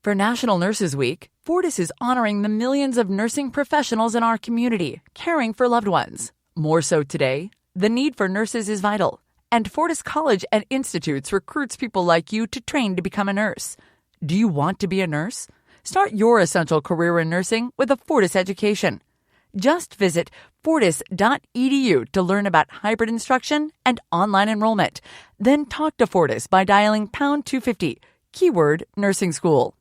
For National Nurses Week, Fortis is honoring the millions of nursing professionals in our community, caring for loved ones. More so today, the need for nurses is vital, and Fortis College and Institutes recruits people like you to train to become a nurse. Do you want to be a nurse? Start your essential career in nursing with a Fortis education. Just visit fortis.edu to learn about hybrid instruction and online enrollment. Then talk to Fortis by dialing pound 250, keyword nursing school.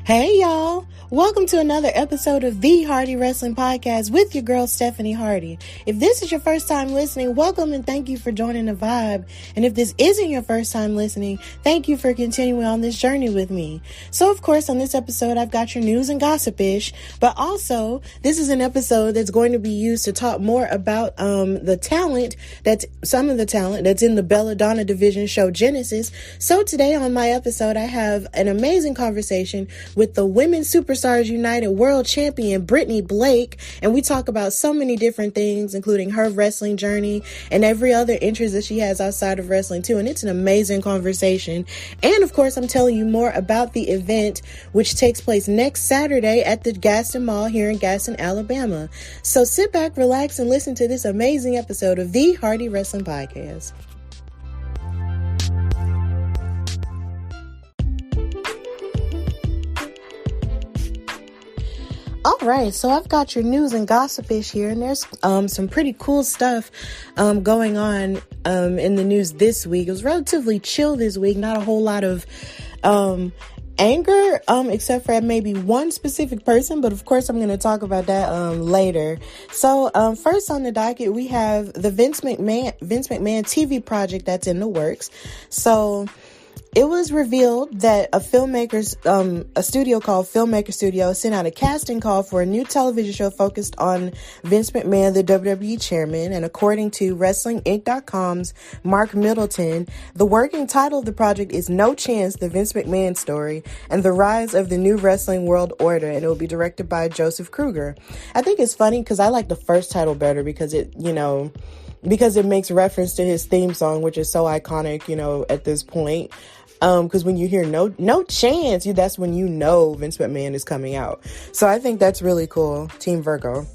Hey y'all, welcome to another episode of the Hardy Wrestling Podcast with your girl Stephanie Hardy. If this is your first time listening, welcome and thank you for joining the vibe. And if this isn't your first time listening, thank you for continuing on this journey with me. So of course on this episode I've got your news and gossip-ish, but also this is an episode that's going to be used to talk more about some of the talent that's in the BellaDonna Division show Genesis. So today on my episode I have an amazing conversation with the Women's Superstars United World Champion Brittany Blake, and we talk about so many different things, including her wrestling journey and every other interest that she has outside of wrestling too, and it's an amazing conversation. And of course I'm telling you more about the event which takes place next Saturday at the Gaston Mall here in Gaston, Alabama. So sit back, relax, and listen to this amazing episode of the Hardy Wrestling Podcast. All right, so I've got your news and gossip-ish here, and there's some pretty cool stuff going on in the news this week. It was relatively chill this week, not a whole lot of anger, except for maybe one specific person, but of course I'm going to talk about that later. So first on the docket, we have the Vince McMahon TV project that's in the works. So it was revealed that a studio called Filmmaker Studio sent out a casting call for a new television show focused on Vince McMahon, the WWE chairman. And according to WrestlingInc.com's Mark Middleton, the working title of the project is No Chance, the Vince McMahon Story and the Rise of the New Wrestling World Order. And it will be directed by Joseph Kruger. I think it's funny because I like the first title better because it makes reference to his theme song, which is so iconic, at this point. Because when you hear no chance, that's when you know Vince McMahon is coming out. So I think that's really cool. Team Virgo.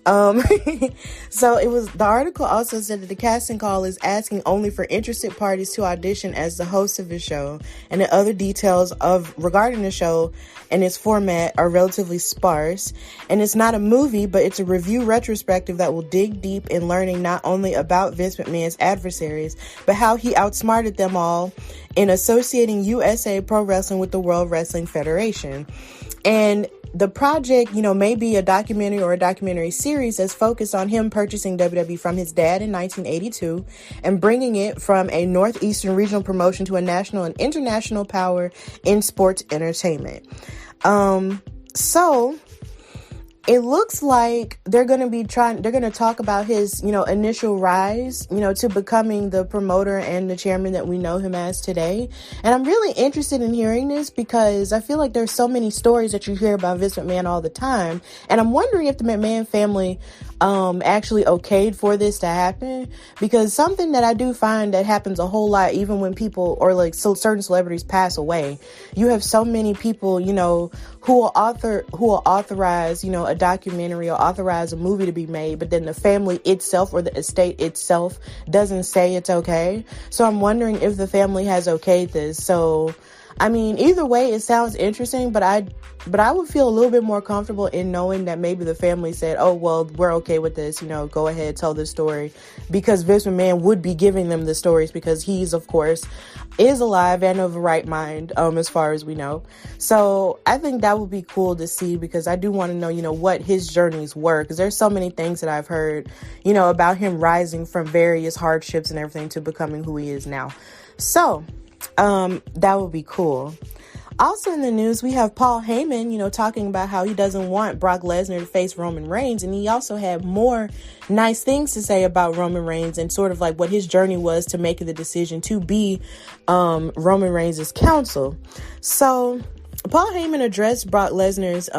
So the article also said that the casting call is asking only for interested parties to audition as the host of the show, and the other details regarding the show and its format are relatively sparse. And it's not a movie, but it's a review retrospective that will dig deep in learning not only about Vince McMahon's adversaries, but how he outsmarted them all in associating USA Pro Wrestling with the World Wrestling Federation. And the project, may be a documentary or a documentary series that's focused on him purchasing WWE from his dad in 1982 and bringing it from a Northeastern regional promotion to a national and international power in sports entertainment. So it looks like they're going to talk about his, initial rise, to becoming the promoter and the chairman that we know him as today. And I'm really interested in hearing this because I feel like there's so many stories that you hear about Vince McMahon all the time. And I'm wondering if the McMahon family actually okayed for this to happen, because something that I do find that happens a whole lot, even when people or certain celebrities pass away, you have so many people, who will authorize, a documentary or authorize a movie to be made, but then the family itself or the estate itself doesn't say it's okay. So I'm wondering if the family has okayed this. So I mean, either way, it sounds interesting, but I would feel a little bit more comfortable in knowing that maybe the family said, oh, well, we're okay with this, go ahead, tell this story, because Vince McMahon would be giving them the stories because he's, of course, is alive and of the right mind, as far as we know. So I think that would be cool to see, because I do want to know, what his journeys were, because there's so many things that I've heard, about him rising from various hardships and everything to becoming who he is now. So that would be cool. Also in the news, we have Paul Heyman, talking about how he doesn't want Brock Lesnar to face Roman Reigns. And he also had more nice things to say about Roman Reigns and sort of like what his journey was to making the decision to be Roman Reigns' counsel. So Paul Heyman addressed Brock Lesnar's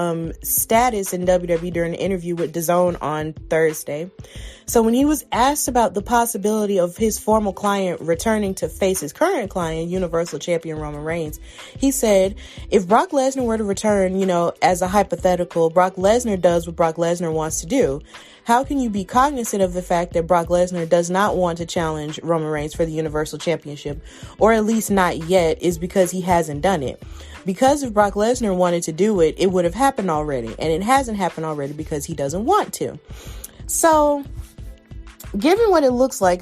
status in WWE during an interview with DAZN on Thursday. So when he was asked about the possibility of his former client returning to face his current client, Universal Champion Roman Reigns, he said, if Brock Lesnar were to return, as a hypothetical, Brock Lesnar does what Brock Lesnar wants to do. How can you be cognizant of the fact that Brock Lesnar does not want to challenge Roman Reigns for the Universal Championship, or at least not yet, is because he hasn't done it. Because if Brock Lesnar wanted to do it, it would have happened already. And it hasn't happened already because he doesn't want to. So, given what it looks like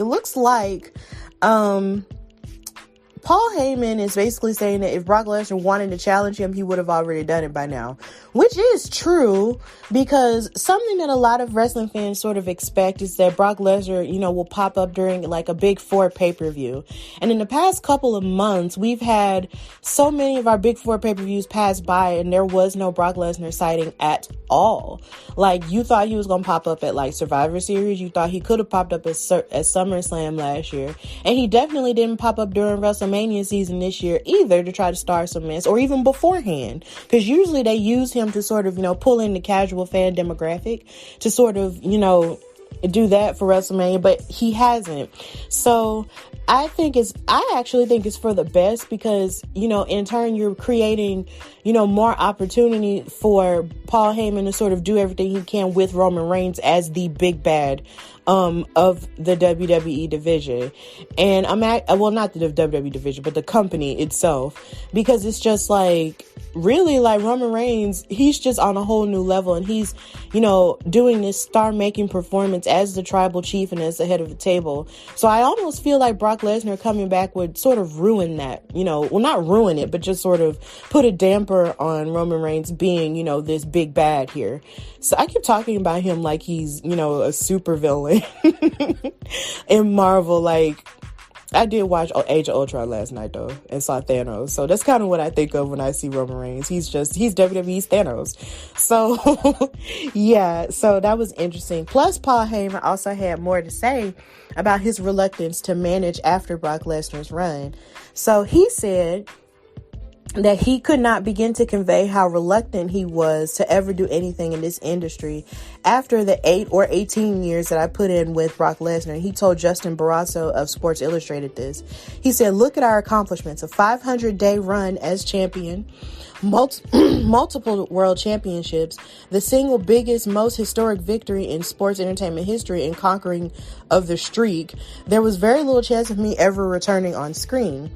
Paul Heyman is basically saying that if Brock Lesnar wanted to challenge him, he would have already done it by now. Which is true, because something that a lot of wrestling fans sort of expect is that Brock Lesnar, will pop up during like a Big Four pay-per-view. And in the past couple of months, we've had so many of our Big Four pay-per-views pass by and there was no Brock Lesnar sighting at all. Like, you thought he was going to pop up at like Survivor Series. You thought he could have popped up at SummerSlam last year. And he definitely didn't pop up during WrestleMania season this year either to try to start some mess, or even beforehand, because usually they use him to sort of pull in the casual fan demographic to sort of do that for WrestleMania, but he hasn't. So I actually think it's for the best, because in turn you're creating more opportunity for Paul Heyman to sort of do everything he can with Roman Reigns as the big bad of the WWE division. And not the WWE division, but the company itself, because it's just like, really, like, Roman Reigns, he's just on a whole new level, and he's, doing this star-making performance as the tribal chief and as the head of the table. So I almost feel like Brock Lesnar coming back would sort of ruin that, well, not ruin it, but just sort of put a damper on Roman Reigns being, this big bad here. So I keep talking about him like he's, a super villain in Marvel. Like, I did watch Age of Ultron last night, though, and saw Thanos. So that's kind of what I think of when I see Roman Reigns. He's WWE's Thanos. So, yeah, so that was interesting. Plus, Paul Heyman also had more to say about his reluctance to manage after Brock Lesnar's run. So he said that he could not begin to convey how reluctant he was to ever do anything in this industry after the 8 or 18 years that I put in with Brock Lesnar. He told Justin Barrasso of Sports Illustrated this. He said, look at our accomplishments: a 500-day run as champion, multiple world championships, the single biggest, most historic victory in sports entertainment history in conquering of the streak. There was very little chance of me ever returning on screen.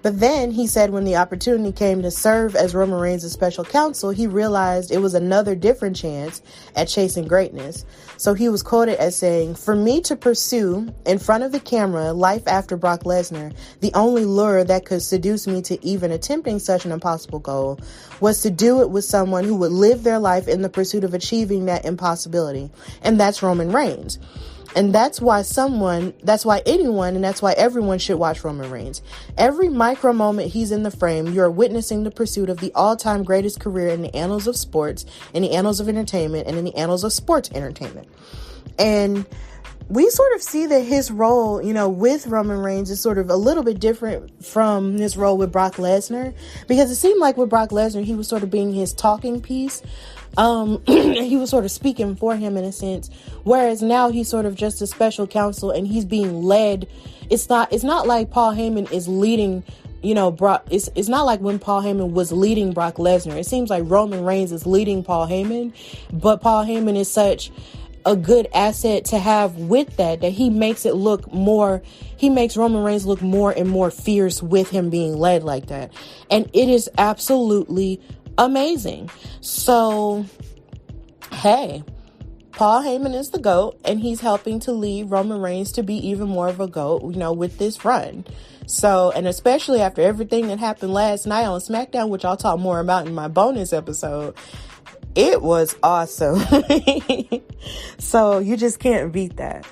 But then, he said, when the opportunity came to serve as Roman Reigns' special counsel, he realized it was another different chance at chasing greatness. So he was quoted as saying, for me to pursue, in front of the camera, life after Brock Lesnar, the only lure that could seduce me to even attempting such an impossible goal was to do it with someone who would live their life in the pursuit of achieving that impossibility. And that's Roman Reigns. And that's why anyone, and that's why everyone should watch Roman Reigns. Every micro moment he's in the frame, you're witnessing the pursuit of the all-time greatest career in the annals of sports, in the annals of entertainment, and in the annals of sports entertainment. And we sort of see that his role, with Roman Reigns is sort of a little bit different from his role with Brock Lesnar, because it seemed like with Brock Lesnar, he was sort of being his talking piece. He was sort of speaking for him in a sense, whereas now he's sort of just a special counsel and he's being led. It's not like Paul Heyman is leading, Brock. It's not like when Paul Heyman was leading Brock Lesnar. It seems like Roman Reigns is leading Paul Heyman, but Paul Heyman is such a good asset to have with that he makes Roman Reigns look more and more fierce with him being led like that. And it is absolutely amazing. So, hey, Paul Heyman is the GOAT, and he's helping to lead Roman Reigns to be even more of a GOAT, with this run. So, and especially after everything that happened last night on SmackDown, which I'll talk more about in my bonus episode, it was awesome. So, you just can't beat that.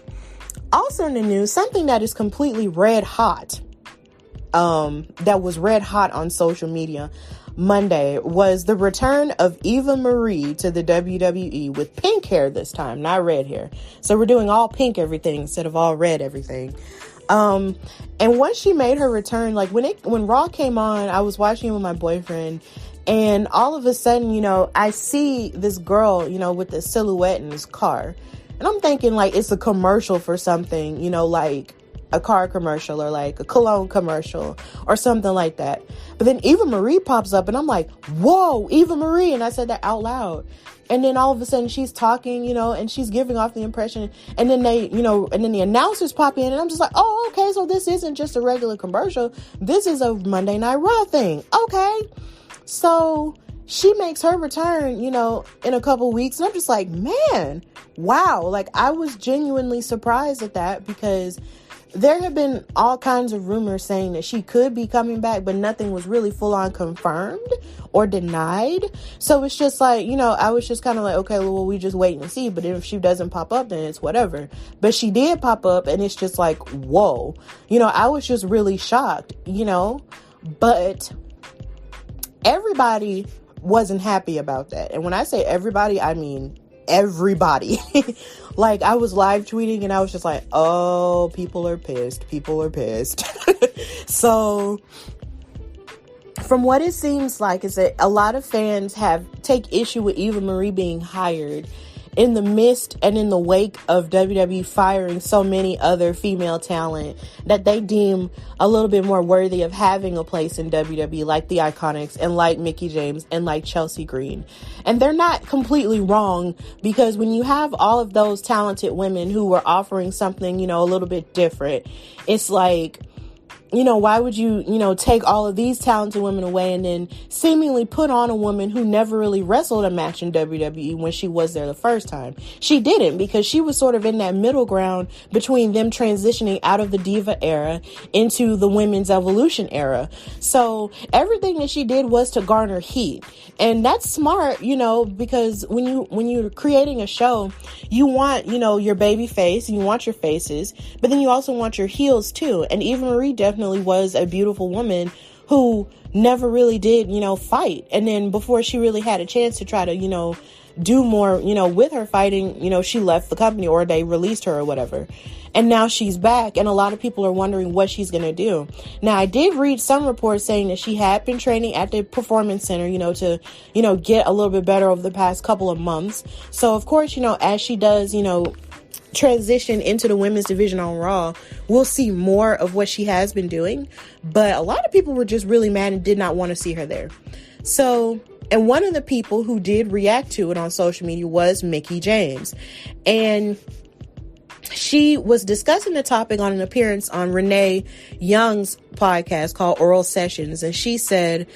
Also in the news, something that is completely red hot, that was red hot on social media Monday, was the return of Eva Marie to the WWE with pink hair this time, not red hair. So we're doing all pink everything instead of all red everything. And once she made her return, like when Raw came on, I was watching it with my boyfriend, And all of a sudden, you know, I see this girl, you know, with the silhouette in this car. And I'm thinking like it's a commercial for something, you know, like a car commercial or like a cologne commercial or something like that. But then Eva Marie pops up and I'm like, whoa, Eva Marie. And I said that out loud. And then all of a sudden she's talking, you know, and she's giving off the impression. And then they, you know, and then the announcers pop in and I'm just like, oh, okay. So this isn't just a regular commercial. This is a Monday Night Raw thing. Okay. So she makes her return, you know, in a couple weeks. And I'm just like, man, wow. Like, I was genuinely surprised at that because there have been all kinds of rumors saying that she could be coming back, but nothing was really full on confirmed or denied. So it's just like, you know, I was just kind of like, okay, well, we just wait and see. But if she doesn't pop up, then it's whatever. But she did pop up and it's just like, whoa, you know, I was just really shocked, you know, but everybody wasn't happy about that. And when I say everybody, I mean everybody. Like, I was live tweeting and I was just like, oh, people are pissed. People are pissed. So from what it seems like is that a lot of fans take issue with Eva Marie being hired in the midst and in the wake of WWE firing so many other female talent that they deem a little bit more worthy of having a place in WWE, like the Iconics and like Mickie James and like Chelsea Green. And they're not completely wrong, because when you have all of those talented women who were offering something, you know, a little bit different, it's like, you know, why would you, you know, take all of these talented women away and then seemingly put on a woman who never really wrestled a match in WWE when she was there the first time? She didn't, because she was sort of in that middle ground between them transitioning out of the Diva era into the Women's Evolution era. So everything that she did was to garner heat. And that's smart, you know, because when you're creating a show, you want, you know, your baby face, you want your faces, but then you also want your heels too. And Eva Marie definitely was a beautiful woman who never really did, you know, fight. And then before she really had a chance to try to, you know, do more, you know, with her fighting, you know, she left the company or they released her or whatever. And now she's back and a lot of people are wondering what she's going to do. Now, I did read some reports saying that she had been training at the Performance Center, you know, to, you know, get a little bit better over the past couple of months. So, of course, you know, as she does, you know, transition into the women's division on Raw, we'll see more of what she has been doing. But a lot of people were just really mad and did not want to see her there. So, and one of the people who did react to it on social media was Mickie James. And she was discussing the topic on an appearance on Renee Young's podcast called Oral Sessions. And she said,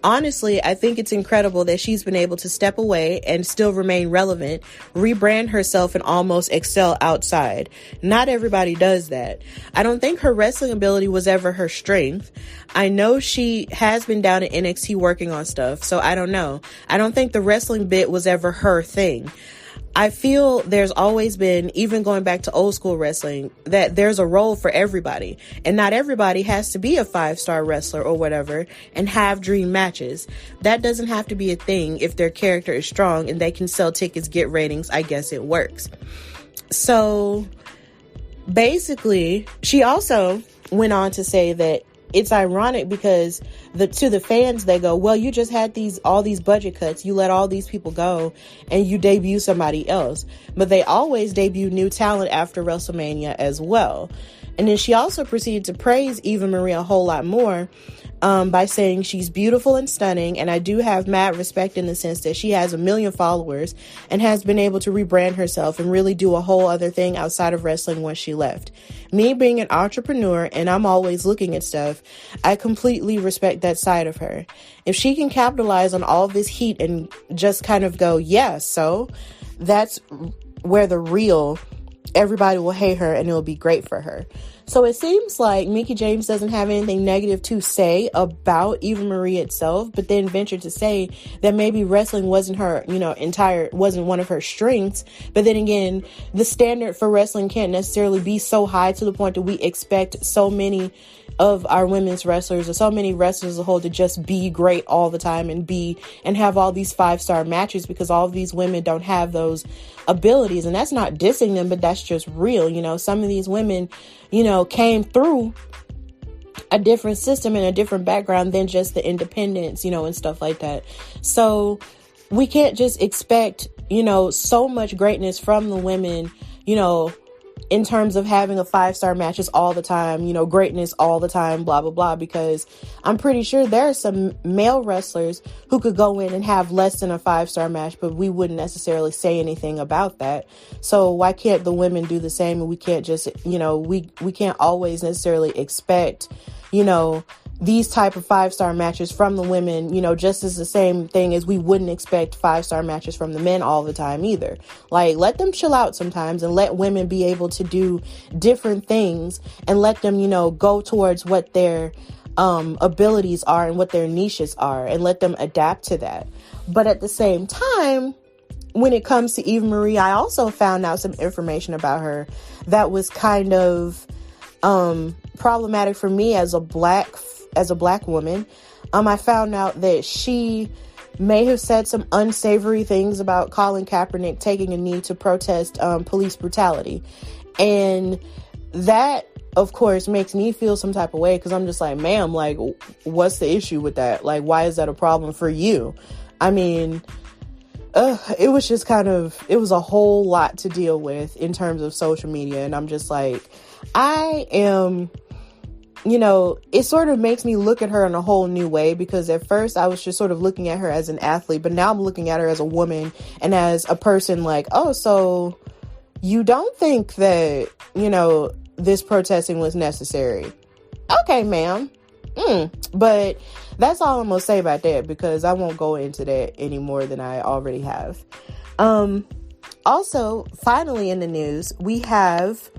honestly, I think it's incredible that she's been able to step away and still remain relevant, rebrand herself, and almost excel outside. Not everybody does that. I don't think her wrestling ability was ever her strength. I know she has been down at NXT working on stuff, so I don't know. I don't think the wrestling bit was ever her thing. I feel there's always been, even going back to old school wrestling, that there's a role for everybody. And not everybody has to be a 5-star wrestler or whatever and have dream matches. That doesn't have to be a thing if their character is strong and they can sell tickets, get ratings. I guess it works. So basically, she also went on to say that it's ironic because to the fans, they go, well, you just had all these budget cuts. You let all these people go and you debut somebody else. But they always debut new talent after WrestleMania as well. And then she also proceeded to praise Eva Marie a whole lot more by saying she's beautiful and stunning. And I do have mad respect in the sense that she has 1 million followers and has been able to rebrand herself and really do a whole other thing outside of wrestling once she left. Me being an entrepreneur and I'm always looking at stuff, I completely respect that side of her. If she can capitalize on all this heat and just kind of go, yeah, so that's where the real everybody will hate her and it'll be great for her. So it seems like Mickie James doesn't have anything negative to say about Eva Marie itself, but then ventured to say that maybe wrestling wasn't her, you know, wasn't one of her strengths. But then again, the standard for wrestling can't necessarily be so high to the point that we expect so many of our women's wrestlers or so many wrestlers as a whole to just be great all the time and have all these 5-star matches, because all of these women don't have those abilities. And that's not dissing them, but that's just real. You know, some of these women, you know, came through a different system and a different background than just the independents, and stuff like that. So we can't just expect, so much greatness from the women, in terms of having a 5-star matches all the time, greatness all the time, blah, blah, blah, because I'm pretty sure there are some male wrestlers who could go in and have less than a 5-star match, but we wouldn't necessarily say anything about that. So why can't the women do the same? And we can't just, we can't always necessarily expect, these type of 5-star matches from the women, just as the same thing as we wouldn't expect 5-star matches from the men all the time either. Like, let them chill out sometimes and let women be able to do different things and let them, go towards what their abilities are and what their niches are and let them adapt to that. But at the same time, when it comes to Eva Marie, I also found out some information about her that was kind of problematic for me as a black woman. I found out that she may have said some unsavory things about Colin Kaepernick taking a knee to protest police brutality. And that, of course, makes me feel some type of way, because I'm just like, ma'am, like, what's the issue with that? Like, why is that a problem for you? I mean, it was just it was a whole lot to deal with in terms of social media. And I'm just like, it sort of makes me look at her in a whole new way, because at first I was just sort of looking at her as an athlete, but now I'm looking at her as a woman and as a person like, oh, so you don't think that, this protesting was necessary? Okay, ma'am. But that's all I'm going to say about that, because I won't go into that any more than I already have. Also, finally in the news, we have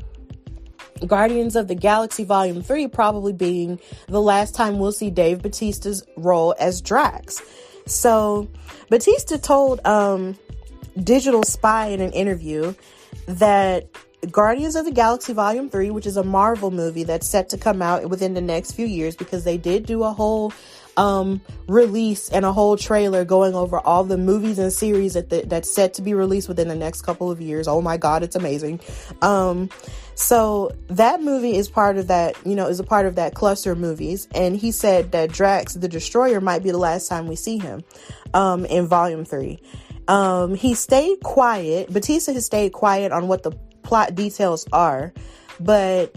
Guardians of the Galaxy Volume 3 probably being the last time we'll see Dave Bautista's role as Drax. So Bautista told Digital Spy in an interview that Guardians of the Galaxy Volume 3, which is a Marvel movie that's set to come out within the next few years, because they did do a whole release and a whole trailer going over all the movies and series that's set to be released within the next couple of years. Oh my God, it's amazing. So that movie is part of that, is a part of that cluster of movies. And he said that Drax the Destroyer might be the last time we see him in Volume 3. He stayed quiet. Bautista has stayed quiet on what the plot details are, but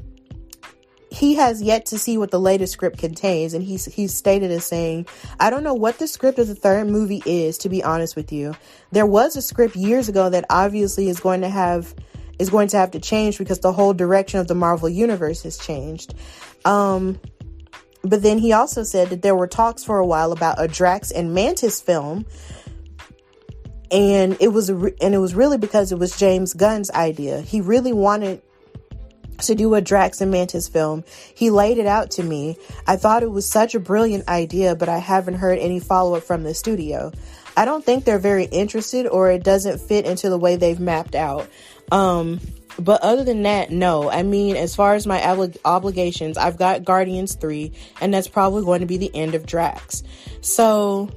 he has yet to see what the latest script contains. And he's stated as saying, I don't know what the script of the third movie is, to be honest with you. There was a script years ago that obviously is going to have to change, because the whole direction of the Marvel universe has changed. But then he also said that there were talks for a while about a Drax and Mantis film. And it was really because it was James Gunn's idea. He really wanted to do a Drax and Mantis film. He laid it out to me. I thought it was such a brilliant idea, but I haven't heard any follow-up from the studio. I don't think they're very interested, or it doesn't fit into the way they've mapped out. But other than that, no. I mean, as far as my obligations, I've got Guardians 3, and that's probably going to be the end of Drax. So,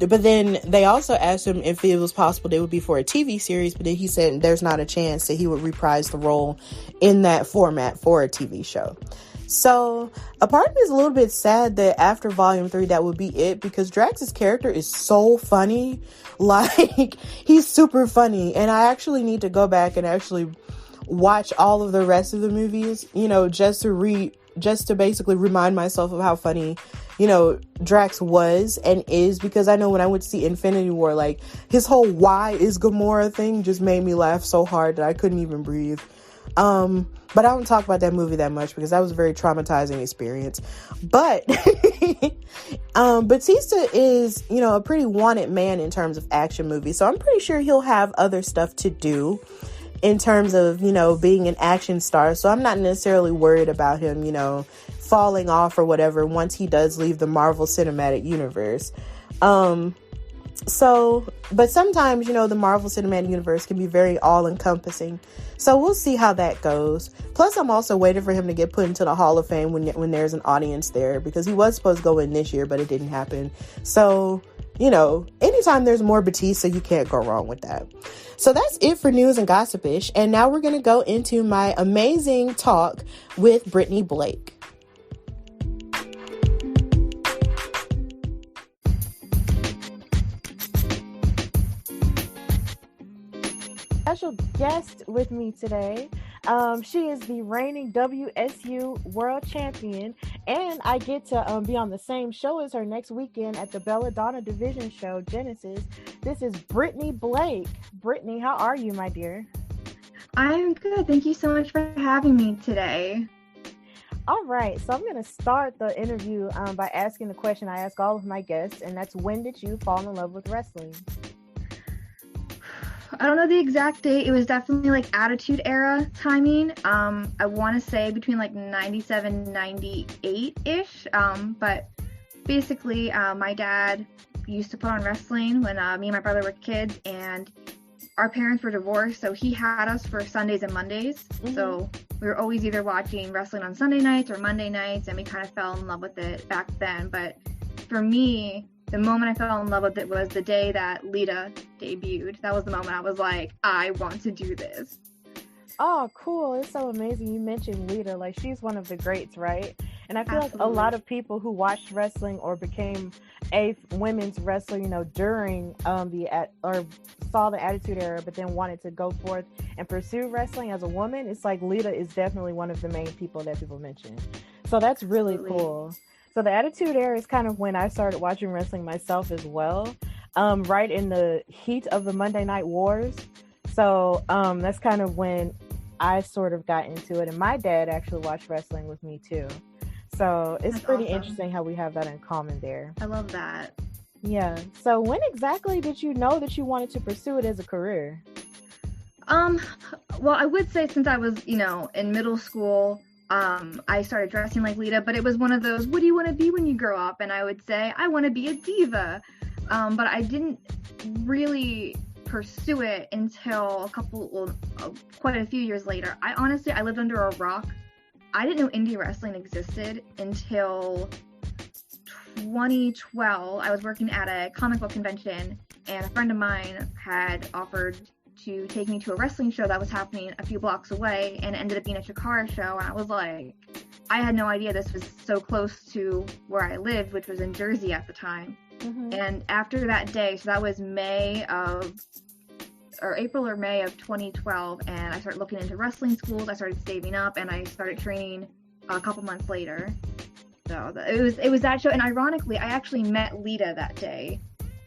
but then they also asked him if it was possible they would be for a TV series, but then he said there's not a chance that he would reprise the role in that format for a TV show. So a part of me is a little bit sad that after Volume 3, that would be it, because Drax's character is so funny. Like, he's super funny. And I actually need to go back and actually watch all of the rest of the movies, just to basically remind myself of how funny, Drax was and is, because I know when I went to see Infinity War, like, his whole "why is Gamora" thing just made me laugh so hard that I couldn't even breathe. But I don't talk about that movie that much, because that was a very traumatizing experience. But Bautista is, a pretty wanted man in terms of action movies. So I'm pretty sure he'll have other stuff to do in terms of, being an action star. So I'm not necessarily worried about him, falling off or whatever once he does leave the Marvel Cinematic Universe. But sometimes, the Marvel Cinematic Universe can be very all-encompassing. So we'll see how that goes. Plus, I'm also waiting for him to get put into the Hall of Fame when there's an audience there, because he was supposed to go in this year, but it didn't happen. So, anytime there's more Batista, you can't go wrong with that. So that's it for news and gossipish. And now we're going to go into my amazing talk with Brittany Blake. Special guest with me today. She is the reigning WSU world champion, and I get to be on the same show as her next weekend at the BellaDonna Division Genesis. This is Brittany Blake. Brittany, how are you, my dear? I'm good. Thank you so much for having me today. All right, so I'm going to start the interview by asking the question I ask all of my guests, and that's, when did you fall in love with wrestling? I don't know the exact date. It was definitely like Attitude Era timing. I want to say between like 97, 98-ish. But basically, my dad used to put on wrestling when me and my brother were kids, and our parents were divorced, so he had us for Sundays and Mondays. Mm-hmm. So we were always either watching wrestling on Sunday nights or Monday nights, and we kind of fell in love with it back then. But for me, the moment I fell in love with it was the day that Lita debuted. That was the moment I was like, I want to do this. Oh, cool. It's so amazing you mentioned Lita. Like, she's one of the greats, right? And I feel Absolutely. like a lot of people who watched wrestling or became a women's wrestler, during or saw the Attitude Era, but then wanted to go forth and pursue wrestling as a woman, it's like Lita is definitely one of the main people that people mention. So that's really cool. So the Attitude Era is kind of when I started watching wrestling myself as well, right in the heat of the Monday Night Wars. So that's kind of when I sort of got into it. And my dad actually watched wrestling with me too. So it's pretty interesting how we have that in common there. I love that. Yeah. So when exactly did you know that you wanted to pursue it as a career? Well, I would say since I was, in middle school, I started dressing like Lita, but it was one of those, what do you want to be when you grow up? And I would say, I want to be a diva. But I didn't really pursue it until quite a few years later. I lived under a rock. I didn't know indie wrestling existed until 2012. I was working at a comic book convention, and a friend of mine had offered to take me to a wrestling show that was happening a few blocks away, and it ended up being a Chikara show. And I was like, I had no idea this was so close to where I lived, which was in Jersey at the time. Mm-hmm. And after that day, so that was April or May of 2012, and I started looking into wrestling schools. I started saving up, and I started training a couple months later. So it was that show, and ironically, I actually met Lita that day.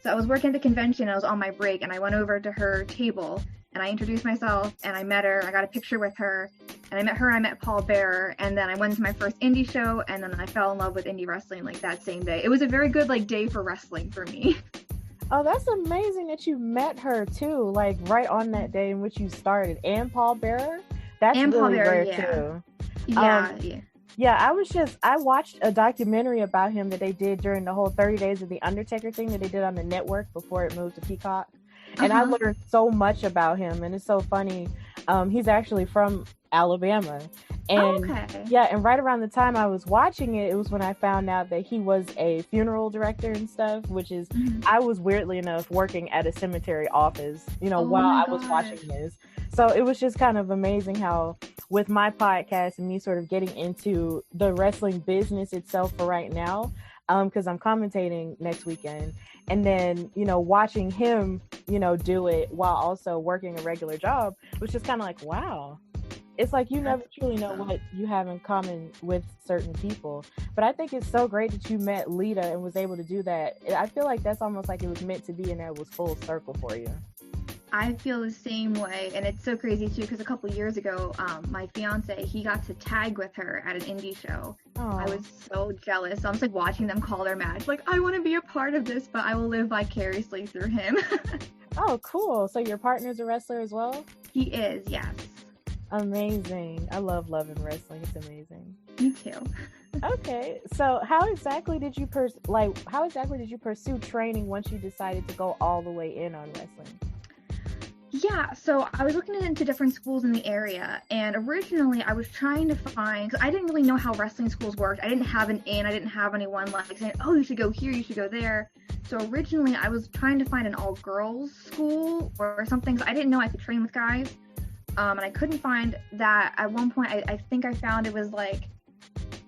So I was working at the convention, I was on my break, and I went over to her table, and I introduced myself, and I met her. I got a picture with her, and I met her, I met Paul Bearer, and then I went to my first indie show, and then I fell in love with indie wrestling like that same day. It was a very good day for wrestling for me. Oh, that's amazing that you met her too, like right on that day in which you started. And Paul Bearer? That's and really rare too. Yeah. Yeah, I watched a documentary about him that they did during the whole 30 Days of the Undertaker thing that they did on the network before it moved to Peacock. And I learned so much about him, and it's so funny. He's actually from Alabama. And and right around the time I was watching it, it was when I found out that he was a funeral director and stuff, which is, I was weirdly enough working at a cemetery office, while I was watching this. So it was just kind of amazing how with my podcast and me sort of getting into the wrestling business itself for right now, because I'm commentating next weekend, and then, watching him, do it while also working a regular job, was just kind of like, wow. It's like you never truly know what you have in common with certain people. But I think it's so great that you met Lita and was able to do that. I feel like that's almost like it was meant to be, and that was full circle for you. I feel the same way, and it's so crazy too, because a couple years ago, my fiance, he got to tag with her at an indie show. Aww. I was so jealous. So I was like watching them call their match, like, I want to be a part of this, but I will live vicariously through him. Oh, cool. So your partner's a wrestler as well? He is, yes. Amazing. I love loving wrestling. It's amazing. Me too. Okay. So how exactly did you pursue training once you decided to go all the way in on wrestling? Yeah, so I was looking into different schools in the area, and originally I was trying to find, because I didn't really know how wrestling schools worked. I didn't have an in, I didn't have anyone like saying, oh, you should go here, you should go there. So originally I was trying to find an all-girls school or something, so I didn't know I could train with guys. And I couldn't find that. At one point, I think I found it was like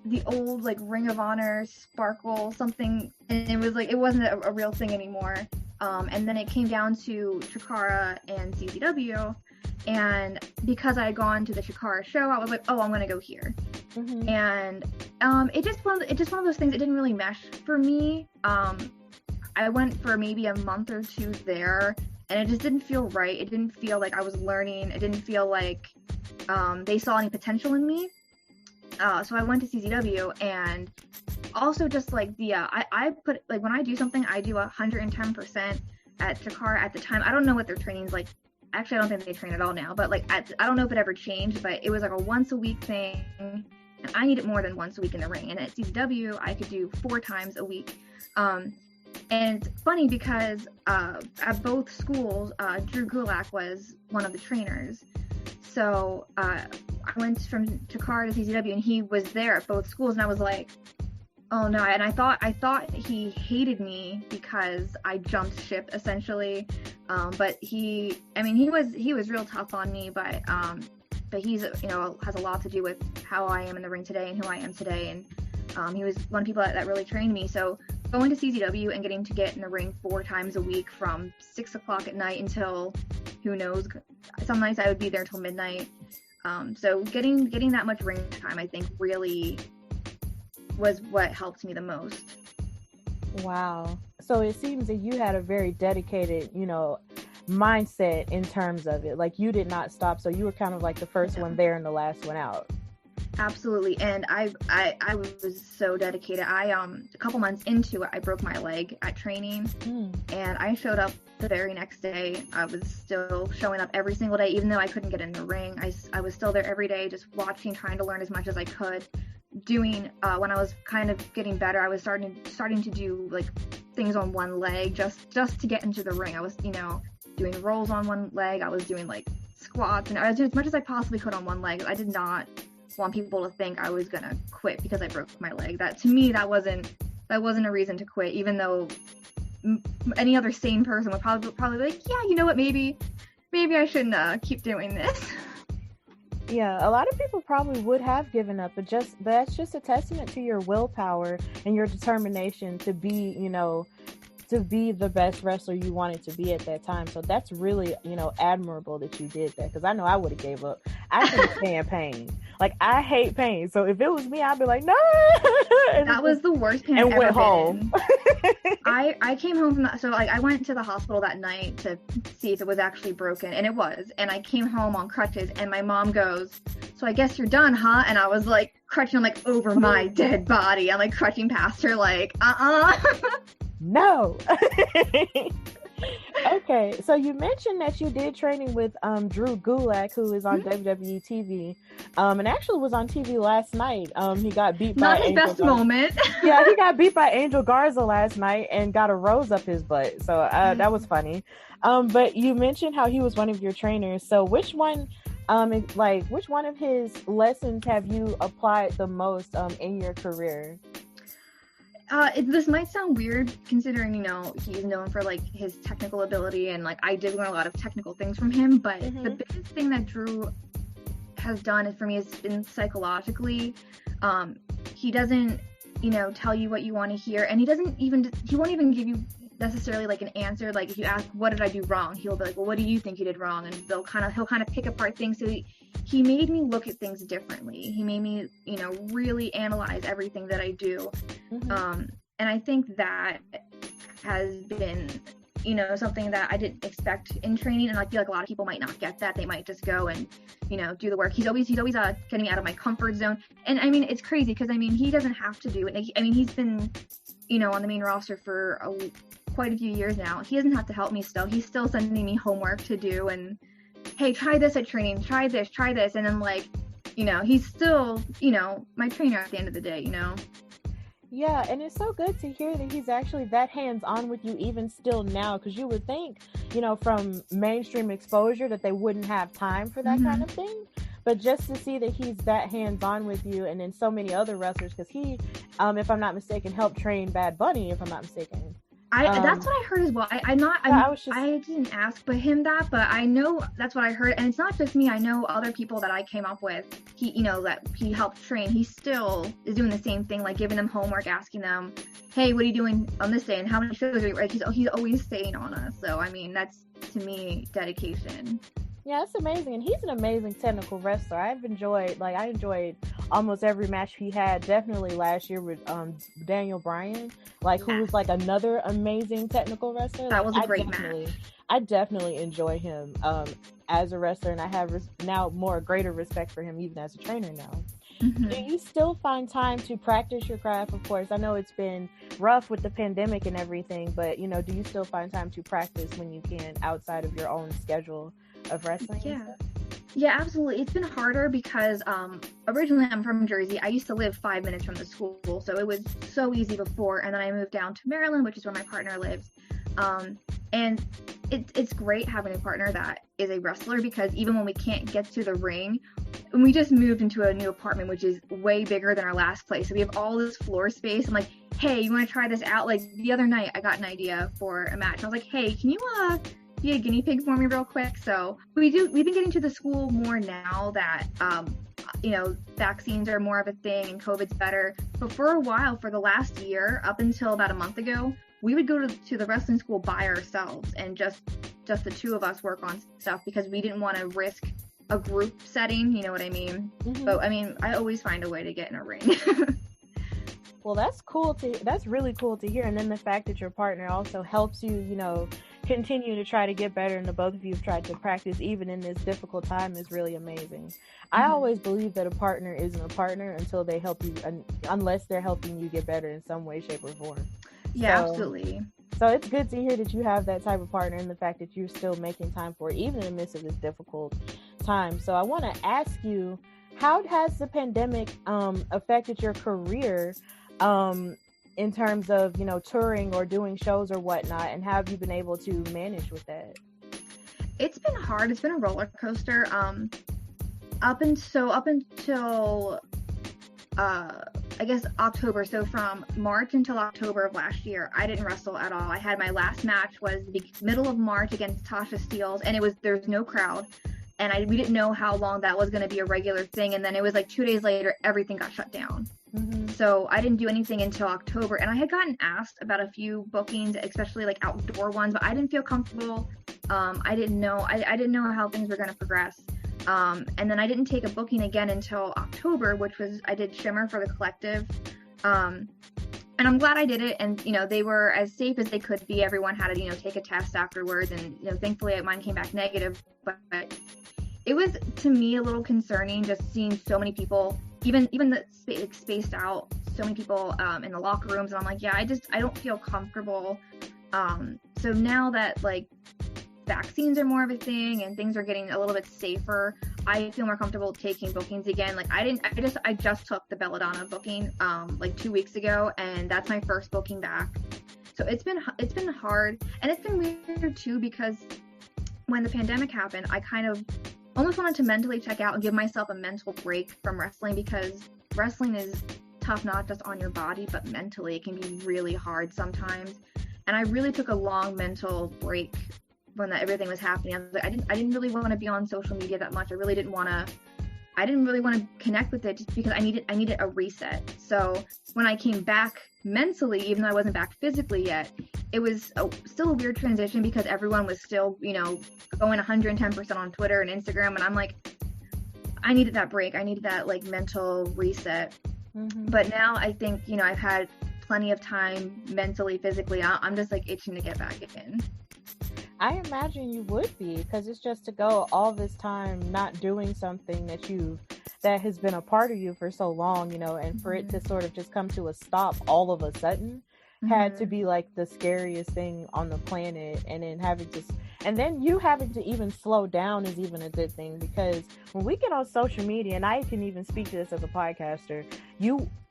the old like Ring of Honor Sparkle something, and it was like it wasn't a real thing anymore. And then it came down to Chikara and CZW, and because I had gone to the Chikara show, I was like, oh, I'm gonna go here. Mm-hmm. And it just one of those things. It didn't really mesh for me. I went for maybe a month or two there, and it just didn't feel right. It didn't feel like I was learning. It didn't feel like they saw any potential in me. So I went to CZW, and also just like I put, like, when I do something, I do 110% at Chikara at the time. I don't know what their training's like. Actually, I don't think they train at all now, but like I don't know if it ever changed, but it was like a once a week thing, and I needed more than once a week in the ring. And at CZW, I could do 4 times a week. And it's funny because at both schools, Drew Gulak was one of the trainers. So I went from Chikara to CZW, and he was there at both schools, and I was like, oh no. And I thought he hated me because I jumped ship essentially. But he was real tough on me, but he's, has a lot to do with how I am in the ring today and who I am today. And he was one of the people that really trained me. So going to CZW and getting to get in the ring 4 times a week from 6 o'clock at night until, who knows, some nights I would be there until midnight. So getting that much ring time, I think, really was what helped me the most. Wow. So it seems that you had a very dedicated, mindset in terms of it. Like, you did not stop. So you were kind of like the first one there and the last one out. Absolutely. And I was so dedicated. A couple months into it, I broke my leg at training, and I showed up the very next day. I was still showing up every single day, even though I couldn't get in the ring. I was still there every day, just watching, trying to learn as much as I could. Doing when I was kind of getting better, I was starting to do like things on one leg just to get into the ring. I was, doing rolls on one leg. I was doing like squats, and I was doing as much as I possibly could on one leg. I did not want people to think I was gonna quit because I broke my leg. That, to me, that wasn't a reason to quit, even though any other sane person would probably be like, yeah, you know what, maybe I shouldn't keep doing this. Yeah, a lot of people probably would have given up, but that's just a testament to your willpower and your determination to be, to be the best wrestler you wanted to be at that time. So that's really, admirable that you did that, because I know I would have gave up. I can't stand pain. Like, I hate pain. So if it was me, I'd be like, no. That was the worst pain I've ever went home. I came home from that. So like, I went to the hospital that night to see if it was actually broken, and it was. And I came home on crutches, and my mom goes, so I guess you're done, huh? And I was like crutching, I'm like, over my dead body. I'm like crutching past her, like, No. Okay, so you mentioned that you did training with Drew Gulak, who is on WWE TV, and actually was on TV last night. He got beat by Not his best moment. Yeah, he got beat by Angel Garza last night and got a rose up his butt. So that was funny. But you mentioned how he was one of your trainers. So which one of his lessons have you applied the most in your career? This might sound weird considering, he's known for like his technical ability, and like I did learn a lot of technical things from him, but the biggest thing that Drew has done for me has been psychologically. He doesn't, tell you what you want to hear, and he won't even give you necessarily like an answer. Like if you ask, what did I do wrong? He'll be like, well, what do you think you did wrong? And he'll kind of pick apart things. So he made me look at things differently. He made me, really analyze everything that I do. And I think that has been, something that I didn't expect in training. And I feel like a lot of people might not get that. They might just go and, do the work. He's always getting me out of my comfort zone. And I mean, it's crazy because he doesn't have to do it. He's been, on the main roster for quite a few years now. He doesn't have to help me still. He's still sending me homework to do, and hey, try this at training, try this. And then like, he's still, my trainer at the end of the day, Yeah, and it's so good to hear that he's actually that hands-on with you even still now, because you would think, from mainstream exposure that they wouldn't have time for that kind of thing. But just to see that he's that hands-on with you, and then so many other wrestlers, because he, if I'm not mistaken, helped train Bad Bunny, if I'm not mistaken. That's what I heard as well. I didn't ask but him that, but I know that's what I heard, and it's not just me. I know other people that I came up with. That he helped train. He still is doing the same thing, like giving them homework, asking them, "Hey, what are you doing on this day? And how many shows are you?" Right? He's always staying on us. So I mean, that's to me dedication. Yeah, it's amazing, and he's an amazing technical wrestler. I enjoyed almost every match he had. Definitely last year with Daniel Bryan, who was like another amazing technical wrestler. That was a great match. I definitely enjoy him as a wrestler, and I have now greater respect for him even as a trainer now. Mm-hmm. Do you still find time to practice your craft? Of course, I know it's been rough with the pandemic and everything, but do you still find time to practice when you can outside of your own schedule of wrestling? Yeah, absolutely. It's been harder because originally I'm from Jersey. I used to live 5 minutes from the school, so it was so easy before, and then I moved down to Maryland, which is where my partner lives. And it's great having a partner that is a wrestler, because even when we can't get to the ring, and we just moved into a new apartment, which is way bigger than our last place, so we have all this floor space. I'm like, hey, you want to try this out? Like the other night I got an idea for a match. I was like, hey, can you be a guinea pig for me real quick? So we've been getting to the school more now that vaccines are more of a thing and COVID's better. But for a while, for the last year, up until about a month ago, we would go to the wrestling school by ourselves and just the two of us work on stuff, because we didn't want to risk a group setting, you know what I mean? Mm-hmm. But I mean, I always find a way to get in a ring. Well, that's really cool to hear. And then the fact that your partner also helps you, continue to try to get better, and the both of you have tried to practice even in this difficult time is really amazing. Mm-hmm. I always believe that a partner isn't a partner until they help you, unless they're helping you get better in some way, shape, or form. Yeah, absolutely. So it's good to hear that you have that type of partner, and the fact that you're still making time for it, even in the midst of this difficult time. So I want to ask you, how has the pandemic affected your career in terms of, touring or doing shows or whatnot, and how have you been able to manage with that? It's been hard. It's been a roller coaster. Up until I guess October. So from March until October of last year, I didn't wrestle at all. I had my last match was the middle of March against Tasha Steeles, and there's no crowd, and we didn't know how long that was going to be a regular thing. And then it was like 2 days later, everything got shut down. Mm-hmm. So I didn't do anything until October, and I had gotten asked about a few bookings, especially like outdoor ones, but I didn't feel comfortable. I didn't know how things were going to progress. And then I didn't take a booking again until October, which was, I did Shimmer for the Collective. And I'm glad I did it. And, they were as safe as they could be. Everyone had to, take a test afterwards. And, thankfully mine came back negative. But it was, to me, a little concerning just seeing so many people, even the spaced out, so many people in the locker rooms. And I'm like, yeah, I don't feel comfortable. So now that, vaccines are more of a thing and things are getting a little bit safer, I feel more comfortable taking bookings again. I just took the BellaDonna booking 2 weeks ago, and that's my first booking back. So it's been hard, and it's been weird too, because when the pandemic happened, I kind of almost wanted to mentally check out and give myself a mental break from wrestling, because wrestling is tough, not just on your body, but mentally. It can be really hard sometimes. And I really took a long mental break when everything was happening. I didn't really want to be on social media that much. I really didn't want to connect with it, just because I needed a reset. So when I came back mentally, even though I wasn't back physically yet, it was still a weird transition, because everyone was still, going 110% on Twitter and Instagram. And I'm like, I needed that break. I needed that mental reset. Mm-hmm. But now I think, I've had plenty of time mentally, physically. I'm just itching to get back in. I imagine you would be, because it's just to go all this time not doing something that has been a part of you for so long, and for it to sort of just come to a stop all of a sudden had to be the scariest thing on the planet. And then you having to even slow down is even a good thing, because when we get on social media, and I can even speak to this as a podcaster,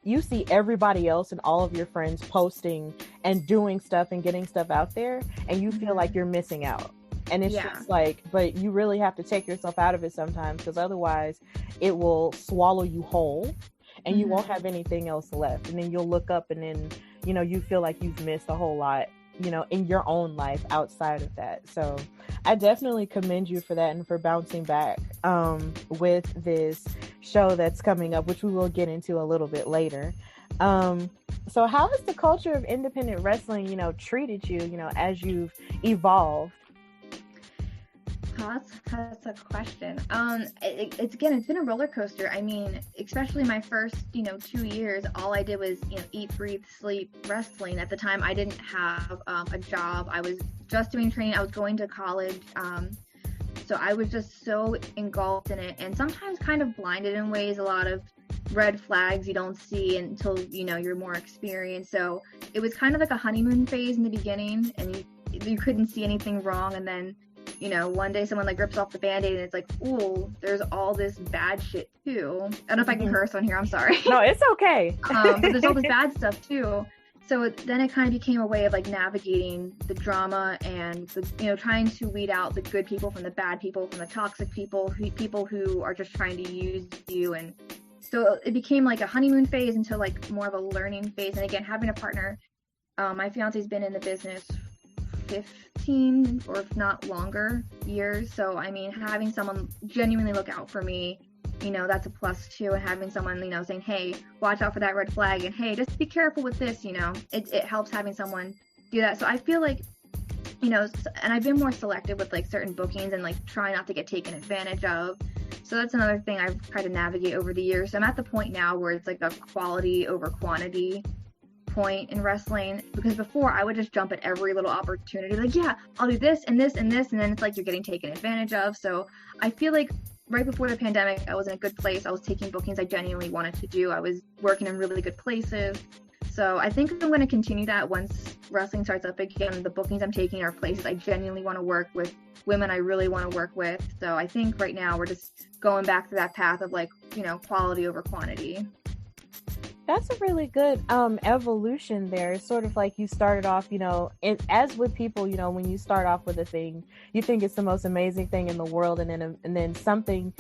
you see everybody else and all of your friends posting and doing stuff and getting stuff out there, and you feel like you're missing out. And it's just but you really have to take yourself out of it sometimes, because otherwise it will swallow you whole, and you won't have anything else left. And then you'll look up, and then, you feel like you've missed a whole lot in your own life outside of that. So I definitely commend you for that and for bouncing back with this show that's coming up, which we will get into a little bit later. So how has the culture of independent wrestling, treated you, as you've evolved? That's a question. It's been a roller coaster. I mean, especially my first, 2 years, all I did was, eat, breathe, sleep, wrestling. At the time, I didn't have a job. I was just doing training. I was going to college. So I was just so engulfed in it, and sometimes kind of blinded in ways. A lot of red flags you don't see until, you're more experienced. So it was kind of like a honeymoon phase in the beginning, and you couldn't see anything wrong, and then one day someone like rips off the Band-Aid and it's like, ooh, there's all this bad shit too. I don't know if I can curse on here, I'm sorry. No, it's okay. But there's all this bad stuff too. So then it kind of became a way of like navigating the drama and trying to weed out the good people from the bad people, from the toxic people, people who are just trying to use you. And so it became like a honeymoon phase into like more of a learning phase. And again, having a partner, my fiance's been in the business 15 or if not longer years. So, I mean, having someone genuinely look out for me, that's a plus too. And having someone, saying, hey, watch out for that red flag. And hey, just be careful with this, it helps having someone do that. So I feel like, and I've been more selective with like certain bookings and like try not to get taken advantage of. So that's another thing I've tried to navigate over the years. So I'm at the point now where it's like a quality over quantity point in wrestling, because before I would just jump at every little opportunity, like, yeah, I'll do this and this and this, and then it's like you're getting taken advantage of. So I feel like right before the pandemic, I was in a good place. I was taking bookings I genuinely wanted to do. I was working in really good places. So I think I'm going to continue that once wrestling starts up again. The bookings I'm taking are places I genuinely want to work with, women I really want to work with. So I think right now we're just going back to that path of like, quality over quantity. That's a really good evolution there. It's sort of like you started off, as with people, when you start off with a thing, you think it's the most amazing thing in the world, and then something,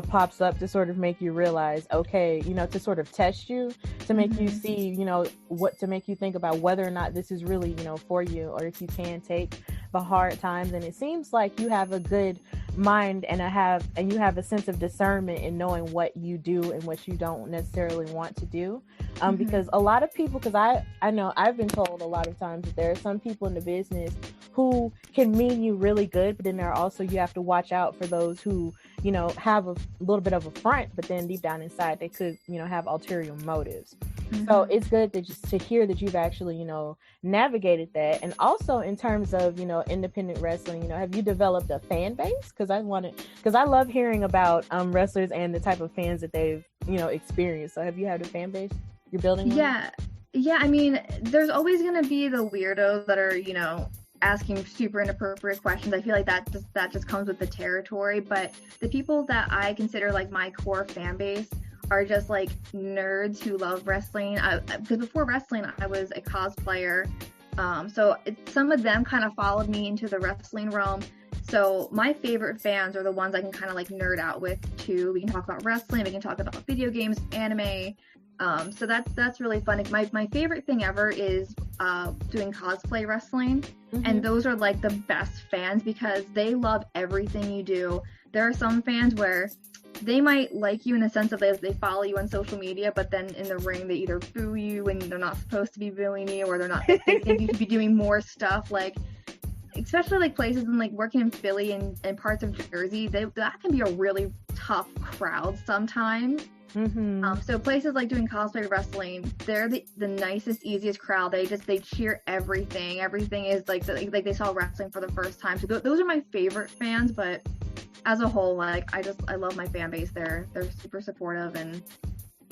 pops up to sort of make you realize, okay, to sort of test you, to make you see, to make you think about whether or not this is really, for you, or if you can take the hard times. And it seems like you have a good mind and you have a sense of discernment in knowing what you do and what you don't necessarily want to do. Because a lot of people, because I know I've been told a lot of times that there are some people in the business who can mean you really good, but then there are also, you have to watch out for those who, have a little bit of a front, but then deep down inside they could, have ulterior motives. So it's good to hear that you've actually, navigated that. And also in terms of, independent wrestling, have you developed a fan base? Because I love hearing about wrestlers and the type of fans that they've, experienced. So have you had a fan base you're building? Yeah. I mean, there's always going to be the weirdos that are, asking super inappropriate questions. I feel like that just comes with the territory. But the people that I consider like my core fan base are just like nerds who love wrestling. Because before wrestling, I was a cosplayer. So some of them kind of followed me into the wrestling realm. So my favorite fans are the ones I can kind of like nerd out with too. We can talk about wrestling, we can talk about video games, anime. So that's really fun. My favorite thing ever is doing cosplay wrestling. And those are like the best fans because they love everything you do. There are some fans where they might like you in the sense of they follow you on social media, but then in the ring they either boo you when they're not supposed to be booing you, or they think you should be doing more stuff. Like, especially like places in like working in Philly and parts of Jersey, that can be a really tough crowd sometimes. So places like doing cosplay wrestling, they're the nicest, easiest crowd. They cheer everything. Everything is like they saw wrestling for the first time. So those are my favorite fans. But as a whole, like I love my fan base. They're super supportive, and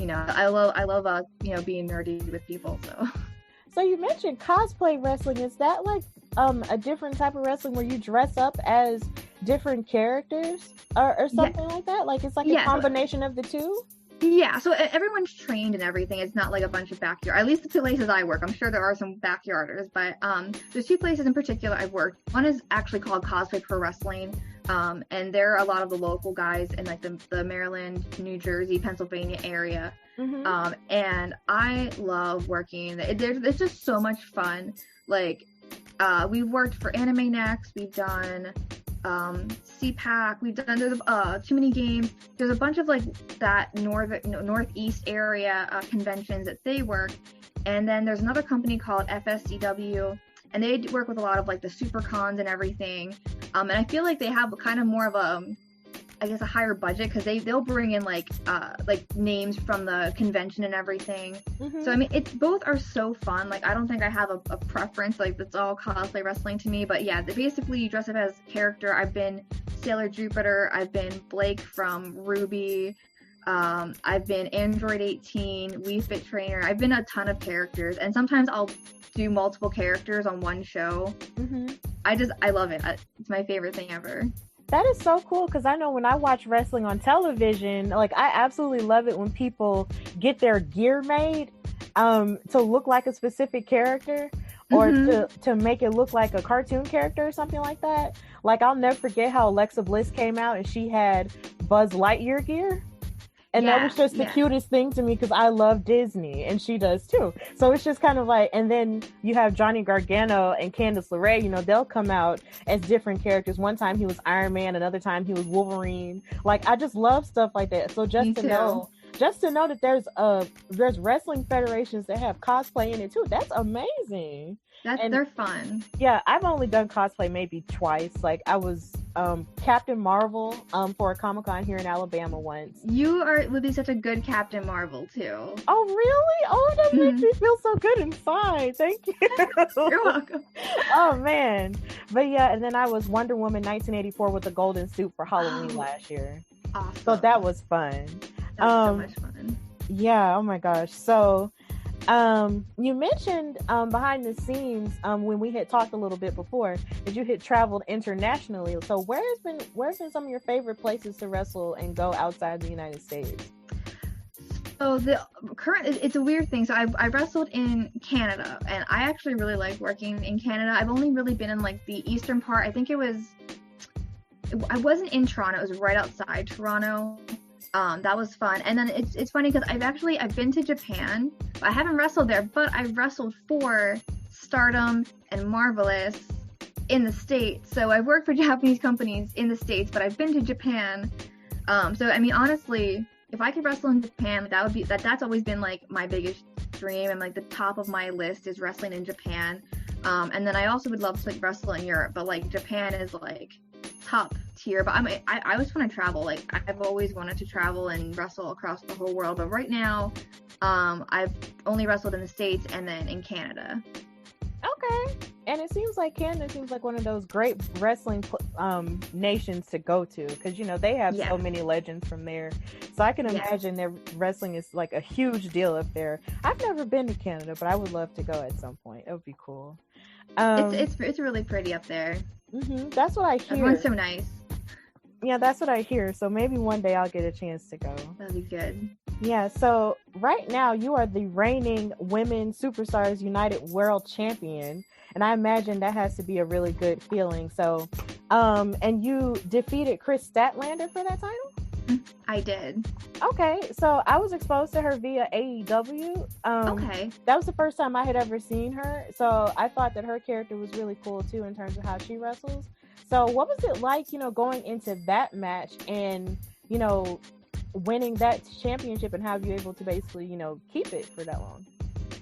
I love being nerdy with people. So you mentioned cosplay wrestling. Is that like a different type of wrestling where you dress up as different characters or something like that? Like it's like a combination of the two? Yeah, so everyone's trained and everything. It's not like a bunch of backyard. At least the two places I work. I'm sure there are some backyarders, but there's two places in particular I've worked. One is actually called Cosplay Pro Wrestling, and they're a lot of the local guys in like the Maryland, New Jersey, Pennsylvania area. And I love working. It's just so much fun. Like, we've worked for Anime Next, we've done CPAC, we've done too many games. There's a bunch of like that northeast area conventions that they work, and then there's another company called FSCW, and they work with a lot of like the super cons and everything. And I feel like they have kind of more of a higher budget, because they'll bring in like names from the convention and everything. Mm-hmm. So I mean, both are so fun. Like I don't think I have a preference. Like it's all cosplay wrestling to me. But yeah, basically you dress up as a character. I've been Sailor Jupiter. I've been Blake from Ruby. I've been Android 18, Wii Fit Trainer. I've been a ton of characters, and sometimes I'll do multiple characters on one show. Mm-hmm. I love it. It's my favorite thing ever. That is so cool, because I know when I watch wrestling on television, like I absolutely love it when people get their gear made to look like a specific character, or to make it look like a cartoon character or something like that. Like I'll never forget how Alexa Bliss came out and she had Buzz Lightyear gear. And that was just the cutest thing to me, because I love Disney and she does too. So it's just kind of like, and then you have Johnny Gargano and Candice LeRae, you know, they'll come out as different characters. One time he was Iron Man, another time he was Wolverine. Like I just love stuff like that. So just to know that there's wrestling federations that have cosplay in it too, that's amazing. They're fun. Yeah, I've only done cosplay maybe twice. Like I was Captain Marvel for a Comic-Con here in Alabama once. You would be such a good Captain Marvel too. Oh really? Oh, that makes me feel so good inside. Thank you. You're welcome. Oh man. But yeah, and then I was Wonder Woman 1984 with a golden suit for Halloween last year. Awesome. So that was fun. That was so much fun. Yeah, oh my gosh. So you mentioned behind the scenes when we had talked a little bit before that you had traveled internationally. So where's been some of your favorite places to wrestle and go outside the United States? So it's a weird thing. So I wrestled in Canada, and I actually really like working in Canada. I've only really been in like the eastern part. I wasn't in Toronto. It was right outside Toronto. That was fun. And then it's funny because I've been to Japan. I haven't wrestled there, but I've wrestled for Stardom and Marvelous in the States. So I've worked for Japanese companies in the States, but I've been to Japan. So I mean, honestly, if I could wrestle in Japan, that's always been like my biggest dream, and like the top of my list is wrestling in Japan. And then I also would love to like wrestle in Europe, but like Japan is like top tier. But I always want to travel. Like I've always wanted to travel and wrestle across the whole world. But right now, I've only wrestled in the States and then in Canada. Okay. And it seems like Canada seems like one of those great wrestling nations to go to, because, you know, they have so many legends from there. So I can imagine their wrestling is like a huge deal up there. I've never been to Canada, but I would love to go at some point. It would be cool. It's really pretty up there. Mm-hmm. That's what I hear. Everyone's so nice. Yeah, that's what I hear. So maybe one day I'll get a chance to go. That'd be good. Yeah, so right now you are the reigning Women Superstars United World Champion, and I imagine that has to be a really good feeling. So, and you defeated Chris Statlander for that title? I did. Okay, so I was exposed to her via AEW. Okay. That was the first time I had ever seen her, so I thought that her character was really cool too in terms of how she wrestles. So what was it like, you know, going into that match and, you know, winning that championship, and how you able to basically, you know, keep it for that long?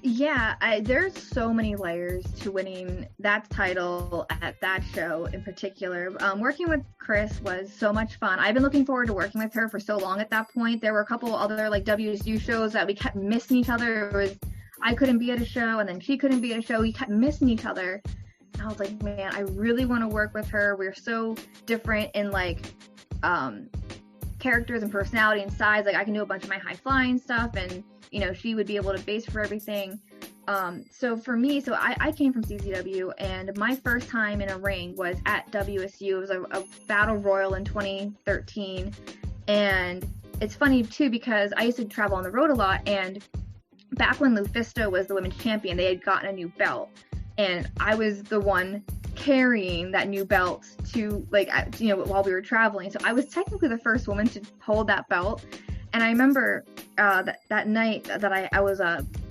Yeah, there's so many layers to winning that title at that show in particular. Working with Chris was so much fun. I've been looking forward to working with her for so long at that point. There were a couple other like WSU shows that we kept missing each other. It was, I couldn't be at a show and then she couldn't be at a show. We kept missing each other. And I was like, man, I really want to work with her. We're so different in like characters and personality and size. Like I can do a bunch of my high flying stuff, and you know, she would be able to base for everything. So for me, I came from CZW, and my first time in a ring was at WSU. It was a battle royal in 2013. And it's funny too, because I used to travel on the road a lot, and back when Lufisto was the women's champion, they had gotten a new belt, and I was the one carrying that new belt to, like, you know, while we were traveling. So I was technically the first woman to hold that belt. And I remember that night that I was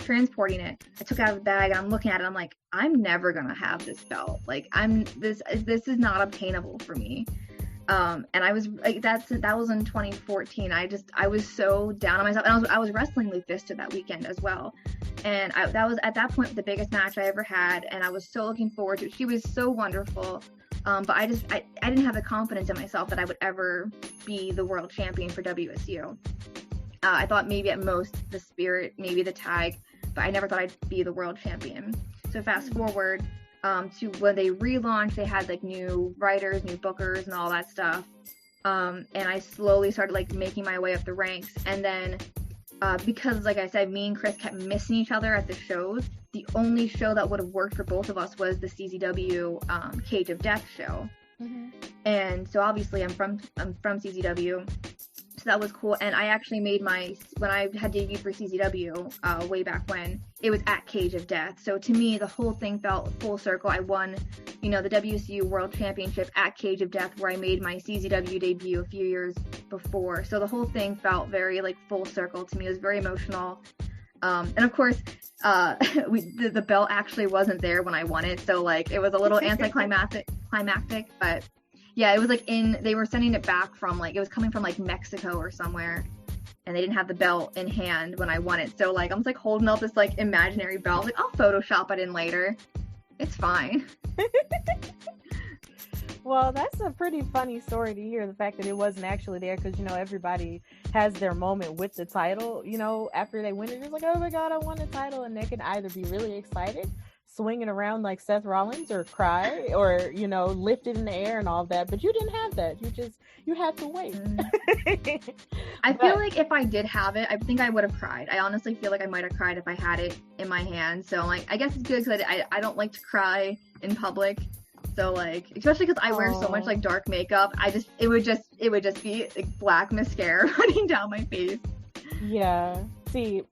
transporting it, I took it out of the bag and I'm looking at it. I'm like, I'm never gonna have this belt. Like, this is not obtainable for me. And I was like, that was in 2014. I was so down on myself, and I was wrestling Lufisto that weekend as well. And that was at that point the biggest match I ever had, and I was so looking forward to it. She was so wonderful. But I didn't have the confidence in myself that I would ever be the world champion for WSU. I thought maybe at most the spirit, maybe the tag, but I never thought I'd be the world champion. So fast forward to when they relaunched, they had like new writers, new bookers, and all that stuff. And I slowly started like making my way up the ranks. And then because, like I said, me and Chris kept missing each other at the shows, the only show that would have worked for both of us was the CZW Cage of Death show. Mm-hmm. And so obviously I'm from CZW, so that was cool. And I actually made when I had debuted for CZW way back when, it was at Cage of Death. So to me, the whole thing felt full circle. I won, the WSU World Championship at Cage of Death, where I made my CZW debut a few years before. So the whole thing felt very like full circle to me. It was very emotional. And of course, the belt actually wasn't there when I won it, so like it was a little anticlimactic, but yeah, it was like they were sending it back from like, it was coming from like Mexico or somewhere, and they didn't have the belt in hand when I won it. So like, I'm just like holding up this like imaginary belt, like I'll Photoshop it in later. It's fine. Well, that's a pretty funny story to hear, the fact that it wasn't actually there, because, everybody has their moment with the title, after they win it. It's like, oh my God, I won the title. And they can either be really excited, swinging around like Seth Rollins, or cry, or, lift it in the air and all of that. But you didn't have that. You had to wait. I feel like if I did have it, I think I would have cried. I honestly feel like I might have cried if I had it in my hand. So, like, I guess it's good because I don't like to cry in public. So like, especially because I wear so much like dark makeup, it would just be like black mascara running down my face. Yeah. See,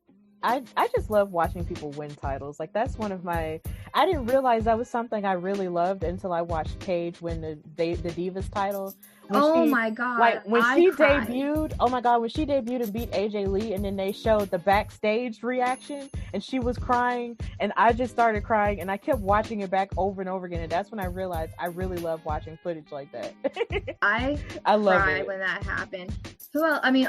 I just love watching people win titles. Like, that's one of my, I didn't realize that was something I really loved until I watched Paige win the Divas title. My God. Like, when she debuted and beat AJ Lee, and then they showed the backstage reaction, and she was crying, and I just started crying, and I kept watching it back over and over again, and that's when I realized I really love watching footage like that. I love cried it when that happened. Who else? I mean,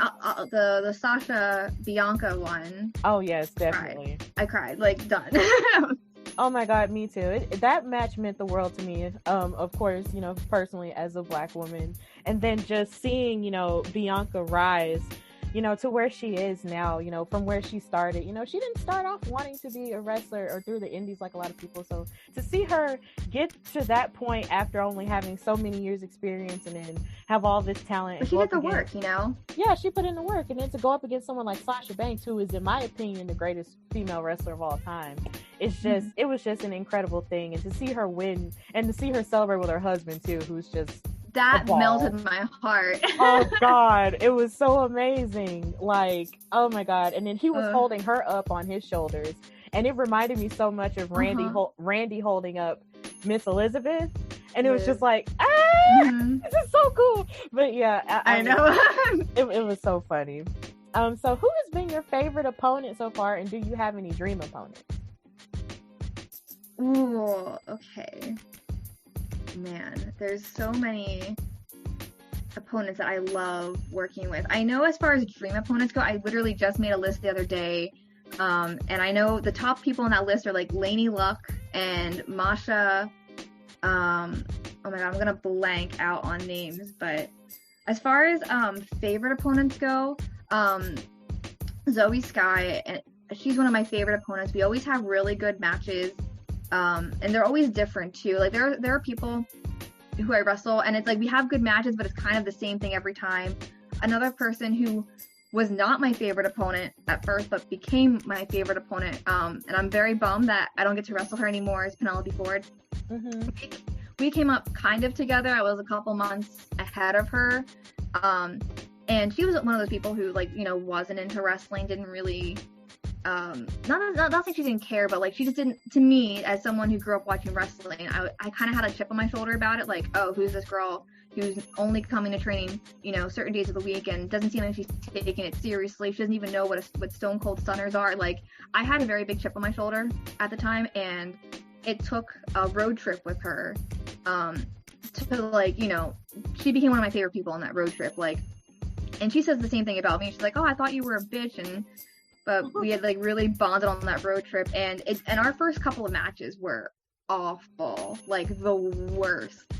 the Sasha Bianca one. Oh yes, definitely. I cried, like, done. Oh my God, me too. That match meant the world to me. Of course, personally as a Black woman, and then just seeing, Bianca rise, to where she is now, from where she started. She didn't start off wanting to be a wrestler or through the indies like a lot of people. So to see her get to that point after only having so many years experience, and then have all this talent. But she did the work, Yeah, she put in the work. And then to go up against someone like Sasha Banks, who is, in my opinion, the greatest female wrestler of all time. It's just, it was just an incredible thing. And to see her win, and to see her celebrate with her husband too, who's just, that melted my heart. Oh God, it was so amazing. Like, oh my God. And then he was holding her up on his shoulders, and it reminded me so much of Randy holding up Miss Elizabeth, and it was just like, this is so cool. But yeah, I know. it was so funny. So who has been your favorite opponent so far, and do you have any dream opponents? Ooh, okay. Man, there's so many opponents that I love working with. I know as far as dream opponents go, I literally just made a list the other day. And I know the top people on that list are like Lainey Luck and Masha. Oh my God, I'm gonna blank out on names. But as far as favorite opponents go, Zoe Sky, and she's one of my favorite opponents. We always have really good matches. And they're always different too. Like there are people who I wrestle, and it's like we have good matches, but it's kind of the same thing every time. Another person who was not my favorite opponent at first, but became my favorite opponent, and I'm very bummed that I don't get to wrestle her anymore, is Penelope Ford. Mm-hmm. We came up kind of together. I was a couple months ahead of her, and she was one of those people who, like, wasn't into wrestling, didn't really. Not saying she didn't care, but like she just didn't. To me, as someone who grew up watching wrestling, I kind of had a chip on my shoulder about it. Like, oh, who's this girl? who's only coming to training, you know, certain days of the week and doesn't seem like she's taking it seriously. She doesn't even know what stone cold stunners are. Like, I had a very big chip on my shoulder at the time, and it took a road trip with her to, like, you know, she became one of my favorite people on that road trip. Like, and she says the same thing about me. She's like, oh, I thought you were a bitch, but we had, like, really bonded on that road trip, and our first couple of matches were awful, like the worst.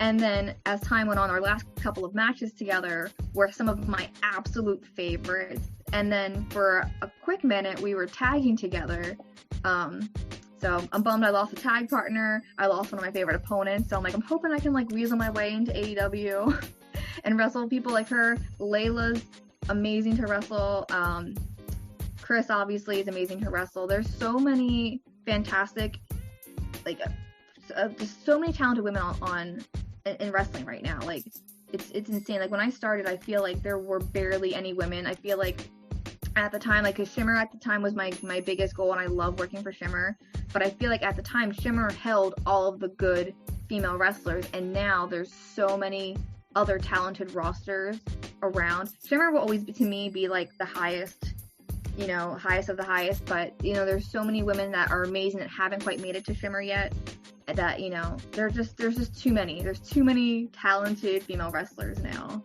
And then as time went on, our last couple of matches together were some of my absolute favorites. And then for a quick minute, we were tagging together. So I'm bummed I lost a tag partner. I lost one of my favorite opponents. So I'm hoping I can, like, weasel my way into AEW and wrestle people like her. Layla's amazing to wrestle. Chris obviously is amazing to wrestle. There's so many fantastic, like, just so many talented women in wrestling right now. Like, it's insane. Like, when I started, I feel like there were barely any women. I feel like at the time, like, 'cause Shimmer at the time was my biggest goal, and I love working for Shimmer. But I feel like at the time, Shimmer held all of the good female wrestlers, and now there's so many other talented rosters around. Shimmer will always, to me, be like the highest, you know, highest of the highest. But, you know, there's so many women that are amazing that haven't quite made it to Shimmer yet. That, you know, there's just too many. There's too many talented female wrestlers now.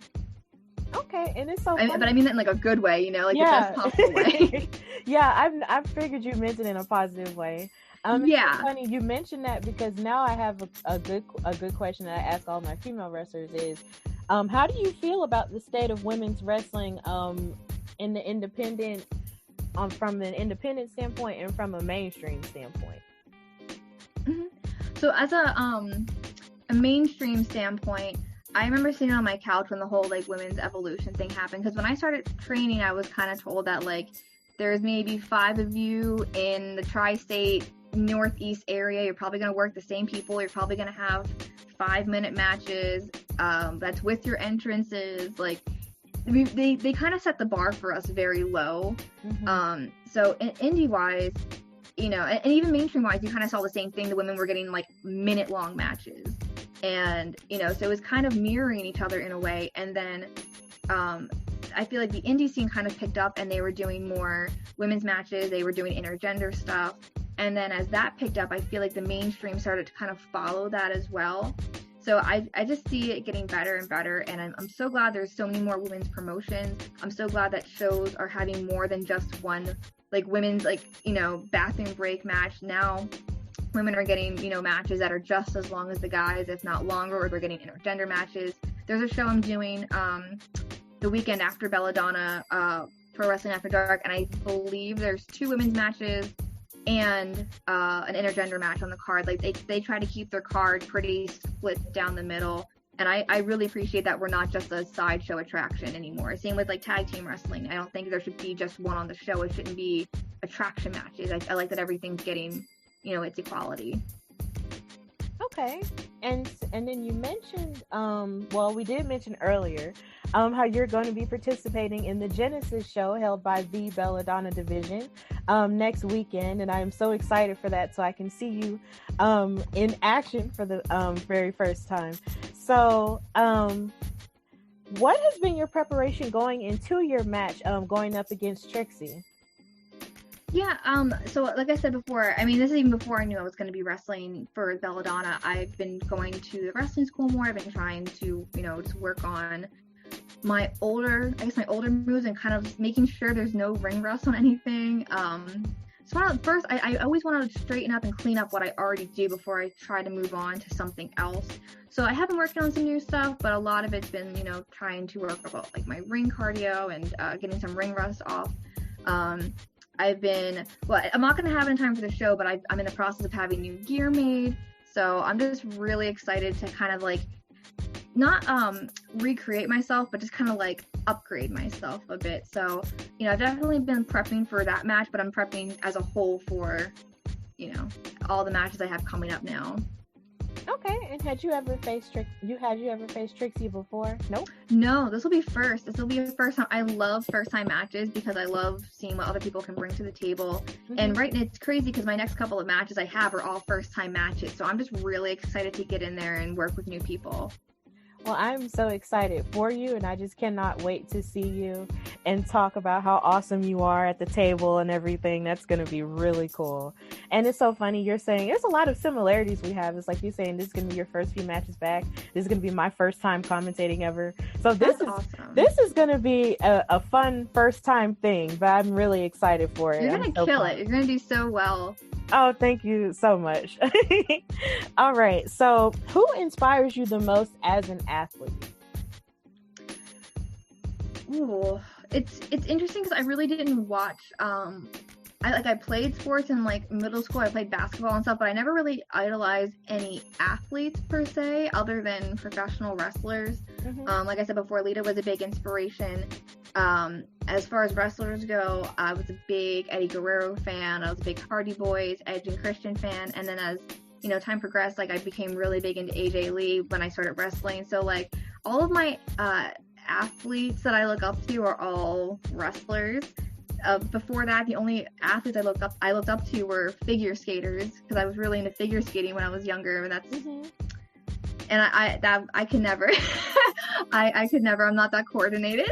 Okay, and it's so funny. But I mean that in, like, a good way, you know, like, yeah. the best possible way. Yeah, I figured you meant it in a positive way. Yeah. It's funny you mentioned that, because now I have a good question that I ask all my female wrestlers is, how do you feel about the state of women's wrestling in the independent, from an independent standpoint and from a mainstream standpoint? Mm-hmm. So as a mainstream standpoint, I remember sitting on my couch when the whole, like, women's evolution thing happened, because when I started training, I was kind of told that, like, there's maybe 5 of you in the tri-state northeast area. You're probably going to work the same people. You're probably going to have 5-minute matches. That's with your entrances. Like, they kind of set the bar for us very low. Mm-hmm. So indie-wise, you know, and even mainstream-wise, you kind of saw the same thing. The women were getting, like, minute-long matches. And, you know, so it was kind of mirroring each other in a way. And then I feel like the indie scene kind of picked up, and they were doing more women's matches. They were doing intergender stuff. And then as that picked up, I feel like the mainstream started to kind of follow that as well. So I just see it getting better and better. And I'm so glad there's so many more women's promotions. I'm so glad that shows are having more than just one, like, women's, like, you know, bathroom break match. Now women are getting, you know, matches that are just as long as the guys, if not longer, or they're getting intergender matches. There's a show I'm doing the weekend after BellaDonna, Pro Wrestling After Dark, and I believe there's 2 women's matches and an intergender match on the card. Like, they try to keep their card pretty split down the middle, and I really appreciate that we're not just a sideshow attraction anymore. Same with, like, tag team wrestling. I don't think there should be just one on the show. It shouldn't be attraction matches. I like that everything's getting, you know, its equality. Okay. And then you mentioned, well, we did mention earlier, how you're going to be participating in the Genesis show held by the BellaDonna Division next weekend, and I am so excited for that, so I can see you in action for the very first time. So, what has been your preparation going into your match, going up against Trixie? Yeah, so like I said before, I mean, this is even before I knew I was going to be wrestling for BellaDonna. I've been going to the wrestling school more. I've been trying to, you know, just work on my older moves and kind of making sure there's no ring rust on anything. So first, I always want to straighten up and clean up what I already do before I try to move on to something else. So I have been working on some new stuff, but a lot of it's been, you know, trying to work about, like, my ring cardio and getting some ring rust off. I'm not going to have it in time for the show, but I'm in the process of having new gear made. So I'm just really excited to kind of, like, not recreate myself, but just kind of, like, upgrade myself a bit. So, you know, I've definitely been prepping for that match, but I'm prepping as a whole for, you know, all the matches I have coming up now. Okay, and had you ever faced Trixie before? Nope. No, this will be first. This will be a first time. I love first time matches because I love seeing what other people can bring to the table. Mm-hmm. And it's crazy because my next couple of matches I have are all first time matches. So I'm just really excited to get in there and work with new people. Well, I'm so excited for you, and I just cannot wait to see you and talk about how awesome you are at the table and everything. That's going to be really cool. And it's so funny, you're saying there's a lot of similarities we have. It's like you saying this is going to be your first few matches back. This is going to be my first time commentating ever. So That's awesome. This is going to be a fun first time thing, but I'm really excited for it. You're going to kill it. You're going to do so well. Oh, thank you so much. All right. So who inspires you the most as an athlete? Ooh, it's interesting because I really didn't watch. I played sports in like middle school. I played basketball and stuff, but I never really idolized any athletes per se, other than professional wrestlers. Mm-hmm. Like I said before, Lita was a big inspiration. As far as wrestlers go, I was a big Eddie Guerrero fan. I was a big Hardy Boys, Edge and Christian fan. And then as, time progressed, like I became really big into AJ Lee when I started wrestling. So like all of my athletes that I look up to are all wrestlers. Before that, the only athletes I looked up to were figure skaters, because I was really into figure skating when I was younger, and that's and I could never I could never. I'm not that coordinated.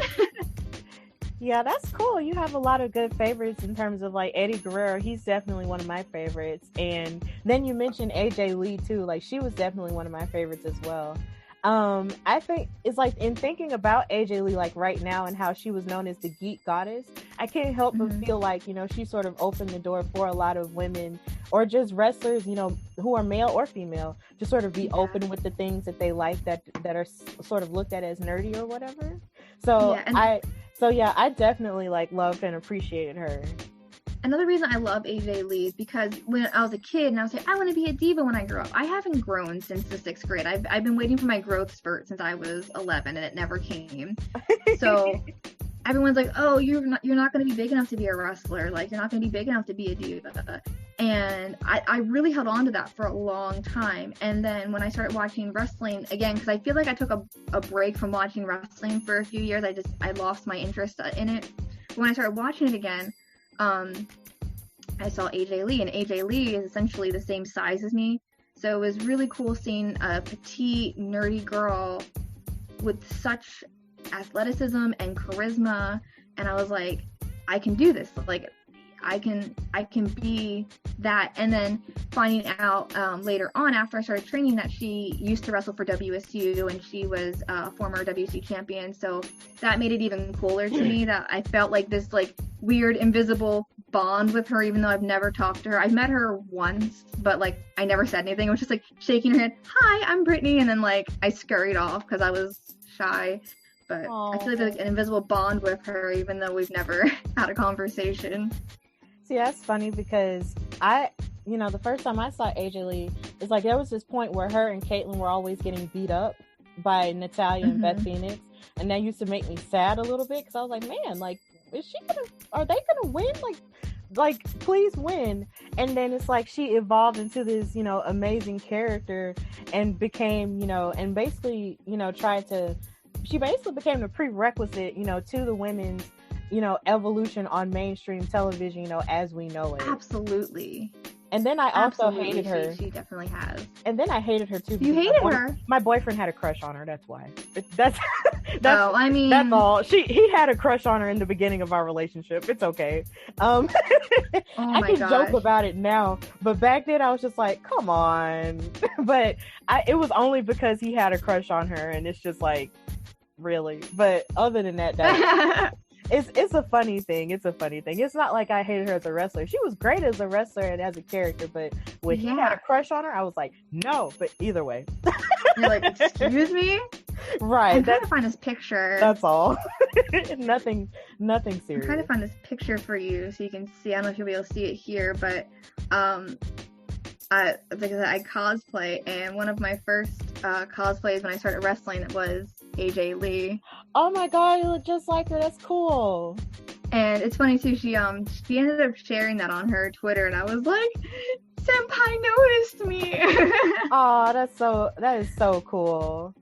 Yeah, that's cool. You have a lot of good favorites in terms of like Eddie Guerrero. He's definitely one of my favorites. And then you mentioned AJ Lee too. Like she was definitely one of my favorites as well. I think it's like in thinking about AJ Lee, like right now, and how she was known as the geek goddess, I can't help but feel like, she sort of opened the door for a lot of women or just wrestlers, who are male or female, to sort of be open with the things that they like that are sort of looked at as nerdy or whatever. So I definitely like loved and appreciated her. Another reason I love AJ Lee is because when I was a kid and I was like, I want to be a diva when I grow up. I haven't grown since the 6th grade. I've been waiting for my growth spurt since I was 11, and it never came. So everyone's like, oh, you're not going to be big enough to be a wrestler. Like, you're not going to be big enough to be a diva. And I really held on to that for a long time. And then when I started watching wrestling again, because I feel like I took a break from watching wrestling for a few years. I lost my interest in it. When I started watching it again, I saw AJ Lee, and AJ Lee is essentially the same size as me. So it was really cool seeing a petite, nerdy girl with such athleticism and charisma. And I was like, I can do this. Like, I can be that. And then finding out later on, after I started training, that she used to wrestle for WSU and she was a former WC champion. So that made it even cooler to me, that I felt like this like weird invisible bond with her, even though I've never talked to her. I've met her once, but like I never said anything. It was just like shaking her head, hi, I'm Brittany, and then like I scurried off because I was shy. But aww. I feel like there's an invisible bond with her, even though we've never had a conversation. See, that's funny because the first time I saw AJ Lee, it's like there was this point where her and Caitlyn were always getting beat up by Natalya and Beth Phoenix, and that used to make me sad a little bit because I was like, man, like, are they gonna win? Like, please win. And then it's like she evolved into this, amazing character and became, and basically, she basically became the prerequisite, to the women's, evolution on mainstream television, as we know it. Absolutely. And then I also hated her. She definitely has. And then I hated her too. You hated her? My boyfriend had a crush on her. That's why. That's all. He had a crush on her in the beginning of our relationship. It's okay. I can joke about it now, but back then I was just like, come on. But it was only because he had a crush on her, and it's just like, really. But other than that. It's a funny thing. It's not like I hated her as a wrestler. She was great as a wrestler and as a character, but when he had a crush on her, I was like, no. But either way. You're like, excuse me? Right. I'm trying to find this picture. That's all. Nothing serious. I'm trying to find this picture for you so you can see. I don't know if you'll be able to see it here, but because I cosplay, and one of my first cosplays when I started wrestling was AJ Lee. Oh my god, you look just like her. That's cool. And it's funny too, she ended up sharing that on her Twitter, and I was like, Senpai noticed me. Oh, that is so cool.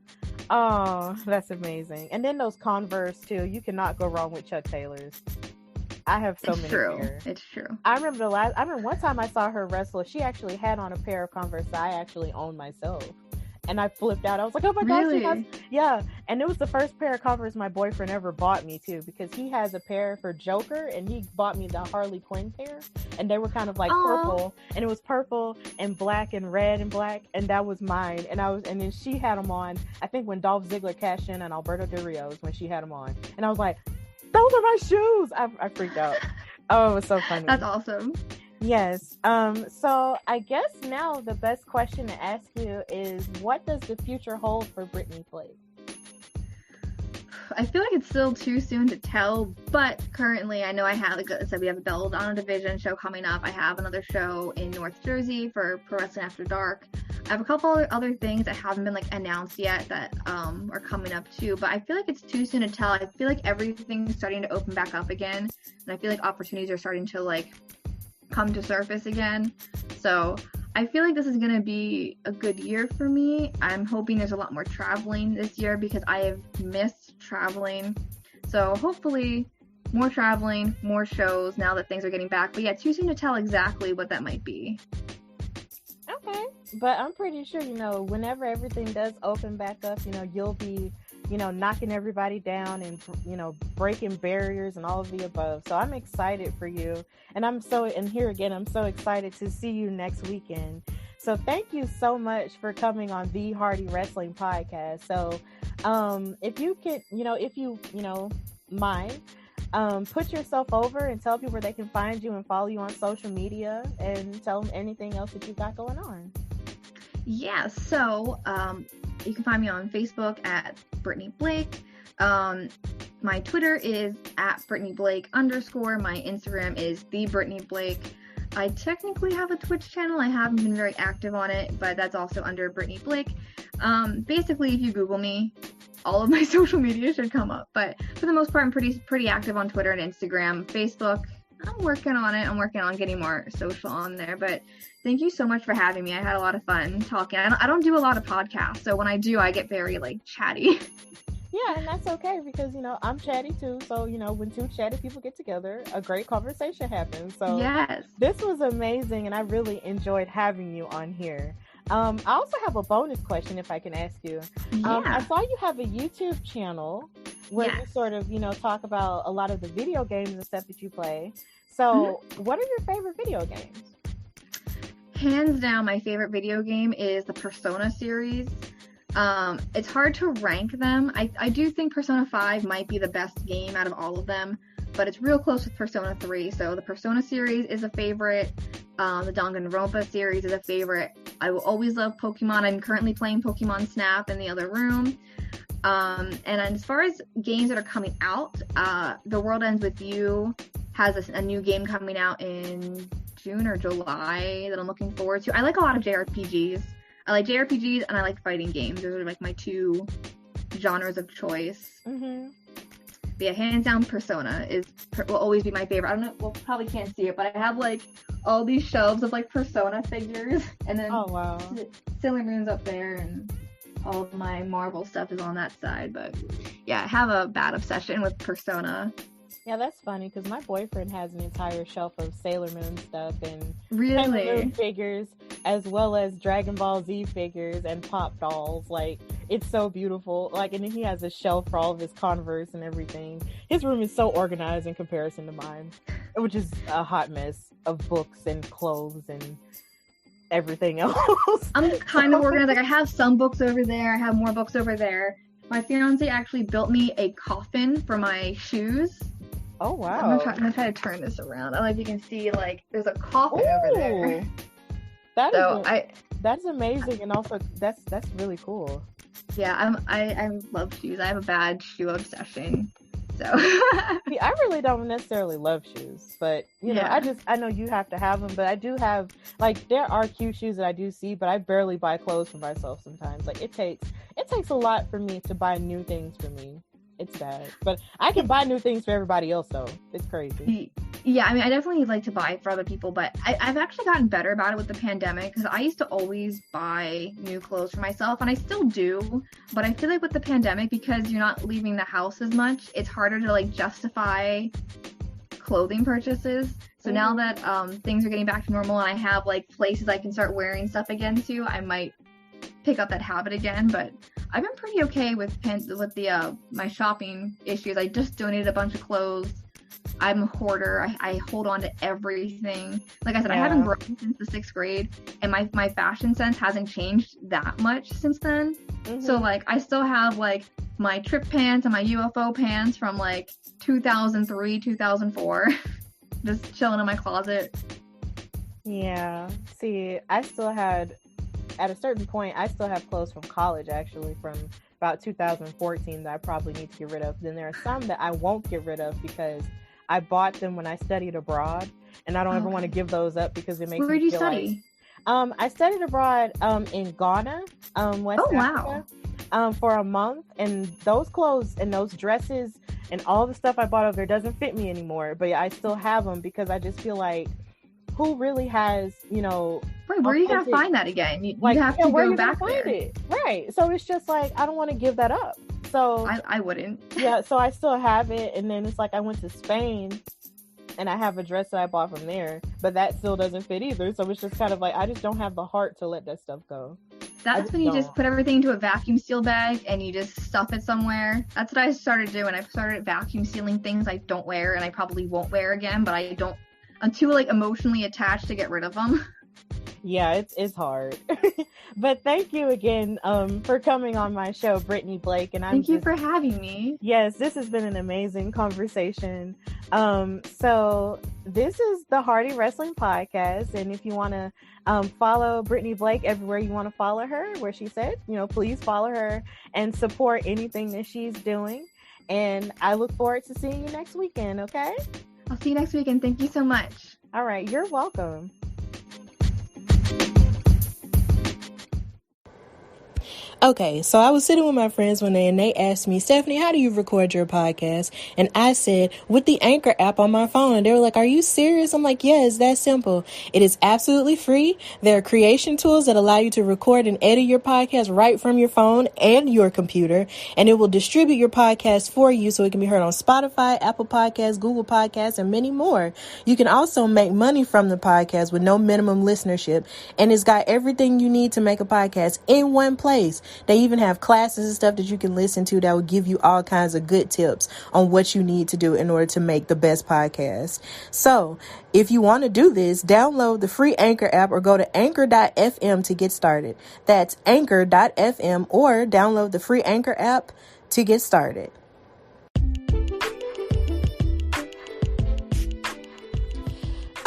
Oh, that's amazing. And then those Converse too. You cannot go wrong with Chuck Taylors. I have so many pair. It's true. I remember one time I saw her wrestle. She actually had on a pair of Converse that I actually owned myself. and I flipped out. I was like, oh my gosh, Really? yeah. And it was the first pair of Converse my boyfriend ever bought me too, because he has a pair for Joker, and he bought me the Harley Quinn pair, and they were kind of like purple, and it was purple and black and red and black, and that was mine. And then she had them on, I think when Dolph Ziggler cashed in on Alberto Del Rio's, when she had them on, and I was like, those are my shoes. I freaked out. Oh, it was so funny. That's awesome. Yes. So I guess now the best question to ask you is, what does the future hold for Brittany Blake? I feel like it's still too soon to tell, but currently I know I have, like I said, we have a BellaDonna Division show coming up. I have another show in North Jersey for Pro Wrestling After Dark. I have a couple other things that haven't been like announced yet that are coming up too, but I feel like it's too soon to tell. I feel like everything's starting to open back up again, and I feel like opportunities are starting to like come to surface again. So I feel like this is going to be a good year for me. I'm hoping there's a lot more traveling this year because I have missed traveling. So hopefully more traveling, more shows now that things are getting back. But yeah, too soon to tell exactly what that might be. Okay. But I'm pretty sure, whenever everything does open back up, you'll be, knocking everybody down and, breaking barriers and all of the above. So I'm excited for you. And I'm so excited to see you next weekend. So thank you so much for coming on the Hardy Wrestling Podcast. So if you could, if you mind, put yourself over and tell people where they can find you and follow you on social media, and tell them anything else that you've got going on. Yeah, so you can find me on Facebook at Brittany Blake. My Twitter is at Brittany Blake _. My Instagram is the Brittany Blake. I technically have a Twitch channel. I haven't been very active on it, but that's also under Brittany Blake. Basically, if you Google me, all of my social media should come up. But for the most part, I'm pretty active on Twitter and Instagram. Facebook, I'm working on it. I'm working on getting more social on there. But thank you so much for having me. I had a lot of fun talking. I don't do a lot of podcasts, so when I do, I get very chatty. Yeah, and that's okay because, I'm chatty too. So, when two chatty people get together, a great conversation happens. So yes, this was amazing, and I really enjoyed having you on here. I also have a bonus question, if I can ask you. Yeah. I saw you have a YouTube channel where you sort of, talk about a lot of the video games and stuff that you play. So what are your favorite video games? Hands down, my favorite video game is the Persona series. It's hard to rank them. I do think Persona 5 might be the best game out of all of them, but it's real close with Persona 3. So the Persona series is a favorite. The Danganronpa series is a favorite. I will always love Pokemon. I'm currently playing Pokemon Snap in the other room. And as far as games that are coming out, The World Ends With You has a new game coming out in June or July that I'm looking forward to. I like a lot of JRPGs. I like JRPGs and I like fighting games. Those are my two genres of choice. Mm-hmm. But yeah, hands down, Persona will always be my favorite. I don't know, well, probably can't see it, but I have all these shelves of Persona figures, and then Sailor Moon's up there, and all of my Marvel stuff is on that side. But yeah, I have a bad obsession with Persona. Yeah, that's funny because my boyfriend has an entire shelf of Sailor Moon stuff and Really? Sailor Moon figures, as well as Dragon Ball Z figures and pop dolls. It's so beautiful. And then he has a shelf for all of his Converse and everything. His room is so organized in comparison to mine, which is a hot mess of books and clothes and everything else. I'm kind of organized. I have some books over there. I have more books over there. My fiance actually built me a coffin for my shoes. Oh, wow. I'm gonna try to turn this around. I don't know if you can see, there's a coffin over there. That's amazing, and also that's really cool. Yeah, I love shoes. I have a bad shoe obsession. So See, I really don't necessarily love shoes, but I know you have to have them. But I do have there are cute shoes that I do see, but I barely buy clothes for myself sometimes. It takes a lot for me to buy new things for me. It's bad, but I can buy new things for everybody else though. It's crazy. Yeah, I definitely like to buy for other people, but I've actually gotten better about it with the pandemic because I used to always buy new clothes for myself, and I still do, but I feel like with the pandemic, because you're not leaving the house as much, it's harder to justify clothing purchases. So now that things are getting back to normal and I have places I can start wearing stuff again to, I might pick up that habit again, but I've been pretty okay with the my shopping issues. I just donated a bunch of clothes. I'm a hoarder. I hold on to everything. Like I said, I haven't grown since the 6th grade, and my fashion sense hasn't changed that much since then. So like I still have like my trip pants and my UFO pants from like 2003, 2004, just chilling in my closet. Yeah. See, at a certain point, I still have clothes from college, actually, from about 2014 that I probably need to get rid of. Then there are some that I won't get rid of because I bought them when I studied abroad, and I don't ever want to give those up because it makes me feel. Where did you study? I studied abroad in Ghana, West Africa, for a month, and those clothes and those dresses and all the stuff I bought over there doesn't fit me anymore. But I still have them because I just feel like, who really has, Right, where are you gonna find that again? You have to go back there. It? Right. So it's just like, I don't want to give that up. So I wouldn't. Yeah, so I still have it, and then it's like I went to Spain and I have a dress that I bought from there, but that still doesn't fit either. So it's just kind of like, I just don't have the heart to let that stuff go. That's when you just put everything into a vacuum seal bag and you just stuff it somewhere. That's what I started doing. I started vacuum sealing things I don't wear and I probably won't wear again, but I'm too like emotionally attached to get rid of them. Yeah, it's hard. But thank you again for coming on my show, Brittany Blake. And thank you for having me. Yes, this has been an amazing conversation. So this is the Hardy Wrestling Podcast. And if you want to follow Brittany Blake everywhere you want to follow her, where she said, please follow her and support anything that she's doing. And I look forward to seeing you next weekend, okay? I'll see you next weekend. Thank you so much. All right, you're welcome. Okay, so I was sitting with my friends one day and they asked me, Stephanie, how do you record your podcast? And I said, with the Anchor app on my phone. And they were like, are you serious? I'm like, yeah, it's that simple. It is absolutely free. There are creation tools that allow you to record and edit your podcast right from your phone and your computer. And it will distribute your podcast for you so it can be heard on Spotify, Apple Podcasts, Google Podcasts, and many more. You can also make money from the podcast with no minimum listenership. And it's got everything you need to make a podcast in one place. They even have classes and stuff that you can listen to that will give you all kinds of good tips on what you need to do in order to make the best podcast. So if you want to do this, download the free Anchor app or go to anchor.fm to get started. That's anchor.fm, or download the free Anchor app to get started.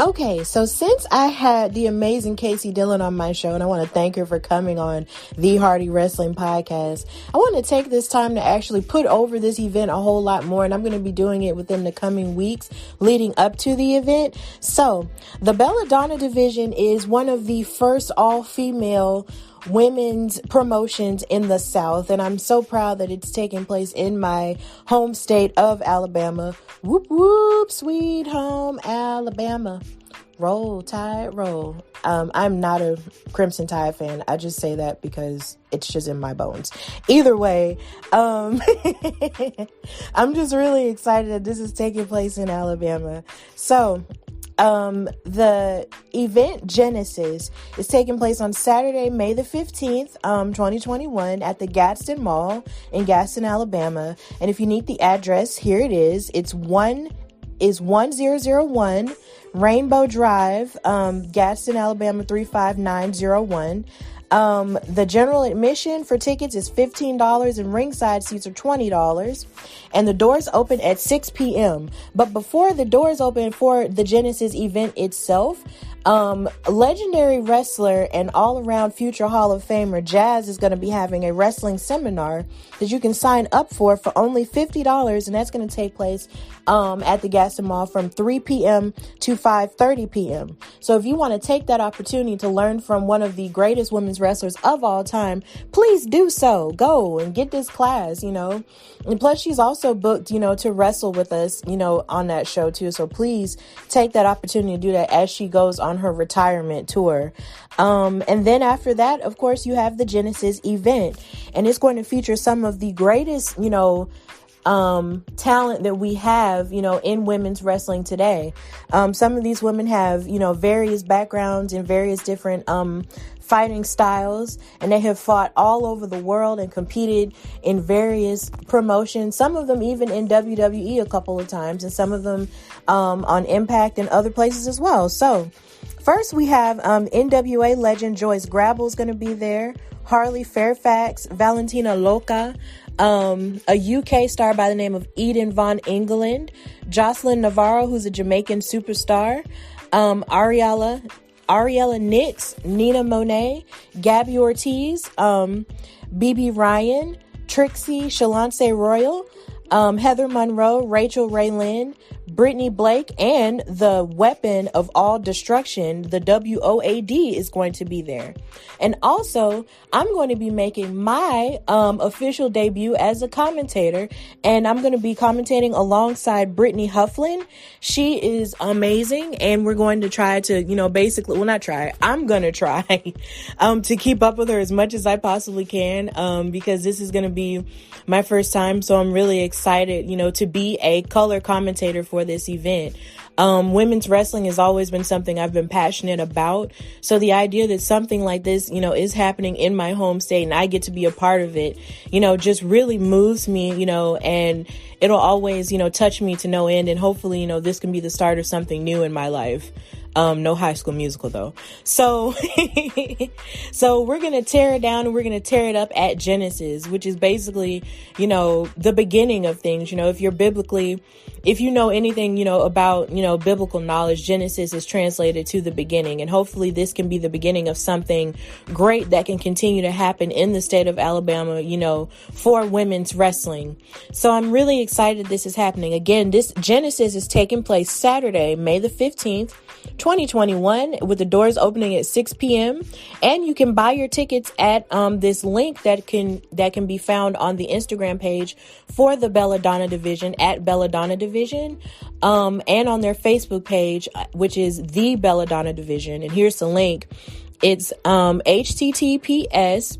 Okay, so since I had the amazing Casey Dillon on my show, and I want to thank her for coming on the Hardy Wrestling Podcast, I want to take this time to actually put over this event a whole lot more, and I'm going to be doing it within the coming weeks leading up to the event. So, the BellaDonna Division is one of the first all-female women's promotions in the South, and I'm so proud that it's taking place in my home state of Alabama. Whoop whoop, sweet home Alabama. Roll Tide, roll. I'm not a Crimson Tide fan. I just say that because it's just in my bones. Either way, I'm just really excited that this is taking place in Alabama. So the event Genesis is taking place on Saturday, May the 15th, 2021 at the Gadsden Mall in Gadsden, Alabama. And if you need the address, here it is. It's 1001 Rainbow Drive, Gadsden, Alabama 35901. The general admission for tickets is $15 and ringside seats are $20, and the doors open at 6 p.m. But before the doors open for the Genesis event itself, legendary wrestler and all-around future Hall of Famer Jazz is going to be having a wrestling seminar that you can sign up for only $50, and that's going to take place at the Gadsden Mall from 3 p.m. to 5:30 p.m. So if you want to take that opportunity to learn from one of the greatest women's wrestlers of all time, please do so. Go and get this class, And plus, she's also booked, to wrestle with us, on that show too. So please take that opportunity to do that as she goes on her retirement tour. And then after that, of course, you have the Genesis event, and it's going to feature some of the greatest, talent that we have, in women's wrestling today. Some of these women have, various backgrounds and various different fighting styles, and they have fought all over the world and competed in various promotions, some of them even in WWE a couple of times, and some of them on Impact and other places as well. So first we have NWA legend Joyce Grabble's going to be there, Harley Fairfax, Valentina Loca, a UK star by the name of Eden Von England, Jocelyn Navarro, who's a Jamaican superstar, Ariella Nix, Nina Monet, Gabby Ortiz, BB Ryan, Trixie, Shalance Royal, Heather Monroe, Rachel Ray Lynn, Brittany Blake, and the weapon of all destruction, the WOAD, is going to be there. And also, I'm going to be making my official debut as a commentator, and I'm going to be commentating alongside Brittany Hufflin. She is amazing, and we're going to try to, I'm going to try to keep up with her as much as I possibly can, because this is going to be my first time, so I'm really excited, to be a color commentator for this event. Women's wrestling has always been something I've been passionate about. So the idea that something like this, is happening in my home state and I get to be a part of it, just really moves me, and it'll always, touch me to no end. And hopefully, this can be the start of something new in my life. No High School Musical though. So, so we're going to tear it down and we're going to tear it up at Genesis, which is basically, the beginning of things. If you know anything, about, biblical knowledge, Genesis is translated to the beginning. And hopefully this can be the beginning of something great that can continue to happen in the state of Alabama, for women's wrestling. So I'm really excited this is happening. Again, this Genesis is taking place Saturday, May the 15th, 2021, with the doors opening at 6 p.m. And you can buy your tickets at this link that can be found on the Instagram page for the BellaDonna Division at BellaDonna Division, and on their Facebook page, which is the BellaDonna Division. And here's the link. It's https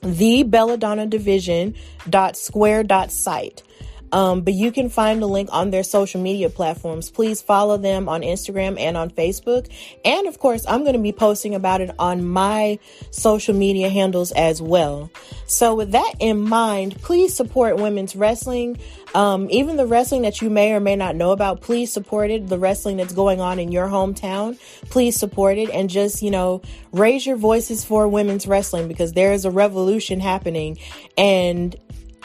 thebelladonnadivision.square.site. But you can find the link on their social media platforms. Please follow them on Instagram and on Facebook. And of course, I'm going to be posting about it on my social media handles as well. So with that in mind, please support women's wrestling. Even the wrestling that you may or may not know about, please support it. The wrestling that's going on in your hometown, please support it. And just, raise your voices for women's wrestling, because there is a revolution happening and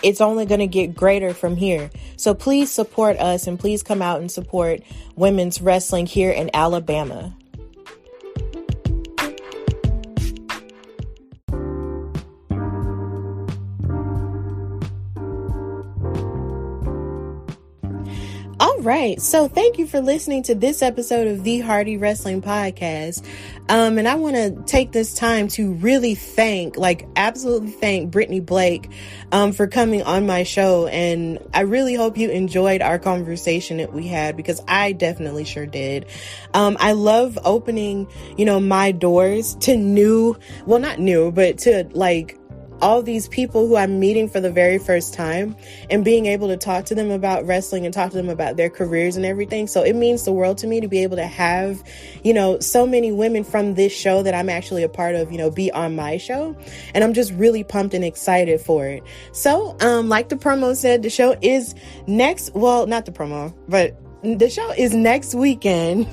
it's only going to get greater from here. So please support us and please come out and support women's wrestling here in Alabama. All right. So thank you for listening to this episode of the Hardy Wrestling Podcast. And I want to take this time to really absolutely thank Brittany Blake, for coming on my show. And I really hope you enjoyed our conversation that we had, because I definitely sure did. I love opening, my doors to all these people who I'm meeting for the very first time, and being able to talk to them about wrestling and talk to them about their careers and everything. So it means the world to me to be able to have, so many women from this show that I'm actually a part of, be on my show. And I'm just really pumped and excited for it. So, like the promo said, the show is not the promo, but the show is next weekend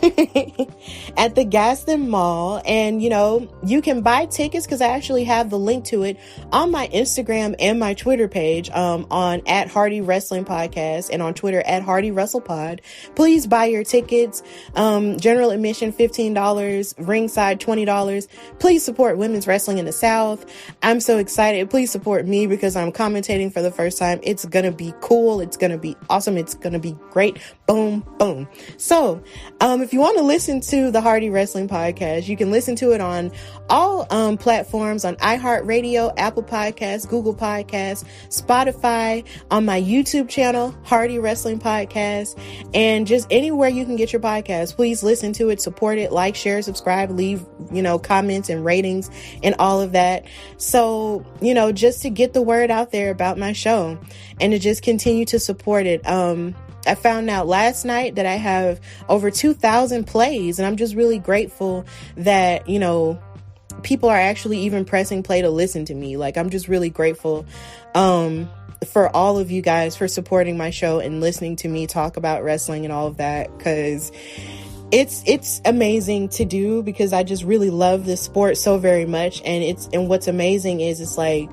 at the Gaston Mall. And, you can buy tickets, because I actually have the link to it on my Instagram and my Twitter page, on at Hardy Wrestling Podcast, and on Twitter at Hardy WrestlePod. Please buy your tickets. General admission, $15, ringside, $20. Please support women's wrestling in the South. I'm so excited. Please support me, because I'm commentating for the first time. It's going to be cool. It's going to be awesome. It's going to be great. Boom. boom, boom. So, if you want to listen to the Hardy Wrestling Podcast, you can listen to it on all platforms, on iHeartRadio, Apple Podcasts, Google Podcasts, Spotify, on my YouTube channel, Hardy Wrestling Podcast, and just anywhere you can get your podcast. Please listen to it, support it, like, share, subscribe, leave, comments and ratings and all of that. So, just to get the word out there about my show and to just continue to support it. I found out last night that I have over 2,000 plays, and I'm just really grateful that, people are actually even pressing play to listen to me. Like, I'm just really grateful, for all of you guys for supporting my show and listening to me talk about wrestling and all of that, because it's amazing to do, because I just really love this sport so very much. And what's amazing is it's like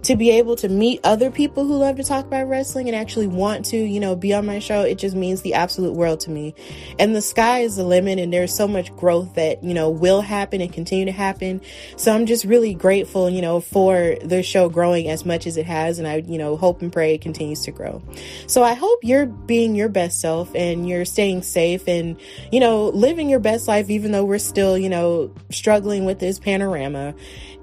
to be able to meet other people who love to talk about wrestling and actually want to, be on my show. It just means the absolute world to me. And the sky is the limit, and there's so much growth that, will happen and continue to happen. So I'm just really grateful, for the show growing as much as it has. And I, hope and pray it continues to grow. So I hope you're being your best self and you're staying safe and, living your best life, even though we're still, struggling with this panorama.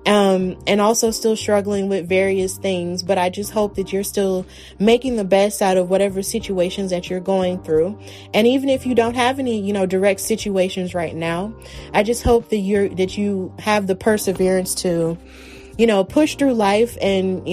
And also still struggling with various things, but I just hope that you're still making the best out of whatever situations that you're going through. And even if you don't have any, direct situations right now, I just hope that you have the perseverance to, push through life and,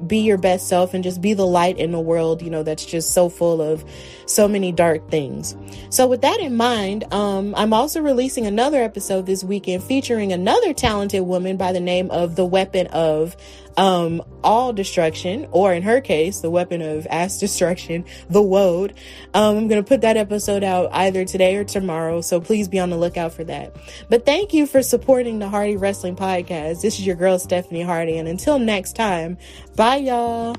be your best self and just be the light in the world, that's just so full of so many dark things. So with that in mind, I'm also releasing another episode this weekend featuring another talented woman by the name of the Weapon of all destruction, or in her case, the weapon of ass destruction, the Woad. I'm going to put that episode out either today or tomorrow, so please be on the lookout for that. But thank you for supporting the Hardy Wrestling Podcast. This is your girl, Stephanie Hardy, and until next time, bye y'all.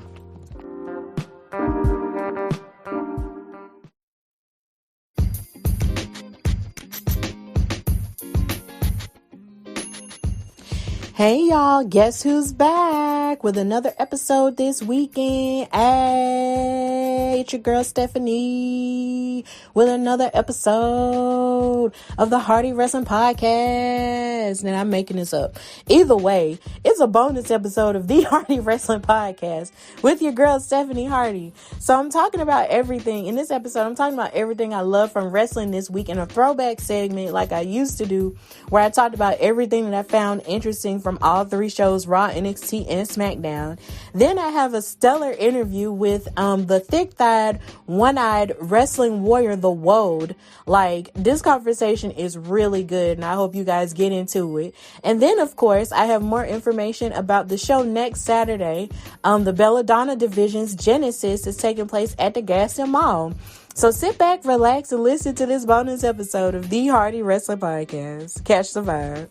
Hey y'all, guess who's back with another episode this weekend? Hey, it's your girl Stephanie with another episode of the Hardy Wrestling Podcast. And I'm making this up. Either way, it's a bonus episode of the Hardy Wrestling Podcast with your girl Stephanie Hardy. So I'm talking about everything in this episode. I'm talking about everything I love from wrestling this week in a throwback segment like I used to do, where I talked about everything that I found interesting from all three shows, Raw, NXT, and SmackDown. Then I have a stellar interview with the thick-thighed, one-eyed wrestling warrior, the Woad. Like, this conversation is really good, and I hope you guys get into it. And then, of course, I have more information about the show next Saturday. The BellaDonna Division Genesis is taking place at the Gaston Mall. So sit back, relax, and listen to this bonus episode of the Hardy Wrestling Podcast. Catch the vibe.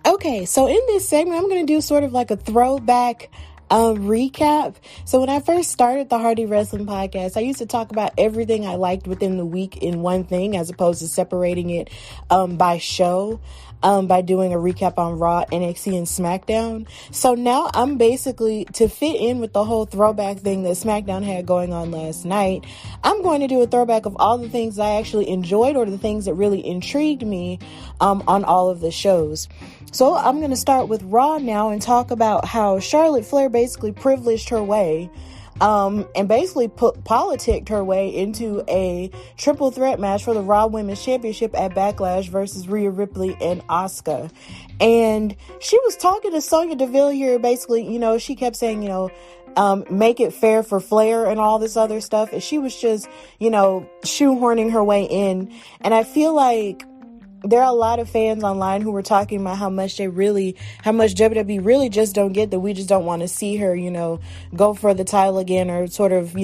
Okay, so in this segment, I'm going to do sort of like a throwback recap. So when I first started the Hardy Wrestling Podcast, I used to talk about everything I liked within the week in one thing, as opposed to separating it by show, by doing a recap on Raw, NXT, and SmackDown. So now I'm basically, to fit in with the whole throwback thing that SmackDown had going on last night, I'm going to do a throwback of all the things I actually enjoyed or the things that really intrigued me on all of the shows. So I'm going to start with Raw now and talk about how Charlotte Flair basically privileged her way and basically politicked her way into a triple threat match for the Raw Women's Championship at Backlash versus Rhea Ripley and Asuka. And she was talking to Sonya Deville here, basically, she kept saying, make it fair for Flair and all this other stuff. And she was just, shoehorning her way in. And I feel like there are a lot of fans online who were talking about how much WWE really just don't get that. We just don't want to see her, go for the title again or sort of,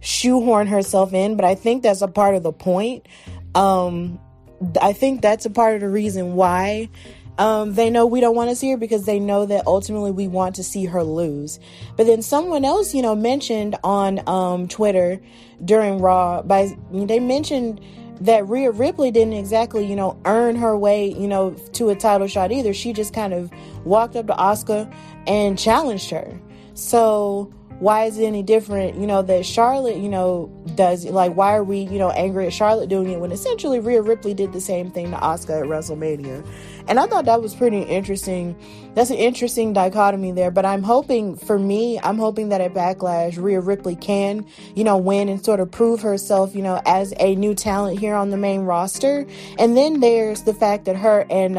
shoehorn herself in. But I think that's a part of the point. I think that's a part of the reason why they know we don't want to see her, because they know that ultimately we want to see her lose. But then someone else, mentioned on Twitter during Raw, they mentioned that Rhea Ripley didn't exactly, earn her way, to a title shot either. She just kind of walked up to Asuka and challenged her. So why is it any different, that Charlotte, does, like, why are we, angry at Charlotte doing it when essentially Rhea Ripley did the same thing to Asuka at WrestleMania? And I thought that was pretty interesting. That's an interesting dichotomy there. But I'm hoping that at Backlash, Rhea Ripley can, win and sort of prove herself, as a new talent here on the main roster. And then there's the fact that her and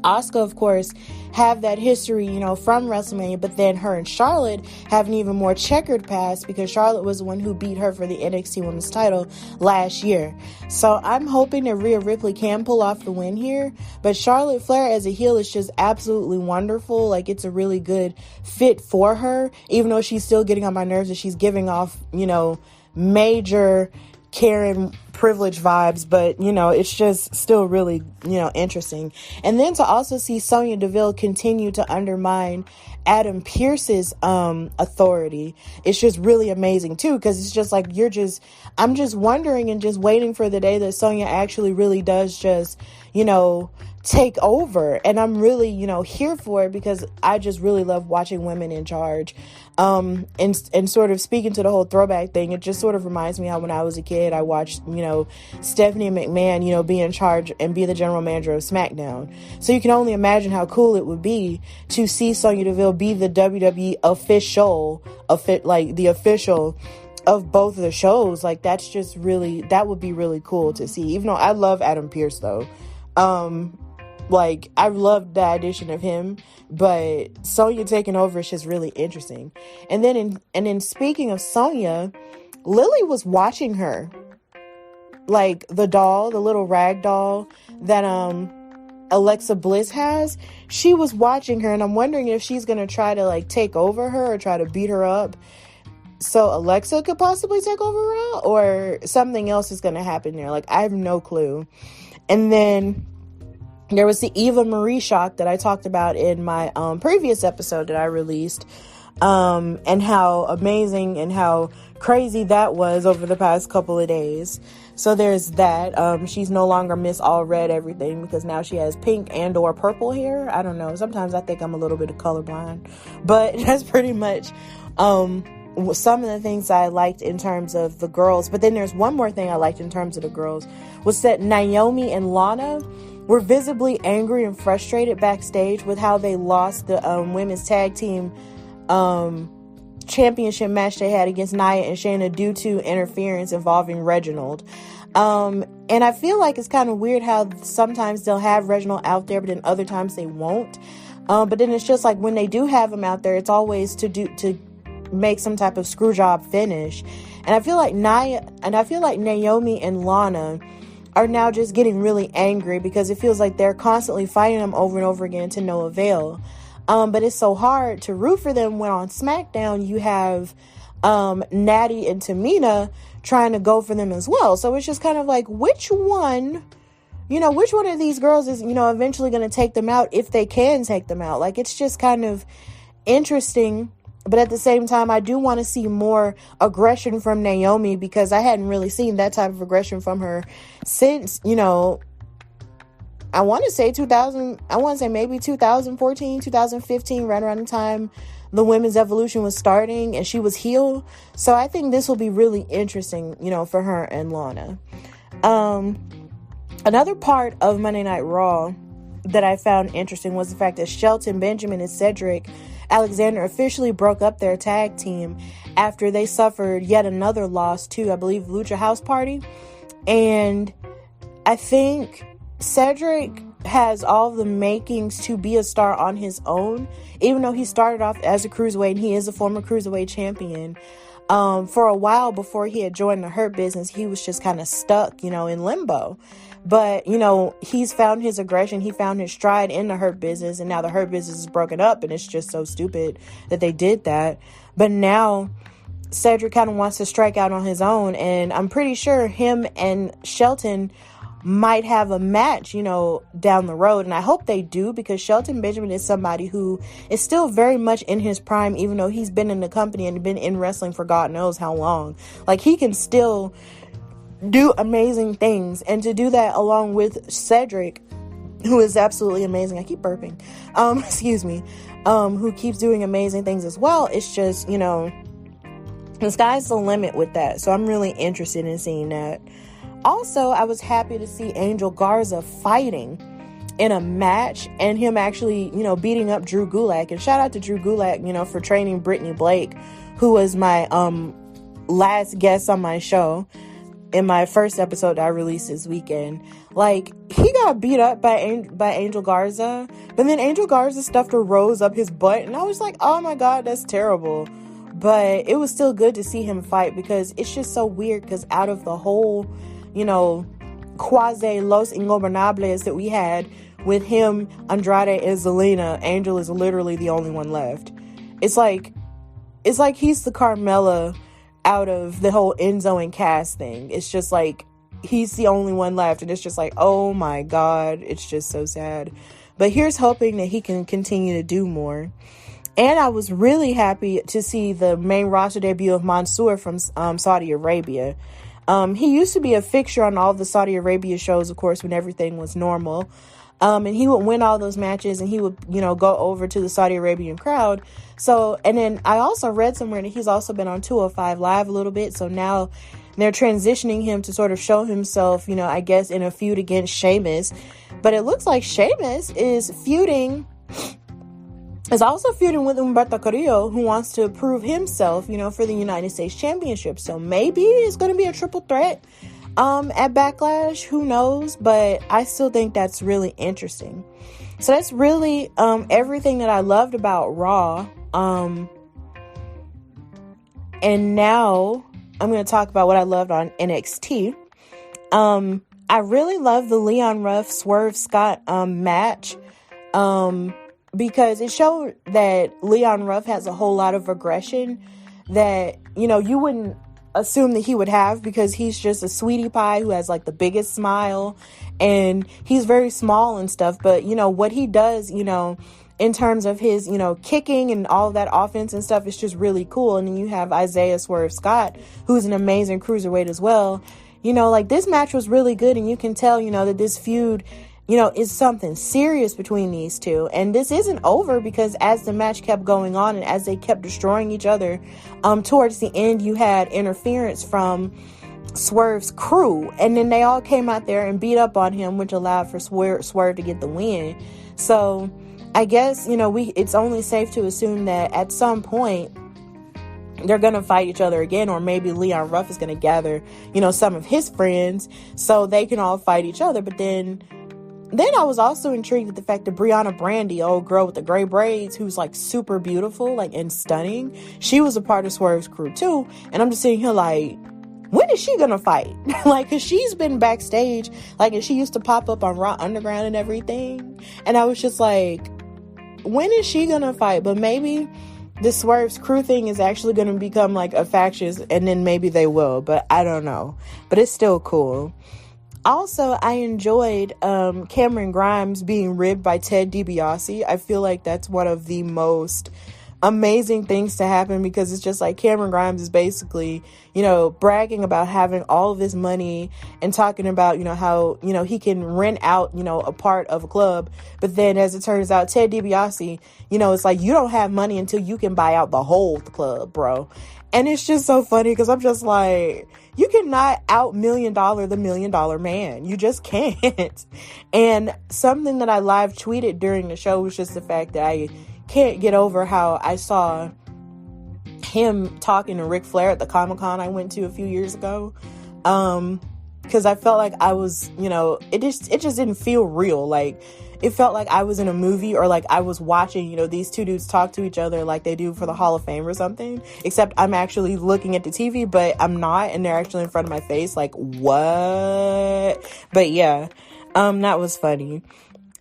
Asuka, of course, have that history, from WrestleMania, but then her and Charlotte have an even more checkered past because Charlotte was the one who beat her for the NXT Women's title last year. So I'm hoping that Rhea Ripley can pull off the win here, but Charlotte Flair as a heel is just absolutely wonderful. Like, it's a really good fit for her, even though she's still getting on my nerves and she's giving off, major Karen privilege vibes, but it's just still really interesting. And then to also see Sonya Deville continue to undermine Adam Pearce's authority, it's just really amazing too, because it's just like I'm just wondering and just waiting for the day that Sonya actually really does just take over. And I'm really here for it because I just really love watching women in charge. And sort of speaking to the whole throwback thing, it just sort of reminds me how when I was a kid, I watched, Stephanie McMahon, be in charge and be the general manager of SmackDown. So you can only imagine how cool it would be to see Sonya Deville be the WWE official of both of the shows. Like, that's just really, that would be really cool to see, even though I love Adam Pearce though. I loved the addition of him, but Sonya taking over is just really interesting. And then speaking of Sonya, Lily was watching her, like the little rag doll that Alexa Bliss has. She was watching her, and I'm wondering if she's gonna try to take over her or try to beat her up, so Alexa could possibly take over her, or something else is gonna happen there. I have no clue. And then there was the Eva Marie shock that I talked about in my previous episode that I released, and how amazing and how crazy that was over the past couple of days. So there's that. She's no longer Miss All Red Everything because now she has pink and or purple hair. I don't know. Sometimes I think I'm a little bit colorblind, but that's pretty much some of the things I liked in terms of the girls. But then there's one more thing I liked in terms of the girls, was that Naomi and Lana were visibly angry and frustrated backstage with how they lost the women's tag team championship match they had against Nia and Shayna due to interference involving Reginald. And I feel like it's kind of weird how sometimes they'll have Reginald out there, but then other times they won't. But then it's just like when they do have him out there, it's always to make some type of screw job finish. And I feel like Naomi and Lana are now just getting really angry because it feels like they're constantly fighting them over and over again to no avail. But it's so hard to root for them when on SmackDown you have Natty and Tamina trying to go for them as well. So it's just kind of like, which one of these girls is, eventually going to take them out if they can take them out? It's just kind of interesting. But at the same time, I do want to see more aggression from Naomi because I hadn't really seen that type of aggression from her since, I want to say maybe 2014, 2015, right around the time the Women's Evolution was starting and she was heel. So I think this will be really interesting, for her and Lana. Another part of Monday Night Raw that I found interesting was the fact that Shelton Benjamin and Cedric Alexander officially broke up their tag team after they suffered yet another loss to, I believe, Lucha House Party. And I think Cedric has all the makings to be a star on his own, even though he started off as a cruiserweight and he is a former cruiserweight champion. For a while before he had joined the Hurt Business, he was just kind of stuck, in limbo. But, he's found his aggression. He found his stride in the Hurt Business. And now the Hurt Business is broken up. And it's just so stupid that they did that. But now Cedric kind of wants to strike out on his own. And I'm pretty sure him and Shelton might have a match, down the road. And I hope they do, because Shelton Benjamin is somebody who is still very much in his prime, even though he's been in the company and been in wrestling for God knows how long. He can still do amazing things, and to do that along with Cedric, who is absolutely amazing. I keep burping. Excuse me. Who keeps doing amazing things as well. It's just, you know, the sky's the limit with that. So I'm really interested in seeing that. Also, I was happy to see Angel Garza fighting in a match, and him actually, you know, beating up Drew Gulak. And shout out to Drew Gulak, you know, for training Brittany Blake, who was my last guest on my show in my first episode that I released this weekend. Like, he got beat up by Angel Garza, but then Angel Garza stuffed a rose up his butt, and I was like, oh my god, that's terrible. But it was still good to see him fight, because it's just so weird, because out of the whole, you know, quasi Los Ingobernables that we had with him, Andrade, and Zelina, Angel is literally the only one left. It's like he's the Carmella out of the whole Enzo and Cass thing. It's just like he's the only one left, and it's just like, oh my god, it's just so sad. But here's hoping that he can continue to do more. And I was really happy to see the main roster debut of Mansoor from Saudi Arabia. He used to be a fixture on all the Saudi Arabia shows, of course, when everything was normal. And he would win all those matches, and he would, you know, go over to the Saudi Arabian crowd. So, and then I also read somewhere that he's also been on 205 Live a little bit. So now they're transitioning him to sort of show himself, you know, I guess in a feud against Sheamus. But it looks like Sheamus is also feuding with Humberto Carrillo, who wants to prove himself, you know, for the United States Championship. So maybe it's going to be a triple threat at Backlash. Who knows? But I still think that's really interesting. So that's really everything that I loved about Raw. And now I'm going to talk about what I loved on NXT. I really love the Leon Ruff Swerve Scott match. Because it showed that Leon Ruff has a whole lot of aggression that, you know, you wouldn't assume that he would have, because he's just a sweetie pie who has like the biggest smile, and he's very small and stuff. But, you know, what he does, you know, in terms of his, you know, kicking and all of that offense and stuff, is just really cool. And then you have Isaiah Swerve Scott, who's an amazing cruiserweight as well. You know, like, this match was really good, and you can tell, you know, that this feud, you know, is something serious between these two. And this isn't over, because as the match kept going on and as they kept destroying each other, towards the end, you had interference from Swerve's crew. And then they all came out there and beat up on him, which allowed for Swerve to get the win. So I guess, you know, it's only safe to assume that at some point they're going to fight each other again, or maybe Leon Ruff is going to gather, you know, some of his friends so they can all fight each other. But then I was also intrigued with the fact that Brianna Brandy, old girl with the gray braids, who's like super beautiful, like, and stunning, she was a part of Swerve's crew too. And I'm just sitting here like, when is she gonna fight? Like, cause she's been backstage, like, and she used to pop up on Raw Underground and everything. And I was just like, when is she gonna fight? But maybe the Swerve's crew thing is actually gonna become like a faction, and then maybe they will, but I don't know. But it's still cool. Also, I enjoyed Cameron Grimes being ribbed by Ted DiBiase. I feel like that's one of the most amazing things to happen, because it's just like Cameron Grimes is basically, you know, bragging about having all of this money and talking about, you know, how, you know, he can rent out, you know, a part of a club. But then, as it turns out, Ted DiBiase, you know, it's like, you don't have money until you can buy out the whole club, bro. And it's just so funny, because I'm just like, you cannot out $1 million the $1 million man. You just can't. And something that I live tweeted during the show was just the fact that I can't get over how I saw him talking to Ric Flair at the Comic-Con I went to a few years ago. Because I felt like I was, you know, it just didn't feel real. Like, it felt like I was in a movie, or like I was watching, you know, these two dudes talk to each other like they do for the Hall of Fame or something, except I'm actually looking at the TV, but I'm not, and they're actually in front of my face. Like, what? But yeah, that was funny.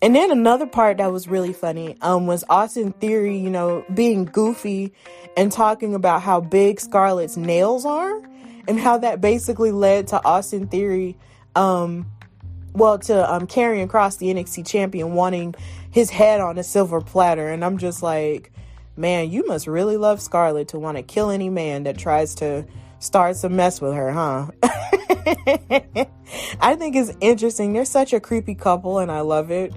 And then another part that was really funny was Austin Theory, you know, being goofy and talking about how big Scarlett's nails are, and how that basically led to Austin Theory to Karrion Kross, the NXT champion, wanting his head on a silver platter. And I'm just like, man, you must really love Scarlett to want to kill any man that tries to start some mess with her, huh? I think it's interesting. They're such a creepy couple, and I love it.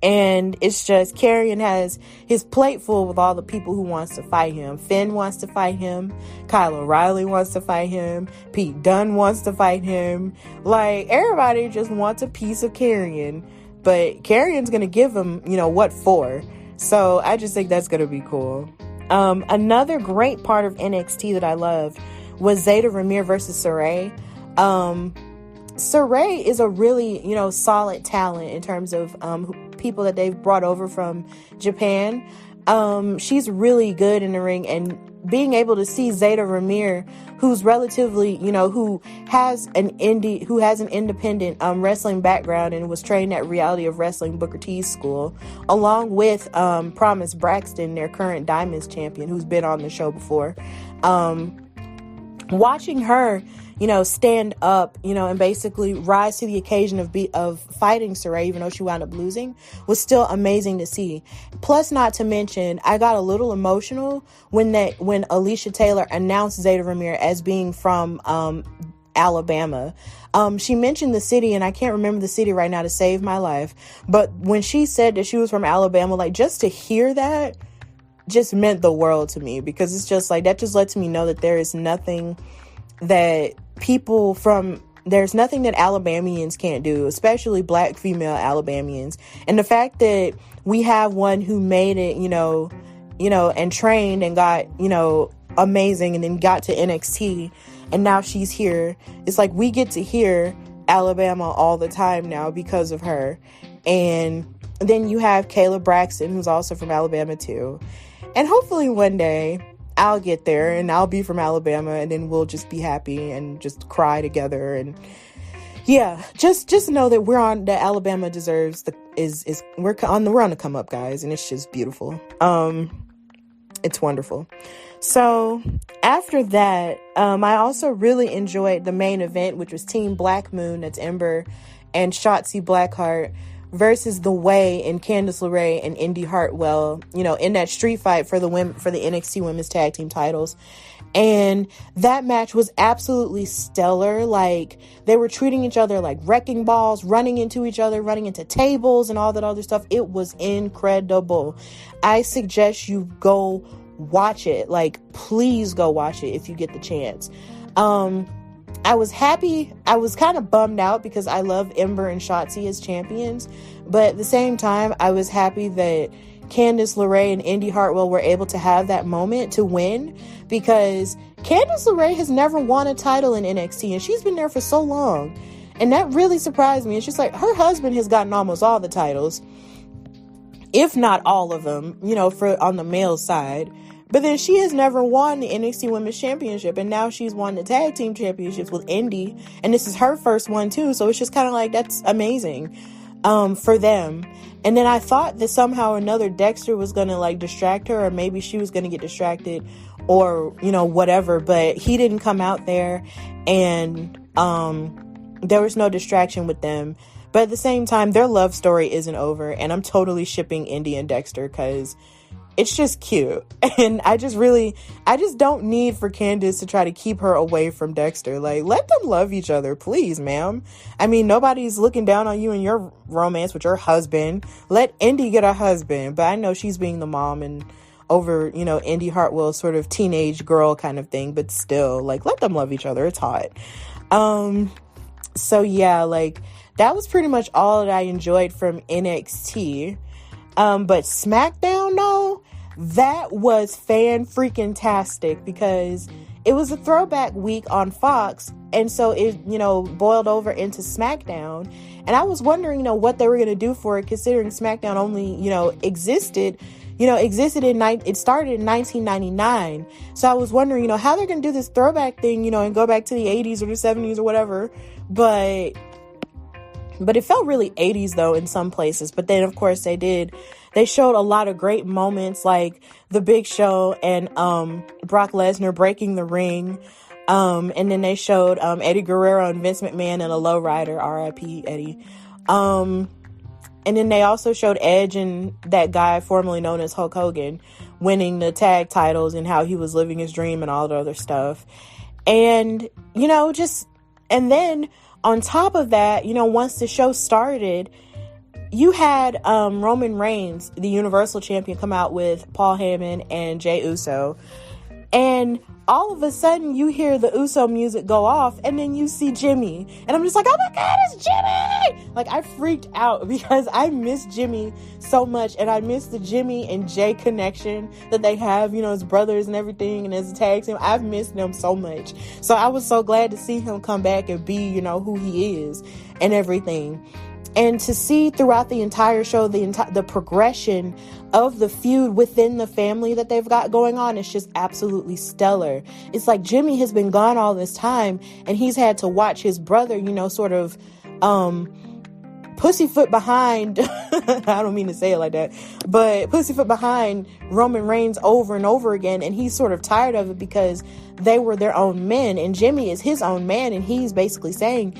And it's just, Karrion has his plate full with all the people who wants to fight him. Finn wants to fight him. Kyle O'Reilly wants to fight him. Pete Dunne wants to fight him. Like, everybody just wants a piece of Karrion. But Karrion's going to give him, what for. So I just think that's going to be cool. Another great part of NXT that I loved was Zeta Ramir versus Saray. Saray is a really, solid talent in terms of people that they've brought over from Japan. She's really good in the ring, and being able to see Zeta Ramir, who's relatively, who has an independent wrestling background and was trained at Reality of Wrestling Booker T's school, along with Promise Braxton, their current Diamonds champion, who's been on the show before. Watching her, stand up, and basically rise to the occasion of fighting Saray, even though she wound up losing, was still amazing to see. Plus, not to mention, I got a little emotional when Alicia Taylor announced Zeta Ramir as being from Alabama. She mentioned the city, and I can't remember the city right now to save my life. But when she said that she was from Alabama, like, just to hear that just meant the world to me, because it's just like, that just lets me know that there's nothing that Alabamians can't do, especially Black female Alabamians. And the fact that we have one who made it, and trained and got, amazing, and then got to NXT, and now she's here. It's like we get to hear Alabama all the time now because of her. And then you have Kayla Braxton, who's also from Alabama too. And hopefully one day I'll get there and I'll be from Alabama, and then we'll just be happy and just cry together. And yeah, just know that Alabama deserves we're on the come up, guys, and it's just beautiful. It's wonderful. So after that, I also really enjoyed the main event, which was Team Black Moon. That's Ember and Shotzi Blackheart versus The Way and Candice LeRae and Indy Hartwell, in that street fight for the NXT Women's Tag Team titles. And that match was absolutely stellar. Like, they were treating each other like wrecking balls, running into each other, running into tables and all that other stuff. It was incredible. I suggest you go watch it. Like, please go watch it if you get the chance. I was happy. I was kind of bummed out because I love Ember and Shotzi as champions. But at the same time, I was happy that Candice LeRae and Indy Hartwell were able to have that moment to win, because Candice LeRae has never won a title in NXT, and she's been there for so long. And that really surprised me. It's just like, her husband has gotten almost all the titles, if not all of them, for on the male side. But then she has never won the NXT Women's Championship, and now she's won the Tag Team Championships with Indy, and this is her first one too, so it's just kind of like, that's amazing for them. And then I thought that somehow or another Dexter was going to distract her, or maybe she was going to get distracted, or whatever, but he didn't come out there, and there was no distraction with them. But at the same time, their love story isn't over, and I'm totally shipping Indy and Dexter because it's just cute. And I just don't need for Candice to try to keep her away from Dexter. Like, let them love each other, please, ma'am. I mean, nobody's looking down on you and your romance with your husband. Let Indy get a husband. But I know she's being the mom and over, Indy Hartwell's sort of teenage girl kind of thing. But still, let them love each other. It's hot. So yeah, that was pretty much all that I enjoyed from NXT. But SmackDown, though, that was fan-freaking-tastic, because it was a throwback week on Fox, and so it, boiled over into SmackDown, and I was wondering, what they were going to do for it, considering SmackDown only, existed it started in 1999, so I was wondering, how they're going to do this throwback thing, and go back to the 80s or the 70s or whatever, but it felt really 80s, though, in some places. But then, of course, they showed a lot of great moments, like The Big Show and Brock Lesnar breaking the ring. And then they showed Eddie Guerrero and Vince McMahon in a lowrider, R.I.P. Eddie. And then they also showed Edge and that guy formerly known as Hulk Hogan winning the tag titles, and how he was living his dream and all the other stuff. And, and then on top of that, once the show started, you had Roman Reigns, the Universal Champion, come out with Paul Heyman and Jey Uso. And all of a sudden, you hear the Uso music go off, and then you see Jimmy. And I'm just like, oh my God, it's Jimmy! Like, I freaked out because I miss Jimmy so much. And I miss the Jimmy and Jey connection that they have, as brothers and everything, and as a tag team. I've missed them so much. So I was so glad to see him come back and be, who he is and everything. And to see throughout the entire show, the progression of the feud within the family that they've got going on is just absolutely stellar. It's like Jimmy has been gone all this time, and he's had to watch his brother, sort of pussyfoot behind, I don't mean to say it like that, but pussyfoot behind Roman Reigns over and over again. And he's sort of tired of it because they were their own men, and Jimmy is his own man. And he's basically saying,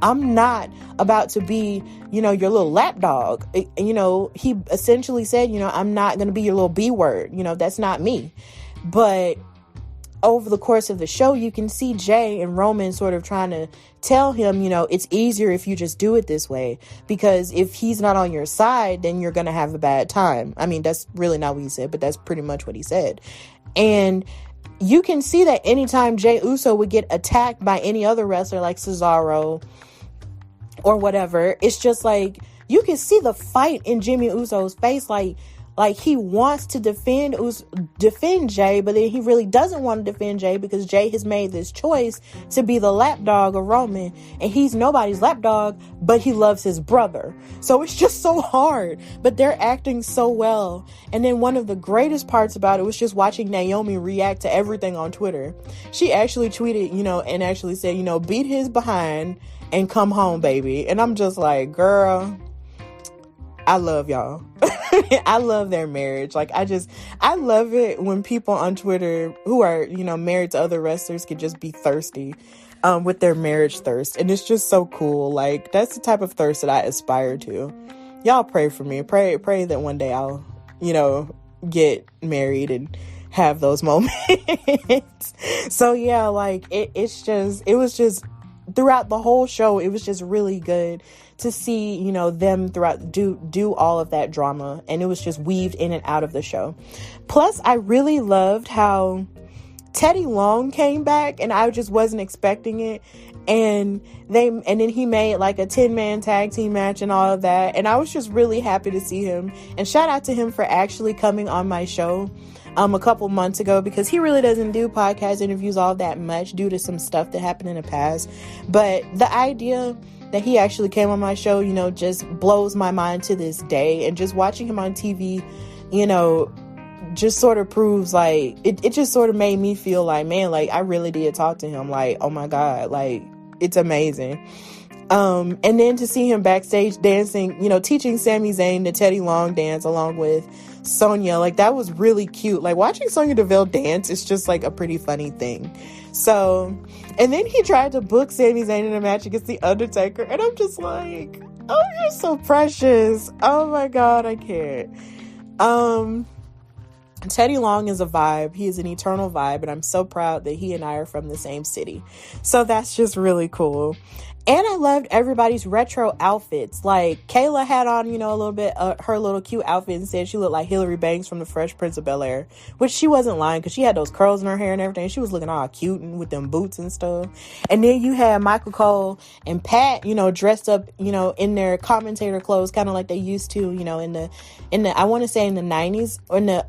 I'm not about to be, your little lapdog. He essentially said, I'm not going to be your little B word. That's not me. But over the course of the show, you can see Jey and Roman sort of trying to tell him, it's easier if you just do it this way, because if he's not on your side, then you're going to have a bad time. I mean, that's really not what he said, but that's pretty much what he said. And you can see that anytime Jey Uso would get attacked by any other wrestler like Cesaro or whatever, it's just like, you can see the fight in Jimmy Uso's face, like he wants to defend Jey, but then he really doesn't want to defend Jey because Jey has made this choice to be the lapdog of Roman, and he's nobody's lapdog, but he loves his brother. So it's just so hard, but they're acting so well. And then one of the greatest parts about it was just watching Naomi react to everything on Twitter. She actually tweeted, and actually said, beat his behind and come home, baby. And I'm just like, girl, I love y'all. I love their marriage. Like, I love it when people on Twitter who are, married to other wrestlers can just be thirsty with their marriage thirst. And it's just so cool. Like, that's the type of thirst that I aspire to. Y'all pray for me. Pray that one day I'll, get married and have those moments. So yeah, like it was just throughout the whole show, it was just really good to see, them throughout do all of that drama, and it was just weaved in and out of the show. Plus, I really loved how Teddy Long came back, and I just wasn't expecting it. And then he made like a 10-man tag team match and all of that, and I was just really happy to see him. And shout out to him for actually coming on my show a couple months ago, because he really doesn't do podcast interviews all that much due to some stuff that happened in the past. But the idea that he actually came on my show, just blows my mind to this day. And just watching him on TV, just sort of proves like it just sort of made me feel like, man, like I really did talk to him. Like, oh my God, like it's amazing. And then to see him backstage dancing, teaching Sami Zayn the Teddy Long dance along with Sonya, like that was really cute. Like watching Sonya Deville dance is just like a pretty funny thing. So, and then he tried to book Sami Zayn in a match against The Undertaker, and I'm just like, oh, you're so precious. Oh my God, I can't. Teddy Long is a vibe. He is an eternal vibe, and I'm so proud that he and I are from the same city. So that's just really cool. And I loved everybody's retro outfits. Like, Kayla had on, a little bit, her little cute outfit, and said she looked like Hillary Banks from the Fresh Prince of Bel-Air, which she wasn't lying, because she had those curls in her hair and everything. She was looking all cute and with them boots and stuff. And then you had Michael Cole and Pat, dressed up, in their commentator clothes, kind of like they used to, in the, I want to say in the 90s, or in the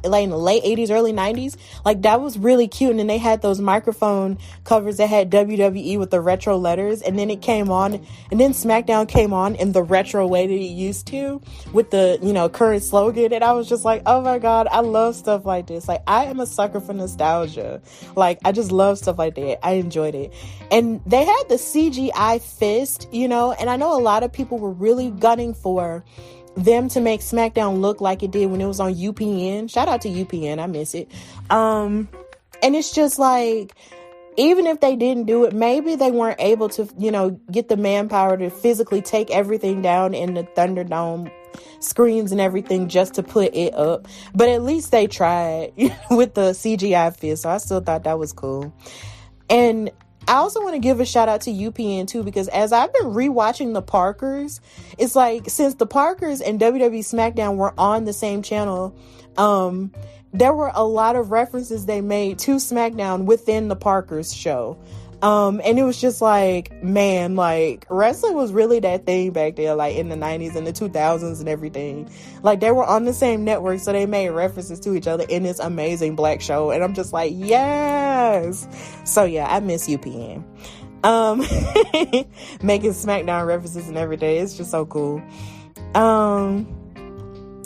late 80s, early 90s. Like, that was really cute. And then they had those microphone covers that had WWE with the retro letters, and then it came on, and then SmackDown came on in the retro way that it used to, with the current slogan. And I was just like, oh my God, I love stuff like this. Like, I am a sucker for nostalgia. Like, I just love stuff like that. I enjoyed it. And they had the CGI fist, and I know a lot of people were really gunning for them to make SmackDown look like it did when it was on UPN. Shout out to UPN, I miss it. And it's just like, even if they didn't do it, maybe they weren't able to, get the manpower to physically take everything down in the Thunderdome screens and everything just to put it up. But at least they tried with the CGI fist. So I still thought that was cool. And I also want to give a shout out to UPN too, because as I've been rewatching the Parkers, it's like since the Parkers and WWE SmackDown were on the same channel, there were a lot of references they made to SmackDown within the Parkers show. And it was just like, man, like wrestling was really that thing back there, like in the 90s and the 2000s and everything. Like they were on the same network, so they made references to each other in this amazing black show. And I'm just like, yes. So yeah, I miss UPN. Making SmackDown references and everything. It's just so cool.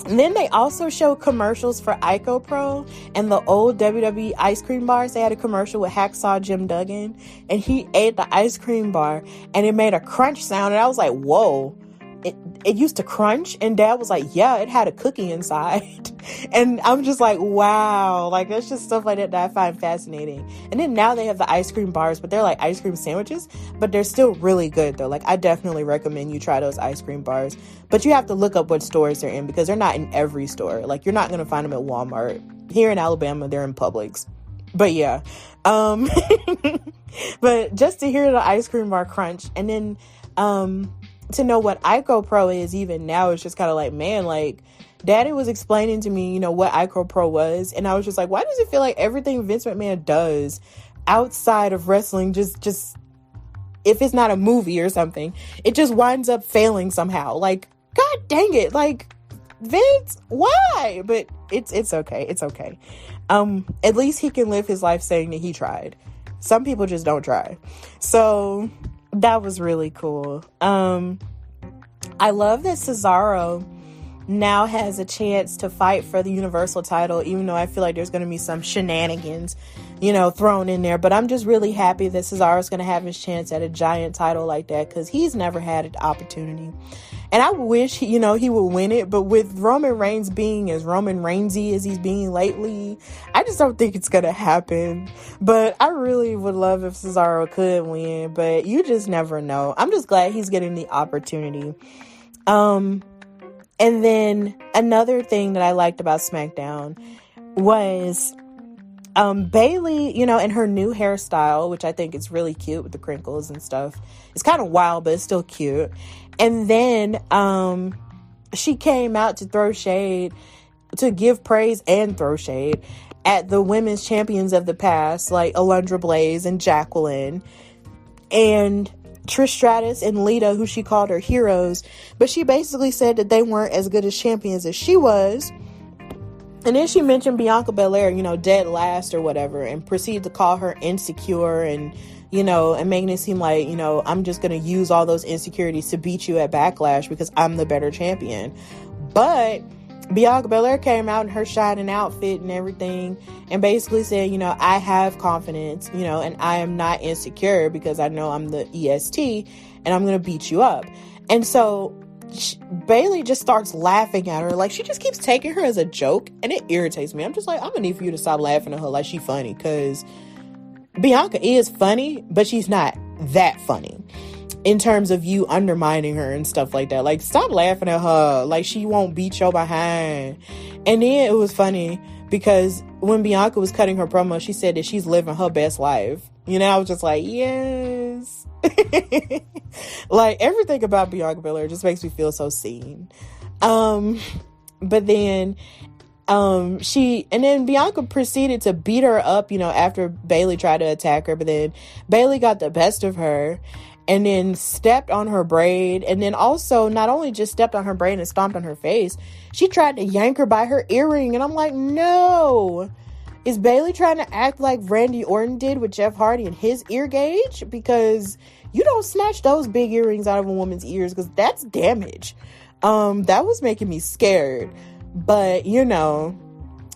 And then they also show commercials for Ico Pro and the old WWE ice cream bars. They had a commercial with Hacksaw Jim Duggan, and he ate the ice cream bar and it made a crunch sound. And I was like, whoa, it used to crunch? And Dad was like, yeah, it had a cookie inside. And I'm just like, wow, like that's just stuff like that I find fascinating. And then now they have the ice cream bars, but they're like ice cream sandwiches, but they're still really good though. Like I definitely recommend you try those ice cream bars, but you have to look up what stores they're in because they're not in every store. Like you're not going to find them at Walmart. Here in Alabama, they're in Publix. But yeah, but just to hear the ice cream bar crunch, and then to know what Ico Pro is even now, it's just kind of like, man, like Daddy was explaining to me, you know, what Ico Pro was, and I was just like, why does it feel like everything Vince McMahon does outside of wrestling, just if it's not a movie or something, it just winds up failing somehow? Like, god dang it, like Vince, why? But it's okay, it's okay. At least he can live his life saying that he tried. Some people just don't try. So that was really cool. I love that Cesaro now has a chance to fight for the Universal title, even though I feel like there's going to be some shenanigans, you know, thrown in there. But I'm just really happy that Cesaro's going to have his chance at a giant title like that, because he's never had an opportunity. And I wish, you know, he would win it. But with Roman Reigns being as Roman Reignsy as he's being lately, I just don't think it's going to happen. But I really would love if Cesaro could win. But you just never know. I'm just glad he's getting the opportunity. And then another thing that I liked about SmackDown was Bayley, you know, in her new hairstyle, which I think is really cute with the crinkles and stuff. It's kind of wild, but it's still cute. And then she came out to throw shade, to give praise and throw shade at the women's champions of the past, like Alundra Blaze and Jacqueline and Trish Stratus and Lita, who she called her heroes. But she basically said that they weren't as good as champions as she was. And then she mentioned Bianca Belair, you know, dead last or whatever, and proceeded to call her insecure and, you know, and making it seem like, you know, I'm just going to use all those insecurities to beat you at Backlash because I'm the better champion. But Bianca Belair came out in her shining outfit and everything and basically said, you know, I have confidence, you know, and I am not insecure because I know I'm the EST and I'm going to beat you up. And so Bayley just starts laughing at her. Like, she just keeps taking her as a joke, and it irritates me. I'm just like, I'm gonna need for you to stop laughing at her like she funny, because Bianca is funny, but she's not that funny in terms of you undermining her and stuff like that. Like, stop laughing at her like she won't beat your behind. And then it was funny because when Bianca was cutting her promo, she said that she's living her best life. You know, I was just like, yes. Like, everything about Bianca Belair just makes me feel so seen. But then Bianca proceeded to beat her up, you know, after Bayley tried to attack her. But then Bayley got the best of her and then stepped on her braid. And then also not only just stepped on her braid and stomped on her face, she tried to yank her by her earring. And I'm like, no. Is Bayley trying to act like Randy Orton did with Jeff Hardy and his ear gauge? Because you don't snatch those big earrings out of a woman's ears, because that's damage. That was making me scared. But, you know,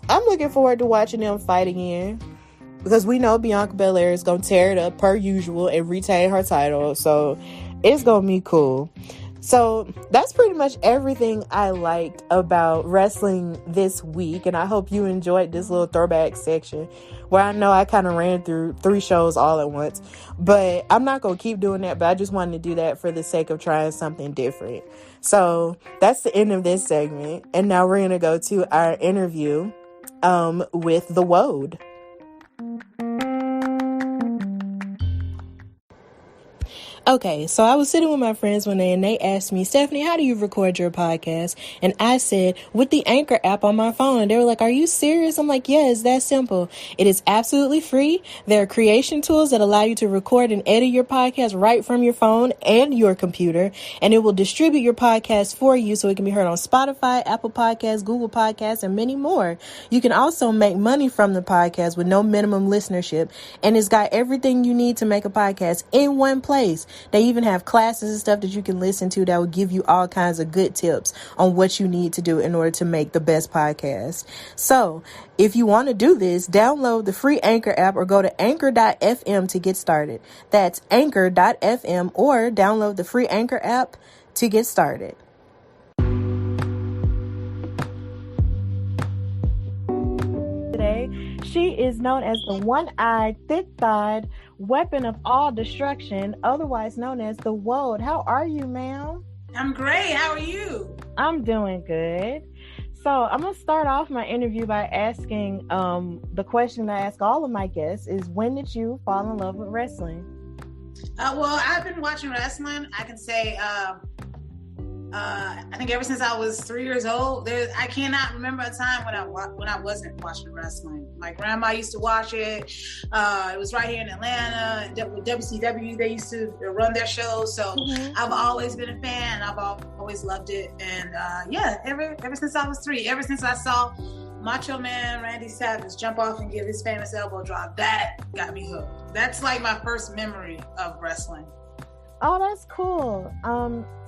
I'm looking forward to watching them fight again, because we know Bianca Belair is going to tear it up per usual and retain her title. So it's going to be cool. So that's pretty much everything I liked about wrestling this week. And I hope you enjoyed this little throwback section where I know I kind of ran through 3 shows all at once. But I'm not going to keep doing that. But I just wanted to do that for the sake of trying something different. So that's the end of this segment. And now we're going to go to our interview with the Woad. Okay, so I was sitting with my friends one day and they asked me, Stephanie, how do you record your podcast? And I said, with the Anchor app on my phone. And they were like, are you serious? I'm like, yeah, it's that simple. It is absolutely free. There are creation tools that allow you to record and edit your podcast right from your phone and your computer. And it will distribute your podcast for you so it can be heard on Spotify, Apple Podcasts, Google Podcasts, and many more. You can also make money from the podcast with no minimum listenership. And it's got everything you need to make a podcast in one place. They even have classes and stuff that you can listen to that will give you all kinds of good tips on what you need to do in order to make the best podcast. So if you want to do this, download the free Anchor app or go to anchor.fm to get started. That's anchor.fm or download the free Anchor app to get started. Today, she is known as the one-eyed, thick-thighed weapon of all destruction, otherwise known as the Woad. How are you, ma'am? I'm great. How are you? I'm doing good. So I'm going to start off my interview by asking the question I ask all of my guests is, when did you fall in love with wrestling? Well, I've been watching wrestling. I can say I think ever since I was 3 years old. I cannot remember a time when I wasn't watching wrestling. My grandma used to watch it. It was right here in Atlanta. With WCW, they used to run their shows. So I've always been a fan. I've always loved it. And ever since I was 3, ever since I saw Macho Man Randy Savage jump off and give his famous elbow drop, that got me hooked. That's like my first memory of wrestling. Oh, that's cool.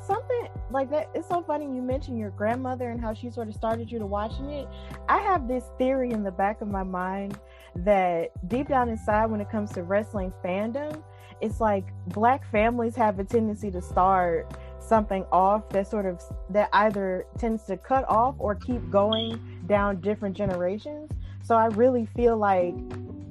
Something like that. It's so funny you mentioned your grandmother and how she sort of started you to watching it. I have this theory in the back of my mind that deep down inside, when it comes to wrestling fandom, it's like Black families have a tendency to start something off that either tends to cut off or keep going down different generations. So I really feel like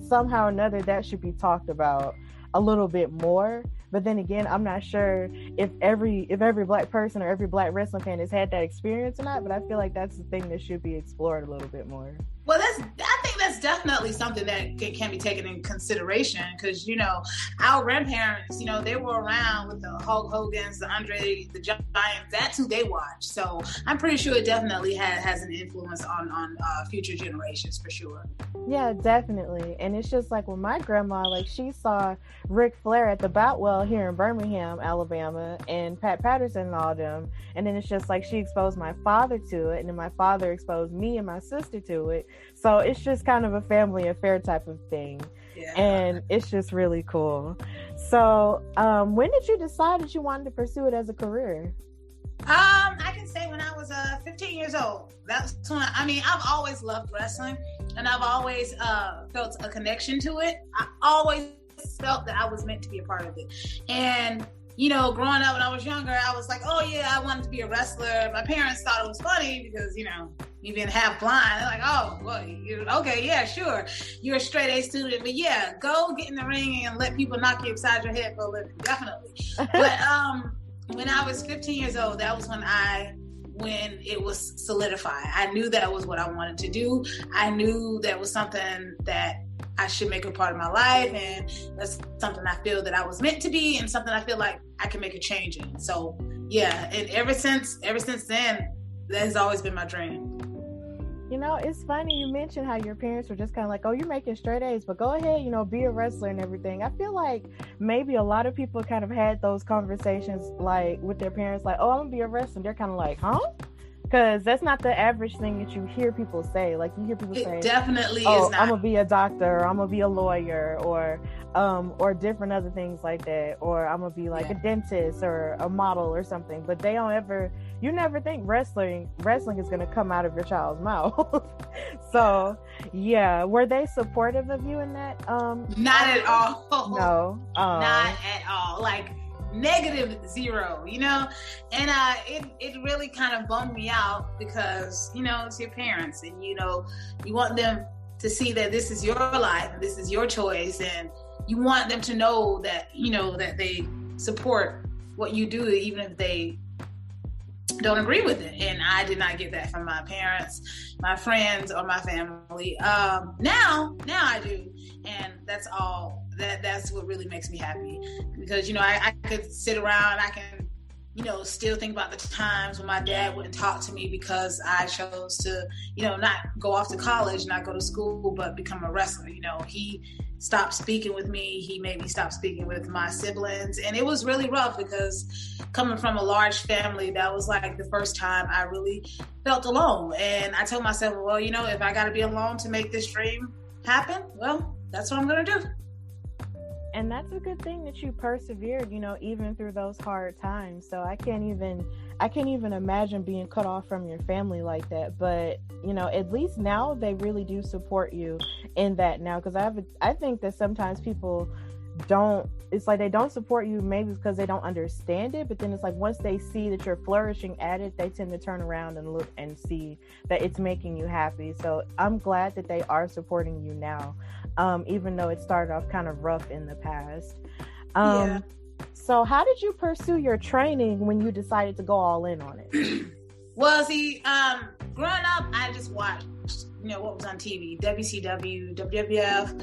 somehow or another that should be talked about a little bit more. But then again, I'm not sure if every Black person or every Black wrestling fan has had that experience or not, but I feel like that's the thing that should be explored a little bit more. Well, I think that's definitely something that can be taken in consideration because, our grandparents, they were around with the Hulk Hogan's, the Andre, the Giants. That's who they watch. So I'm pretty sure it definitely has an influence on future generations for sure. Yeah, definitely. And it's just like when my grandma, like she saw Ric Flair at the Boutwell here in Birmingham, Alabama, and Pat Patterson and all them. And then it's just like she exposed my father to it, and then my father exposed me and my sister to it. So it's just kind of a family affair type of thing. Yeah. And it's just really cool. So when did you decide that you wanted to pursue it as a career? I can say when I was 15 years old. That's when I've always loved wrestling, and I've always felt a connection to it. I always felt that I was meant to be a part of it. And growing up when I was younger, I was like, oh yeah, I wanted to be a wrestler. My parents thought it was funny because, me being half blind, they're like, oh, well, okay, yeah, sure. You're a straight A student, but yeah, go get in the ring and let people knock you upside your head for a living, definitely. But when I was 15 years old, that was when it was solidified. I knew that was what I wanted to do. I knew that was something that I should make a part of my life, and that's something I feel that I was meant to be, and something I feel like I can make a change in. So yeah, and ever since then, that has always been my dream. It's funny you mentioned how your parents were just kind of like, oh, you're making straight A's, but go ahead, be a wrestler and everything. I feel like maybe a lot of people kind of had those conversations like with their parents, like, oh, I'm gonna be a wrestler. They're kind of like, huh? Because that's not the average thing that you hear people say. Like you hear people say, it definitely oh, is not. I'm gonna be a doctor, or I'm gonna be a lawyer, or different other things like that, or I'm gonna be like a dentist or a model or something. But they don't ever. You never think wrestling is gonna come out of your child's mouth. So yeah, were they supportive of you in that? Not at all. No, not at all. Like -0, you know? And it really kind of bummed me out because, you know, it's your parents and, you know, you want them to see that this is your life and this is your choice, and you want them to know that, you know, that they support what you do even if they don't agree with it. And I did not get that from my parents, my friends, or my family. Now I do, and that's what really makes me happy, because, you know, I could sit around, I can, you know, still think about the times when my dad wouldn't talk to me because I chose to, you know, not go off to college, not go to school, but become a wrestler. You know, he stopped speaking with me. He made me stop speaking with my siblings. And it was really rough because coming from a large family, that was like the first time I really felt alone. And I told myself, well, you know, if I got to be alone to make this dream happen, well, that's what I'm going to do. And that's a good thing that you persevered, you know, even through those hard times. So I can't even imagine being cut off from your family like that. But, you know, at least now they really do support you in that now. Because I think that sometimes people it's like they don't support you maybe because they don't understand it. But then it's like once they see that you're flourishing at it, they tend to turn around and look and see that it's making you happy. So I'm glad that they are supporting you now. Even though it started off kind of rough in the past. So how did you pursue your training when you decided to go all in on it? Well, see, growing up, I just watched, you know, what was on TV, WCW, WWF,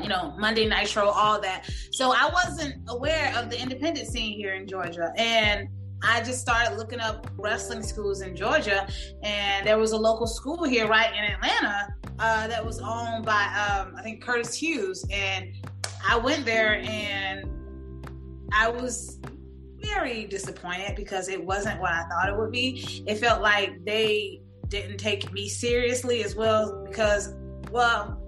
you know, Monday Nitro, all that. So I wasn't aware of the independent scene here in Georgia. And I just started looking up wrestling schools in Georgia, and there was a local school here right in Atlanta that was owned by, I think, Curtis Hughes. And I went there and I was very disappointed because it wasn't what I thought it would be. It felt like they didn't take me seriously as well because, well,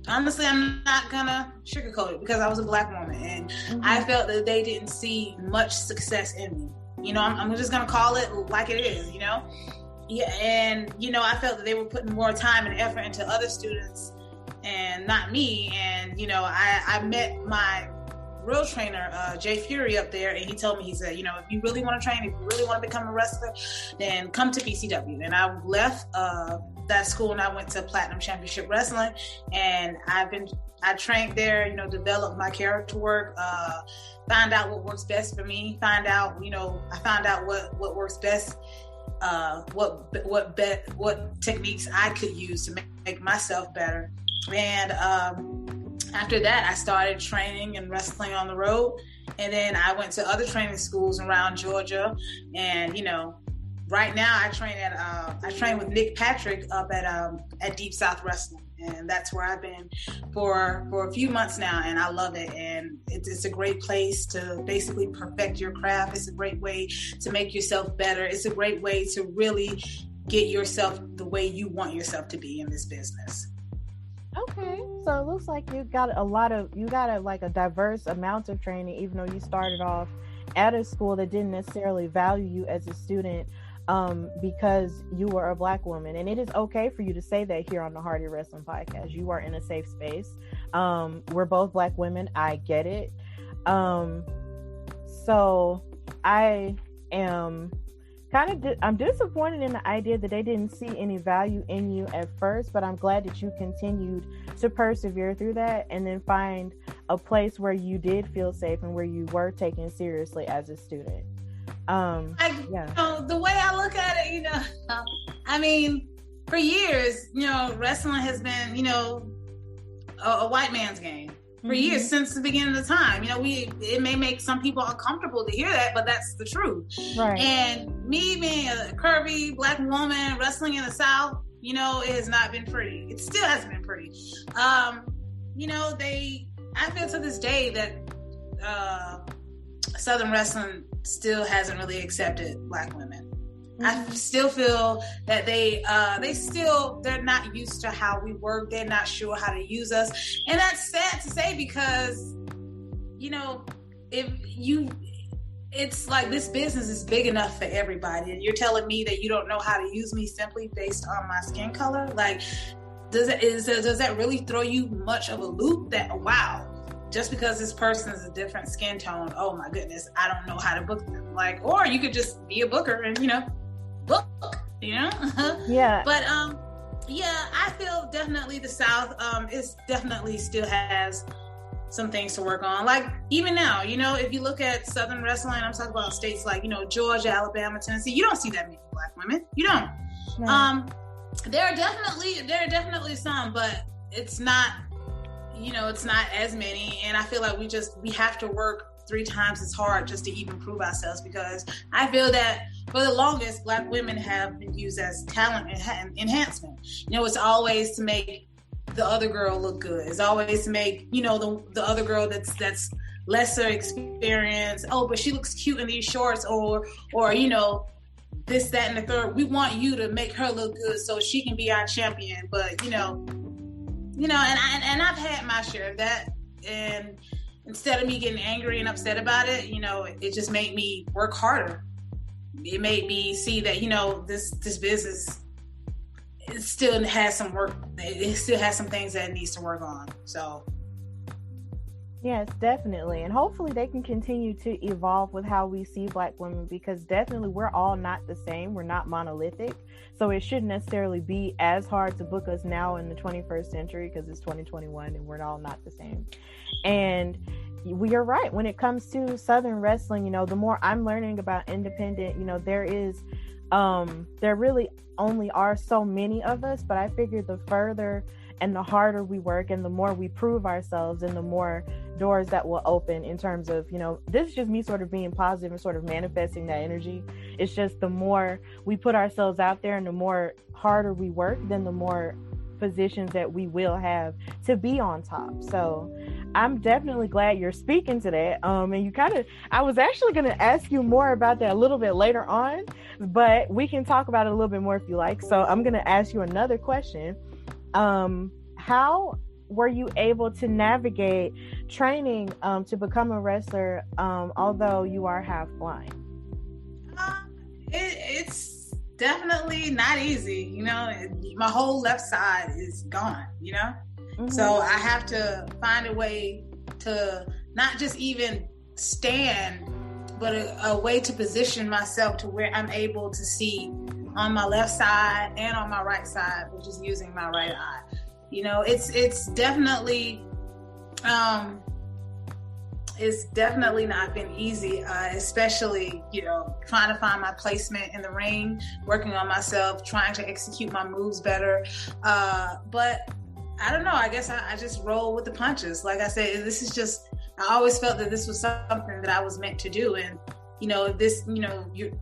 honestly, I'm not gonna sugarcoat it because I was a Black woman, and I felt that they didn't see much success in me. You know, I'm just gonna call it like it is, you know? Yeah, and, you know, I felt that they were putting more time and effort into other students and not me. And, you know, I met my real trainer, Jay Fury, up there, and he told me, he said, you know, if you really want to train, if you really want to become a wrestler, then come to BCW. And I left that school and I went to Platinum Championship Wrestling, and I trained there, you know, developed my character work, find out what works best for me, I found out what works best, what techniques I could use to make myself better. And after that, I started training and wrestling on the road. And then I went to other training schools around Georgia. And, you know, right now I train with Nick Patrick up at Deep South Wrestling. And that's where I've been for a few months now, and I love it. And it's a great place to basically perfect your craft. It's a great way to make yourself better. It's a great way to really get yourself the way you want yourself to be in this business. Okay, so it looks like you got a diverse amount of training, even though you started off at a school that didn't necessarily value you as a student. Because you were a Black woman, and it is okay for you to say that here on the Hardy Wrestling Podcast. You are in a safe space. We're both Black women. I get it. So I am I'm disappointed in the idea that they didn't see any value in you at first, but I'm glad that you continued to persevere through that and then find a place where you did feel safe and where you were taken seriously as a student. You know, the way I look at it, you know, I mean, for years, you know, wrestling has been, you know, a white man's game for years, since the beginning of the time. You know, it may make some people uncomfortable to hear that, but that's the truth. Right. And me being a curvy Black woman wrestling in the South, you know, it has not been pretty. It still hasn't been pretty. You know, I feel to this day that Southern wrestling still hasn't really accepted Black women. I still feel that they're not used to how we work. They're not sure how to use us. And that's sad to say because, you know, it's like this business is big enough for everybody. And you're telling me that you don't know how to use me simply based on my skin color? Like, does that really throw you much of a loop that, wow, just because this person is a different skin tone, oh my goodness, I don't know how to book them. Like, or you could just be a booker and, book, Yeah. But, yeah, I feel definitely the South, is definitely still has some things to work on. Like, even now, if you look at Southern wrestling, I'm talking about states like, Georgia, Alabama, Tennessee, you don't see that many Black women. You don't. No. There are definitely some, but it's not, it's not as many. And I feel like we have to work 3 times as hard just to even prove ourselves, because I feel that for the longest, Black women have been used as talent enhancement. It's always to make the other girl look good. It's always to make, the other girl that's lesser experienced. Oh, but she looks cute in these shorts, or this, that, and the third. We want you to make her look good so she can be our champion. But, and I've had my share of that. And instead of me getting angry and upset about it, it just made me work harder. It made me see that, this business, it still has some work. It still has some things that it needs to work on. So. Yes, definitely. And hopefully they can continue to evolve with how we see Black women, because definitely we're all not the same. We're not monolithic. So it shouldn't necessarily be as hard to book us now in the 21st century, because it's 2021 and we're all not the same. And we are right. When it comes to Southern wrestling, the more I'm learning about independent, there really only are so many of us, but I figure the further and the harder we work and the more we prove ourselves and the more doors that will open in terms of, this is just me sort of being positive and sort of manifesting that energy. It's just the more we put ourselves out there and the more harder we work, then the more positions that we will have to be on top. So I'm definitely glad you're speaking to that. And I was actually going to ask you more about that a little bit later on, but we can talk about it a little bit more if you like. So I'm going to ask you another question. How were you able to navigate training to become a wrestler, although you are half blind? It's definitely not easy. My whole left side is gone, Mm-hmm. So I have to find a way to not just even stand, but a way to position myself to where I'm able to see on my left side and on my right side, which is using my right eye. It's definitely not been easy, especially, trying to find my placement in the ring, working on myself, trying to execute my moves better. But I don't know, I guess I just roll with the punches. Like I said, I always felt that this was something that I was meant to do. And, you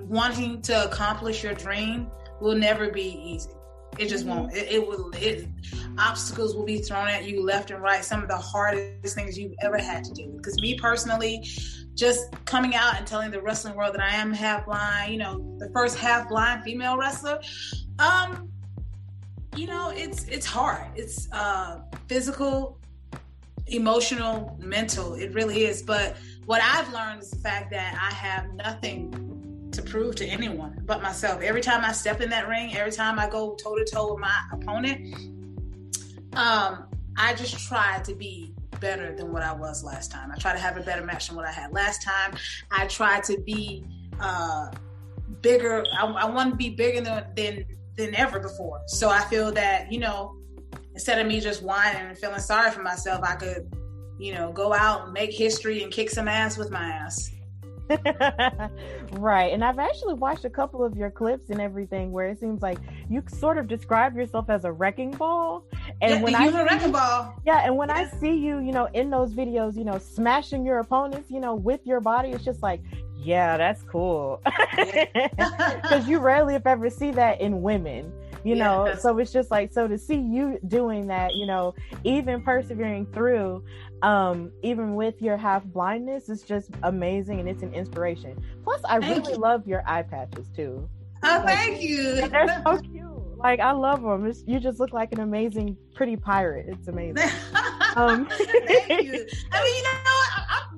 wanting to accomplish your dream will never be easy. It just won't. Obstacles will be thrown at you left and right. Some of the hardest things you've ever had to do. Because me personally, just coming out and telling the wrestling world that I am half blind, the first half blind female wrestler, it's hard. It's physical, emotional, mental. It really is. But what I've learned is the fact that I have nothing to prove to anyone but myself. Every time I step in that ring, every time I go toe to toe with my opponent, I just try to be better than what I was last time. I try to have a better match than what I had last time. I try to be bigger. I want to be bigger than ever before. So I feel that, instead of me just whining and feeling sorry for myself, I could, go out and make history and kick some ass with my ass. Right. And I've actually watched a couple of your clips and everything where it seems like you sort of describe yourself as a wrecking ball. And when I see you, in those videos, smashing your opponents, with your body, it's just like, yeah, that's cool. Because you rarely if ever see that in women. So it's just like, so to see you doing that, even persevering through, even with your half blindness, is just amazing, and it's an inspiration. Plus, I really love your eye patches too. Oh, thank you. They're so cute. Like, I love them. You just look like an amazing, pretty pirate. It's amazing. Thank you. I mean,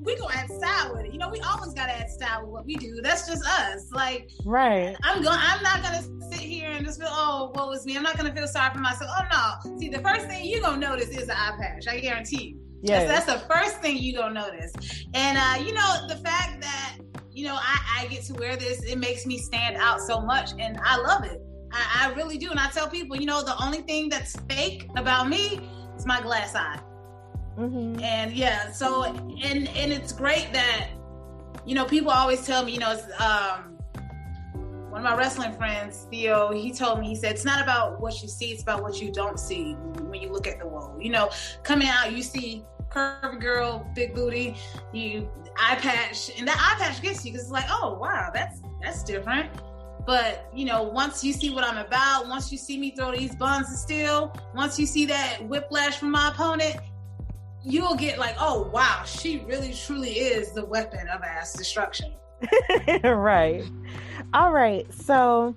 we gonna add style with it. We always gotta add style with what we do. That's just us. Like, right. I'm not gonna sit here and just feel, oh, what was me? I'm not gonna feel sorry for myself. Oh no. See, the first thing you're gonna notice is the eye patch. I guarantee you. Yeah, that's the first thing you're gonna notice. And the fact that I get to wear this, it makes me stand out so much, and I love it. I really do. And I tell people, the only thing that's fake about me is my glass eye. Mm-hmm. And yeah, so and it's great that people always tell me, it's one of my wrestling friends, Theo, he told me, he said, it's not about what you see, it's about what you don't see when you look at the Woad. Coming out, you see curvy girl, big booty, you eye patch, and that eye patch gets you because it's like, oh wow, that's different. But once you see what I'm about, once you see me throw these buns of steel, once you see that whiplash from my opponent, you'll get like, oh wow, she really truly is the weapon of ass destruction. Right. All right. So,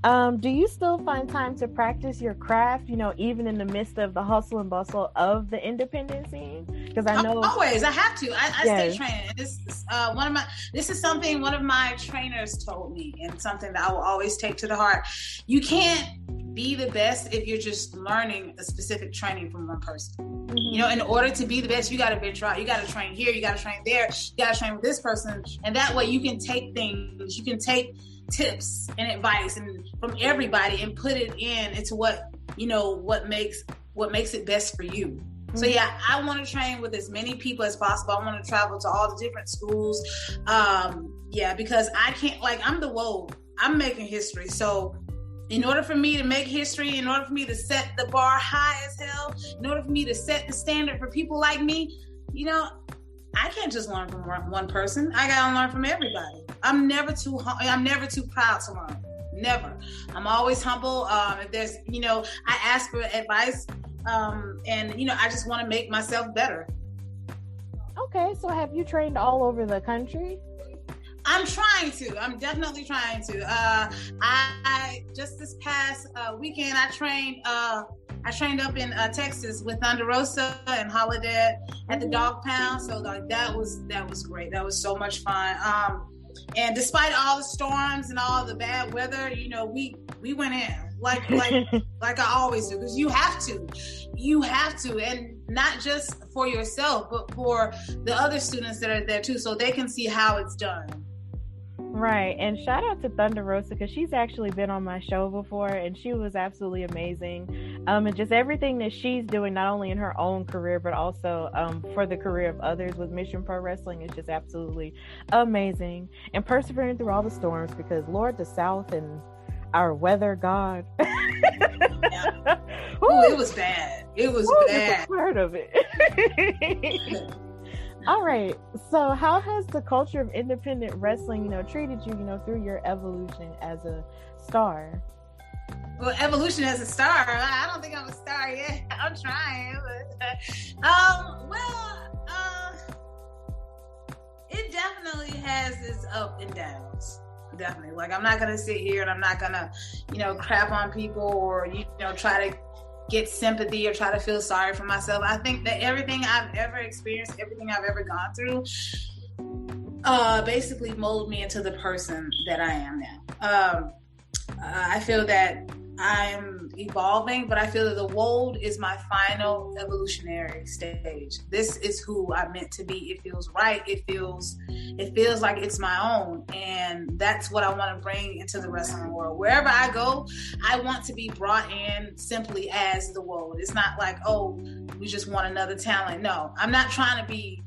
do you still find time to practice your craft, even in the midst of the hustle and bustle of the independent scene? Because I know always I have to. I yes. stay training. This is something one of my trainers told me, and something that I will always take to the heart. You can't be the best if you're just learning a specific training from one person. Mm-hmm. In order to be the best, you got to venture out. You got to train here. You got to train there. You got to train with this person, and that way you can take things. You can take tips and advice and from everybody and put it into what makes it best for you. Mm-hmm. So yeah, I want to train with as many people as possible. I want to travel to all the different schools. Because I can't, I'm the Woad. I'm making history. So in order for me to make history, in order for me to set the bar high as hell, in order for me to set the standard for people like me, I can't just learn from one person. I gotta learn from everybody. I'm never too proud to learn. Never. I'm always humble. If there's, I ask for advice, and I just want to make myself better. Okay, so have you trained all over the country? I'm trying to. I'm definitely trying to. I just this past weekend I trained up in Texas with Thunder Rosa and Holiday at the Dog Pound. So that was great. That was so much fun. And despite all the storms and all the bad weather, we went in like I always do, because you have to, and not just for yourself, but for the other students that are there too, so they can see how it's done. Right. And shout out to Thunder Rosa, because she's actually been on my show before, and she was absolutely amazing. And just everything that she's doing, not only in her own career, but also for the career of others with Mission Pro Wrestling, is just absolutely amazing. And persevering through all the storms, because Lord, the South and our weather god. Yeah. Ooh, it was bad. It was bad. I'm part of it. All right. So how has the culture of independent wrestling, treated you, through your evolution as a star? Well, evolution as a star, I don't think I'm a star yet. I'm trying. It definitely has its ups and downs. Definitely. I'm not going to sit here and I'm not going to, crap on people or, try to get sympathy or try to feel sorry for myself. I think that everything I've ever experienced, everything I've ever gone through, basically molded me into the person that I am now. I feel that I'm evolving, but I feel that the Woad is my final evolutionary stage. This is who I'm meant to be. It feels right. It feels like it's my own. And that's what I want to bring into the wrestling world. Wherever I go, I want to be brought in simply as the Woad. It's not like, oh, we just want another talent. No, I'm not trying to be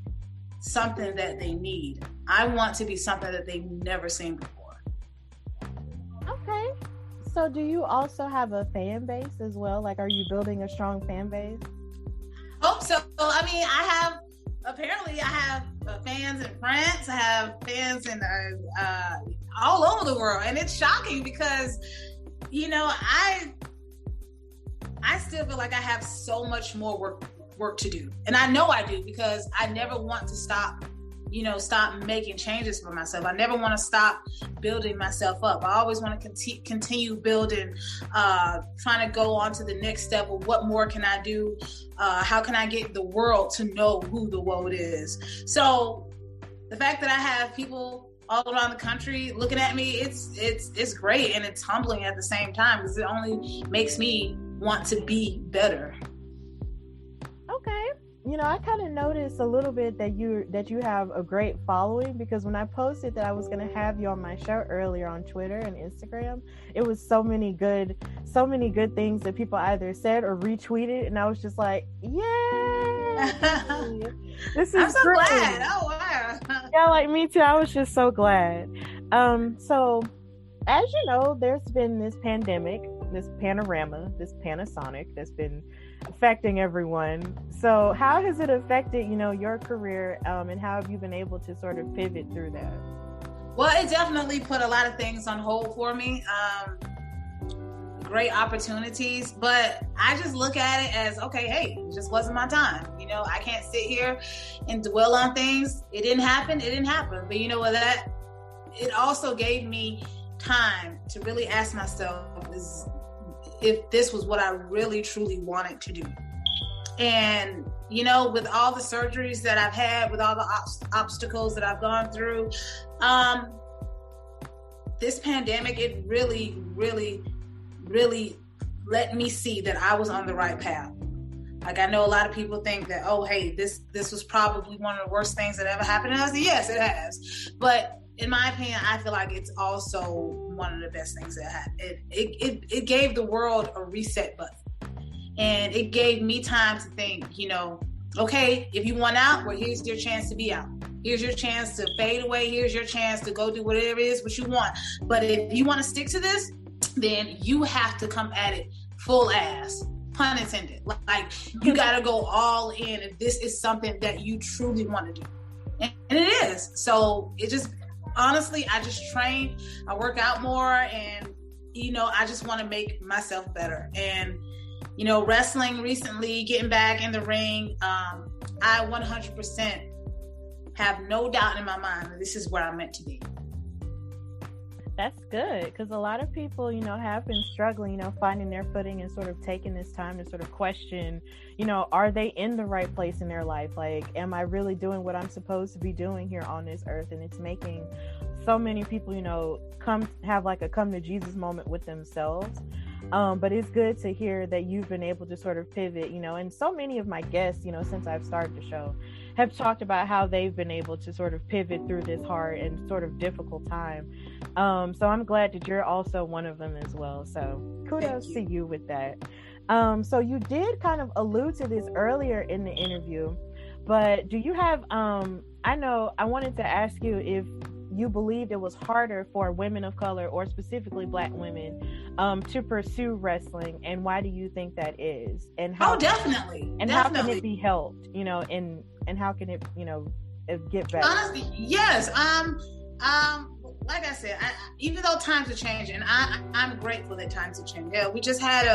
something that they need. I want to be something that they've never seen before. Okay. So do you also have a fan base as well? Are you building a strong fan base? Hope so. I mean, I have fans in France. I have fans in all over the world. And it's shocking because, I still feel like I have so much more work to do. And I know I do, because I never want to stop making changes for myself. I never want to stop building myself up. I always want to continue building, trying to go on to the next step of what more can I do? How can I get the world to know who the Woad is? So the fact that I have people all around the country looking at me, it's great, and it's humbling at the same time, because it only makes me want to be better. Okay. I kind of noticed a little bit that you have a great following, because when I posted that I was going to have you on my show earlier on Twitter and Instagram, it was so many good things that people either said or retweeted, and I was just like, yay! This is I'm so great. glad. Oh wow. Yeah, like me too. I was just so glad. So as you know, there's been this pandemic, this panorama, this Panasonic that's been affecting everyone. So how has it affected, your career, and how have you been able to sort of pivot through that? Well, it definitely put a lot of things on hold for me. Great opportunities, but I just look at it as, okay, hey, it just wasn't my time. I can't sit here and dwell on things. It didn't happen. But you know what, it also gave me time to really ask myself if this was what I really truly wanted to do. And with all the surgeries that I've had, with all the obstacles that I've gone through, this pandemic, it really, really, really let me see that I was on the right path. Like, I know a lot of people think that, oh, hey, this was probably one of the worst things that ever happened. And I said, yes, it has. But in my opinion, I feel like it's also one of the best things that happened. It gave the world a reset button. And it gave me time to think, okay, if you want out, well, here's your chance to be out. Here's your chance to fade away. Here's your chance to go do whatever it is what you want. But if you want to stick to this, then you have to come at it full ass, pun intended. Like, you got to go all in if this is something that you truly want to do. And it is. So it just, honestly, I just train, I work out more, and, I just want to make myself better. And, wrestling recently, getting back in the ring, I 100% have no doubt in my mind that this is where I'm meant to be. That's good, because a lot of people, have been struggling, finding their footing and sort of taking this time to sort of question, are they in the right place in their life? Like, am I really doing what I'm supposed to be doing here on this earth? And it's making so many people, come to Jesus moment with themselves. But it's good to hear that you've been able to sort of pivot, and so many of my guests, since I've started the show, have talked about how they've been able to sort of pivot through this hard and sort of difficult time. So I'm glad that you're also one of them as well. So kudos to you with that. So you did kind of allude to this earlier in the interview, but do you have, I wanted to ask you if you believed it was harder for women of color, or specifically Black women, to pursue wrestling, and why do you think that is? And how? Oh, definitely. And how can it be helped? And how can it, get better? Honestly, yes. Like I said, even though times are changing, I'm grateful that times are changing. Yeah, we just had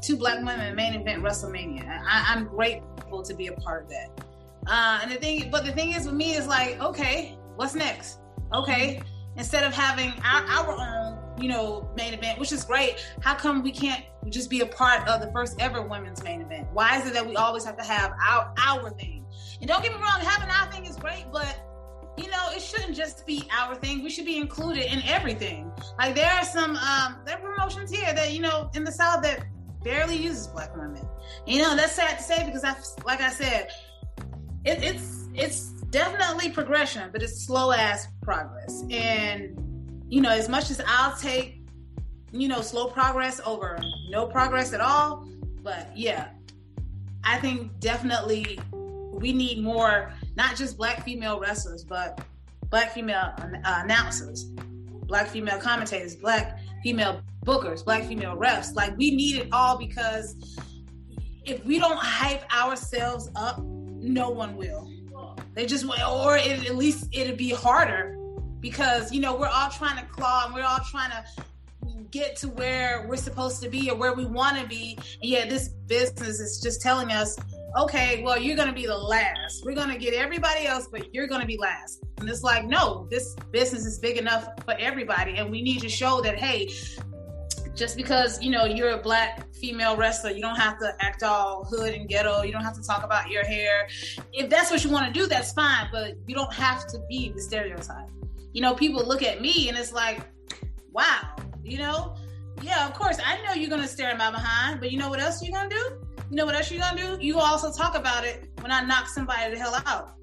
two Black women main event WrestleMania. I'm grateful to be a part of that. And the thing is with me is like, okay, what's next? Okay, instead of having our own, main event, which is great, how come we can't just be a part of the first ever women's main event? Why is it that we always have to have our thing? And don't get me wrong, having our thing is great, but it shouldn't just be our thing. We should be included in everything. Like, there are some there are promotions here that in the South that barely uses Black women. That's sad to say, because like I said, it's definitely progression, but it's slow ass progress. And as much as I'll take slow progress over no progress at all, but yeah, I think definitely we need more, not just Black female wrestlers, but Black female announcers, Black female commentators, Black female bookers, Black female refs. Like, we need it all, because if we don't hype ourselves up, no one will. They just, or at least it'll be harder, because we're all trying to claw, and we're all trying to get to where we're supposed to be or where we want to be. And yet this business is just telling us, okay, well, you're going to be the last. We're going to get everybody else, but you're going to be last. And it's like, no, this business is big enough for everybody. And we need to show that, hey, just because, you're a Black female wrestler, you don't have to act all hood and ghetto. You don't have to talk about your hair. If that's what you want to do, that's fine. But you don't have to be the stereotype. People look at me and it's like, wow, yeah, of course, I know you're going to stare at my behind, but you know what else you're going to do? you know what else you're gonna do? You also talk about it when I knock somebody the hell out.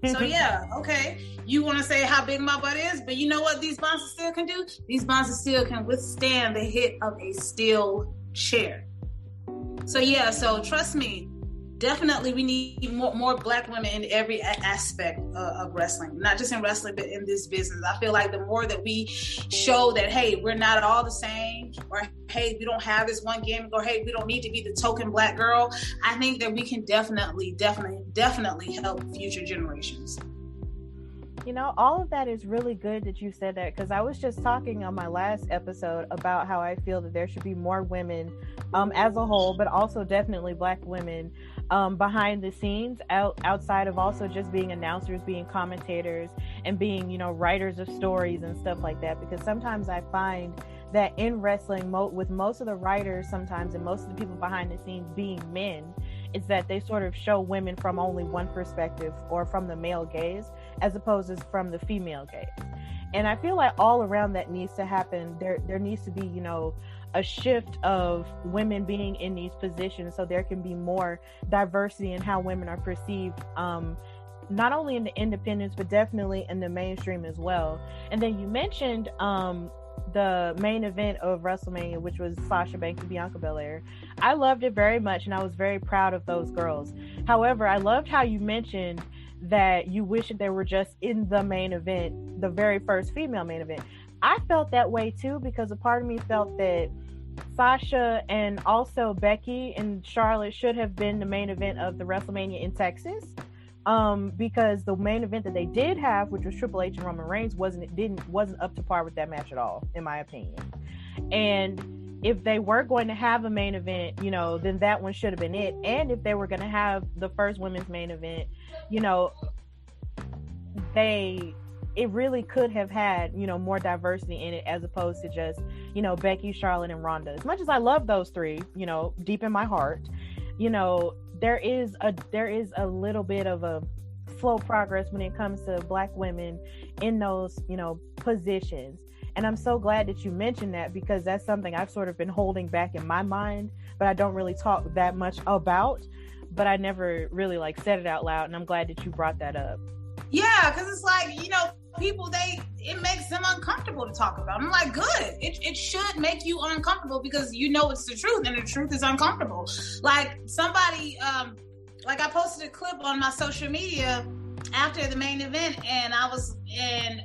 So yeah, okay. You want to say how big my butt is, but you know what these bouncers still can do? These bouncers still can withstand the hit of a steel chair. So yeah, so trust me, definitely we need more Black women in every aspect of wrestling, not just in wrestling, but in this business. I feel like the more that we show that, hey, we're not all the same, or hey, we don't have this one gimmick, or hey, we don't need to be the token Black girl, I think that we can definitely help future generations. You know, all of that is really good that you said that, because I was just talking on my last episode about how I feel that there should be more women as a whole, but also definitely Black women behind the scenes, outside of also just being announcers, being commentators, and being, you know, writers of stories and stuff like that. Because sometimes I find that in wrestling, with most of the writers sometimes, and most of the people behind the scenes being men, is that they sort of show women from only one perspective, or from the male gaze, as opposed to from the female gaze. And I feel like all around that needs to happen. There needs to be, you know, a shift of women being in these positions, so there can be more diversity in how women are perceived, not only in the independents, but definitely in the mainstream as well. And then you mentioned the main event of WrestleMania, which was Sasha Banks and Bianca Belair. I loved it very much, and I was very proud of those girls. However, I loved how you mentioned that you wish that they were just in the main event, the very first female main event. I felt that way too, because a part of me felt that Sasha and also Becky and Charlotte should have been the main event of the WrestleMania in Texas, because the main event that they did have, which was Triple H and Roman Reigns, wasn't up to par with that match at all, in my opinion. And if they were going to have a main event, you know, then that one should have been it. And if they were going to have the first women's main event, you know, it really could have had, you know, more diversity in it, as opposed to just, you know, Becky, Charlotte, and Ronda. As much as I love those three, you know, deep in my heart, you know, there is a little bit of a slow progress when it comes to Black women in those, you know, positions. And I'm so glad that you mentioned that, because that's something I've sort of been holding back in my mind, but I don't really talk that much about, but I never really like said it out loud. And I'm glad that you brought that up. Yeah, because it's like, you know, people, it makes them uncomfortable to talk about. I'm like, good. It should make you uncomfortable, because you know it's the truth, and the truth is uncomfortable. Like somebody, like I posted a clip on my social media after the main event, and I was in,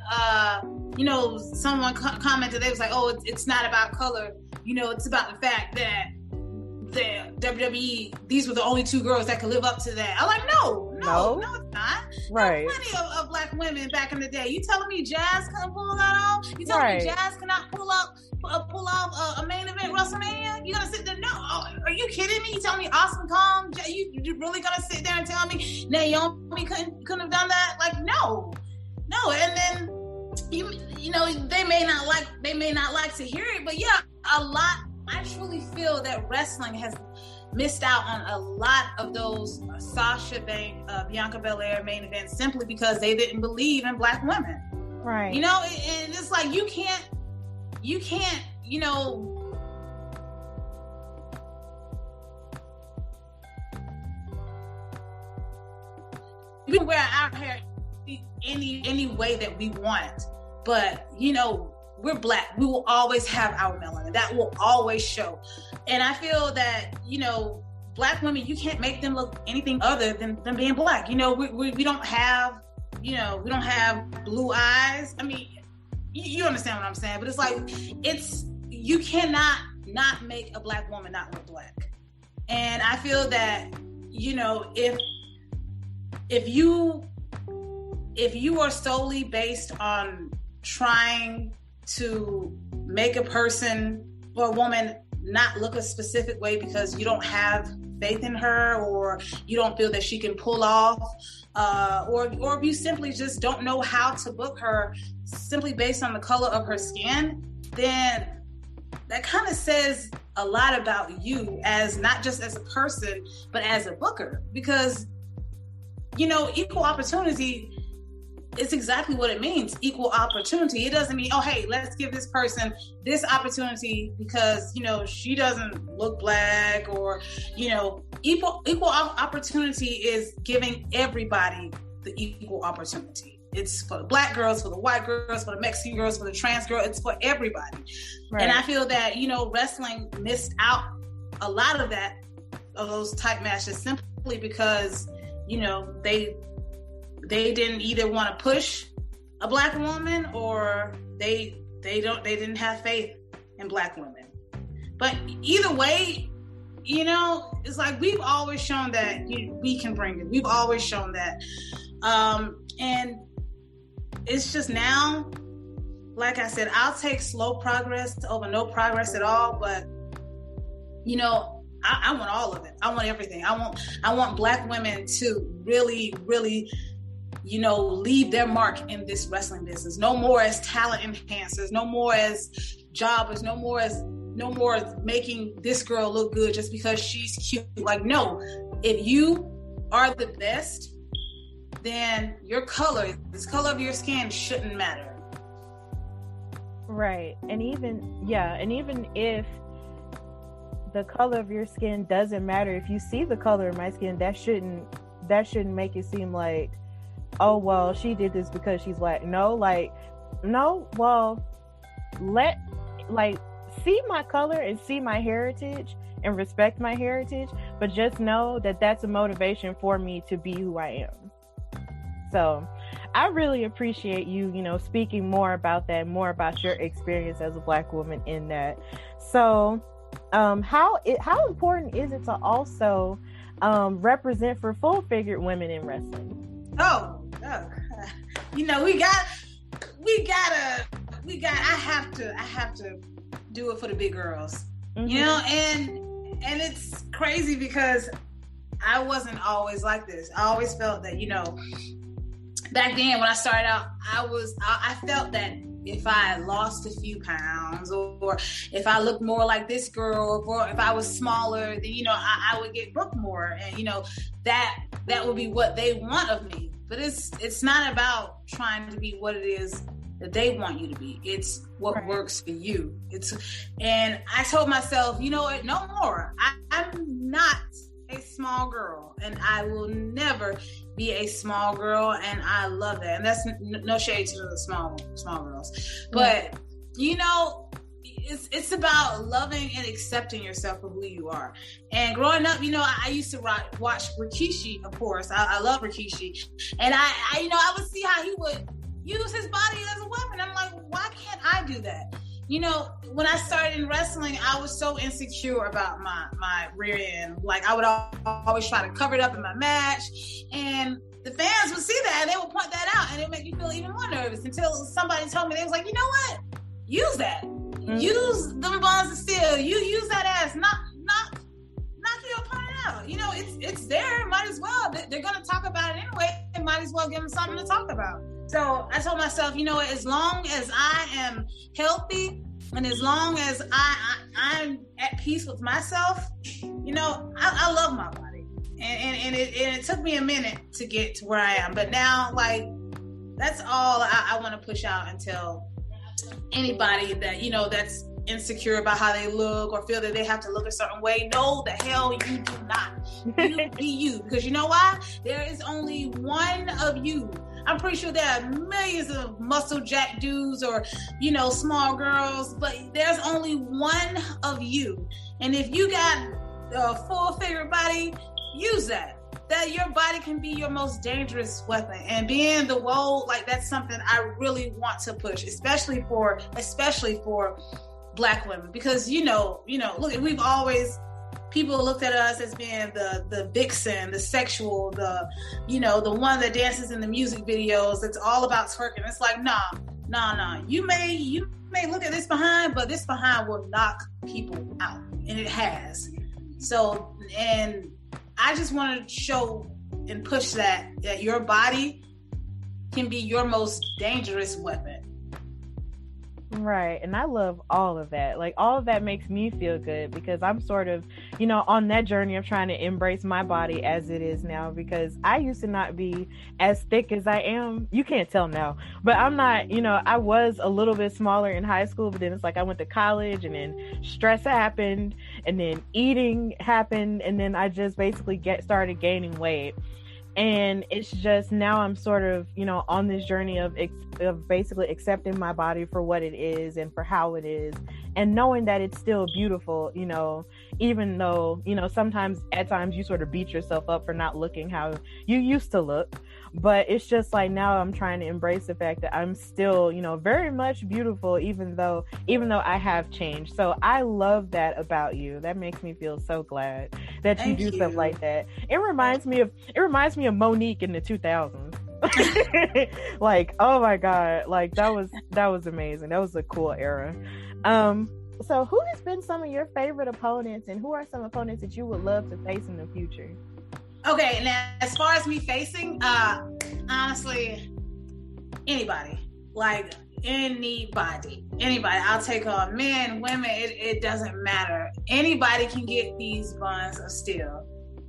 you know, someone commented, they was like, oh, it's not about color. You know, it's about the fact that the WWE, these were the only two girls that could live up to that. I'm like, no, it's not. Right. There were plenty of Black women back in the day. You telling me Jazz couldn't pull that off? You telling me Jazz cannot pull off a main event WrestleMania? You gonna sit there? No, are you kidding me? You telling me Awesome Kong? You really gonna sit there and tell me Naomi couldn't have done that? Like, no. And then you know, they may not like to hear it, but yeah, I truly feel that wrestling has missed out on a lot of those Sasha Banks, Bianca Belair main events, simply because they didn't believe in Black women. Right. You know, and it's like you can't, you know, we can wear our hair any way that we want, but you know, we're Black. We will always have our melanin. That will always show. And I feel that, you know, Black women, you can't make them look anything other than being Black. You know, we don't have, you know, we don't have blue eyes. I mean, you understand what I'm saying? But it's like, you cannot not make a Black woman not look Black. And I feel that, you know, if you are solely based on trying to make a person or a woman not look a specific way because you don't have faith in her, or you don't feel that she can pull off, or if you simply just don't know how to book her simply based on the color of her skin, then that kind of says a lot about you, as not just as a person, but as a booker. Because, you know, equal opportunity it's exactly what it means, equal opportunity. It doesn't mean, oh, hey, let's give this person this opportunity because, you know, she doesn't look black, or, you know, equal opportunity is giving everybody the equal opportunity. It's for the black girls, for the white girls, for the Mexican girls, for the trans girl. It's for everybody. Right. And I feel that, you know, wrestling missed out a lot of those type matches simply because, you know, they didn't either want to push a black woman, or they didn't have faith in black women. But either way, you know, it's like we've always shown that we can bring it. We've always shown that. And it's just now, like I said, I'll take slow progress over no progress at all. But, you know, I want all of it. I want everything. I want black women to really, really, you know, leave their mark in this wrestling business. No more as talent enhancers, no more as jobbers, no more as making this girl look good just because she's cute. Like, no, if you are the best, then your color, this color of your skin shouldn't matter. Right. And even if the color of your skin doesn't matter, if you see the color of my skin, that shouldn't make it seem like, oh, well, she did this because she's black. See my color and see my heritage and respect my heritage, but just know that that's a motivation for me to be who I am. So I really appreciate you, you know, speaking more about that, more about your experience as a black woman in that. So how important is it to also represent for full-figured women in wrestling? Oh, you know, I have to do it for the big girls, mm-hmm. you know, and it's crazy because I wasn't always like this. I always felt that, you know, back then when I started out, I felt that if I lost a few pounds, or if I looked more like this girl, or if I was smaller, then, you know, I would get booked more, and, you know, that would be what they want of me. But it's not about trying to be what it is that they want you to be. It's what right. works for you. And I told myself, you know what, no more. I'm not a small girl, and I will never be a small girl, and I love that. And that's no shade to the small girls, but you know, it's about loving and accepting yourself for who you are. And growing up, you know, I used to watch Rikishi, of course. I love Rikishi, and I you know, I would see how he would use his body as a weapon. I'm like, why can't I do that? You know, when I started in wrestling, I was so insecure about my rear end. Like, I would always try to cover it up in my match, and the fans would see that and they would point that out, and it would make me feel even more nervous until somebody told me, they was like, you know what? Use that. Mm-hmm. Use them bonds of steel. You use that ass. Knock your opponent out. You know, it's there. Might as well. They're going to talk about it anyway. They might as well give them something to talk about. So I told myself, you know what, as long as I am healthy and as long as I'm at peace with myself, you know, I love my body. And it took me a minute to get to where I am. But now, like, that's all I want to push out and tell anybody that, you know, that's insecure about how they look or feel that they have to look a certain way. No, the hell you do not. You be you. Because you know why? There is only one of you. I'm pretty sure there are millions of muscle jack dudes or, you know, small girls, but there's only one of you. And if you got a full-figured body, use that. That your body can be your most dangerous weapon. And being the Woad, like, that's something I really want to push, especially for Black women, because you know, look, we've always, people looked at us as being the vixen, the sexual, the one that dances in the music videos. It's all about twerking. It's like, nah. You may look at this behind, but this behind will knock people out, and it has. So, and I just want to show and push that your body can be your most dangerous weapon. Right. And I love all of that. Like, all of that makes me feel good because I'm sort of, you know, on that journey of trying to embrace my body as it is now, because I used to not be as thick as I am. You can't tell now, but I'm not, you know, I was a little bit smaller in high school, but then it's like I went to college and then stress happened and then eating happened. And then I just basically started gaining weight. And it's just now I'm sort of, you know, on this journey of basically accepting my body for what it is and for how it is, and knowing that it's still beautiful, you know, even though, you know, sometimes at times you sort of beat yourself up for not looking how you used to look. But it's just like now I'm trying to embrace the fact that I'm still, you know, very much beautiful, even though I have changed. So I love that about you. That makes me feel so glad that you do stuff like that. It reminds me of Monique in the 2000s. Like, oh my God, like that was amazing. That was a cool era. So who has been some of your favorite opponents, and who are some opponents that you would love to face in the future? Okay, now as far as me facing, honestly, anybody. Like anybody. I'll take on men, women, it doesn't matter. Anybody can get these buns of steel.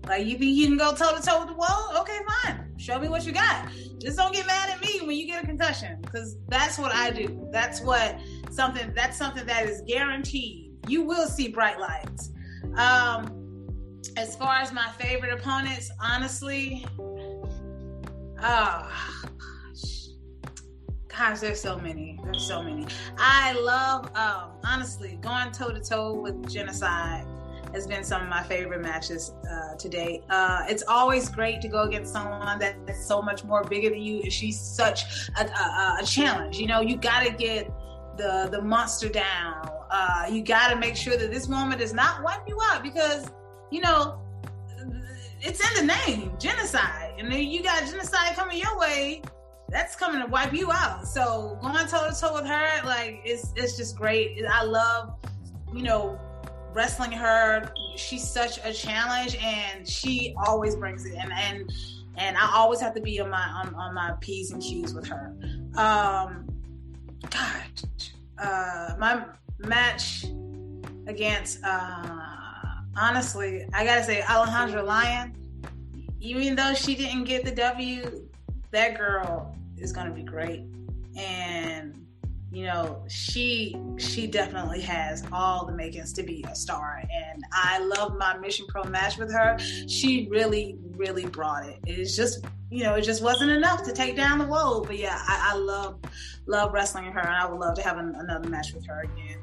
Like, you think you can go toe to toe with the wall? Okay, fine. Show me what you got. Just don't get mad at me when you get a concussion, because that's what I do. That's something that is guaranteed. You will see bright lights. As far as my favorite opponents, honestly, gosh, there's so many. I love, honestly, going toe to toe with Genocide has been some of my favorite matches to date. It's always great to go against someone that's so much more bigger than you. She's such a challenge. You know, you got to get the monster down. You got to make sure that this woman does not wipe you out, because, you know, it's in the name, genocide. And then you got genocide coming your way, that's coming to wipe you out. So going toe to toe with her, like, it's just great. I love, you know, wrestling her. She's such a challenge, and she always brings it. And I always have to be on my P's and Q's with her. My match against honestly, I gotta say, Alejandra Lyon, even though she didn't get the W, that girl is gonna be great. And, you know, she definitely has all the makings to be a star. And I love my Mission Pro match with her. She really, really brought it. It's just, you know, it just wasn't enough to take down the Woad. But yeah, I love wrestling her, and I would love to have another match with her again.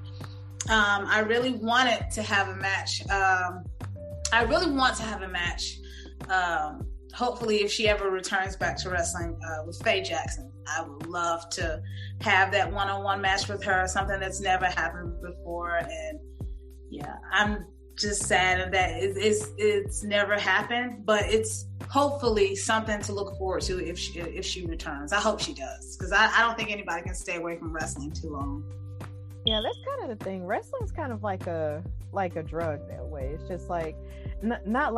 I really wanted to have a match. I really want to have a match. Hopefully, if she ever returns back to wrestling with Faye Jackson, I would love to have that one-on-one match with her, something that's never happened before. And yeah, I'm just sad that it's never happened, but it's hopefully something to look forward to if she returns. I hope she does, because I don't think anybody can stay away from wrestling too long. Yeah, that's kind of the thing. Wrestling's kind of like a drug that way. It's just like not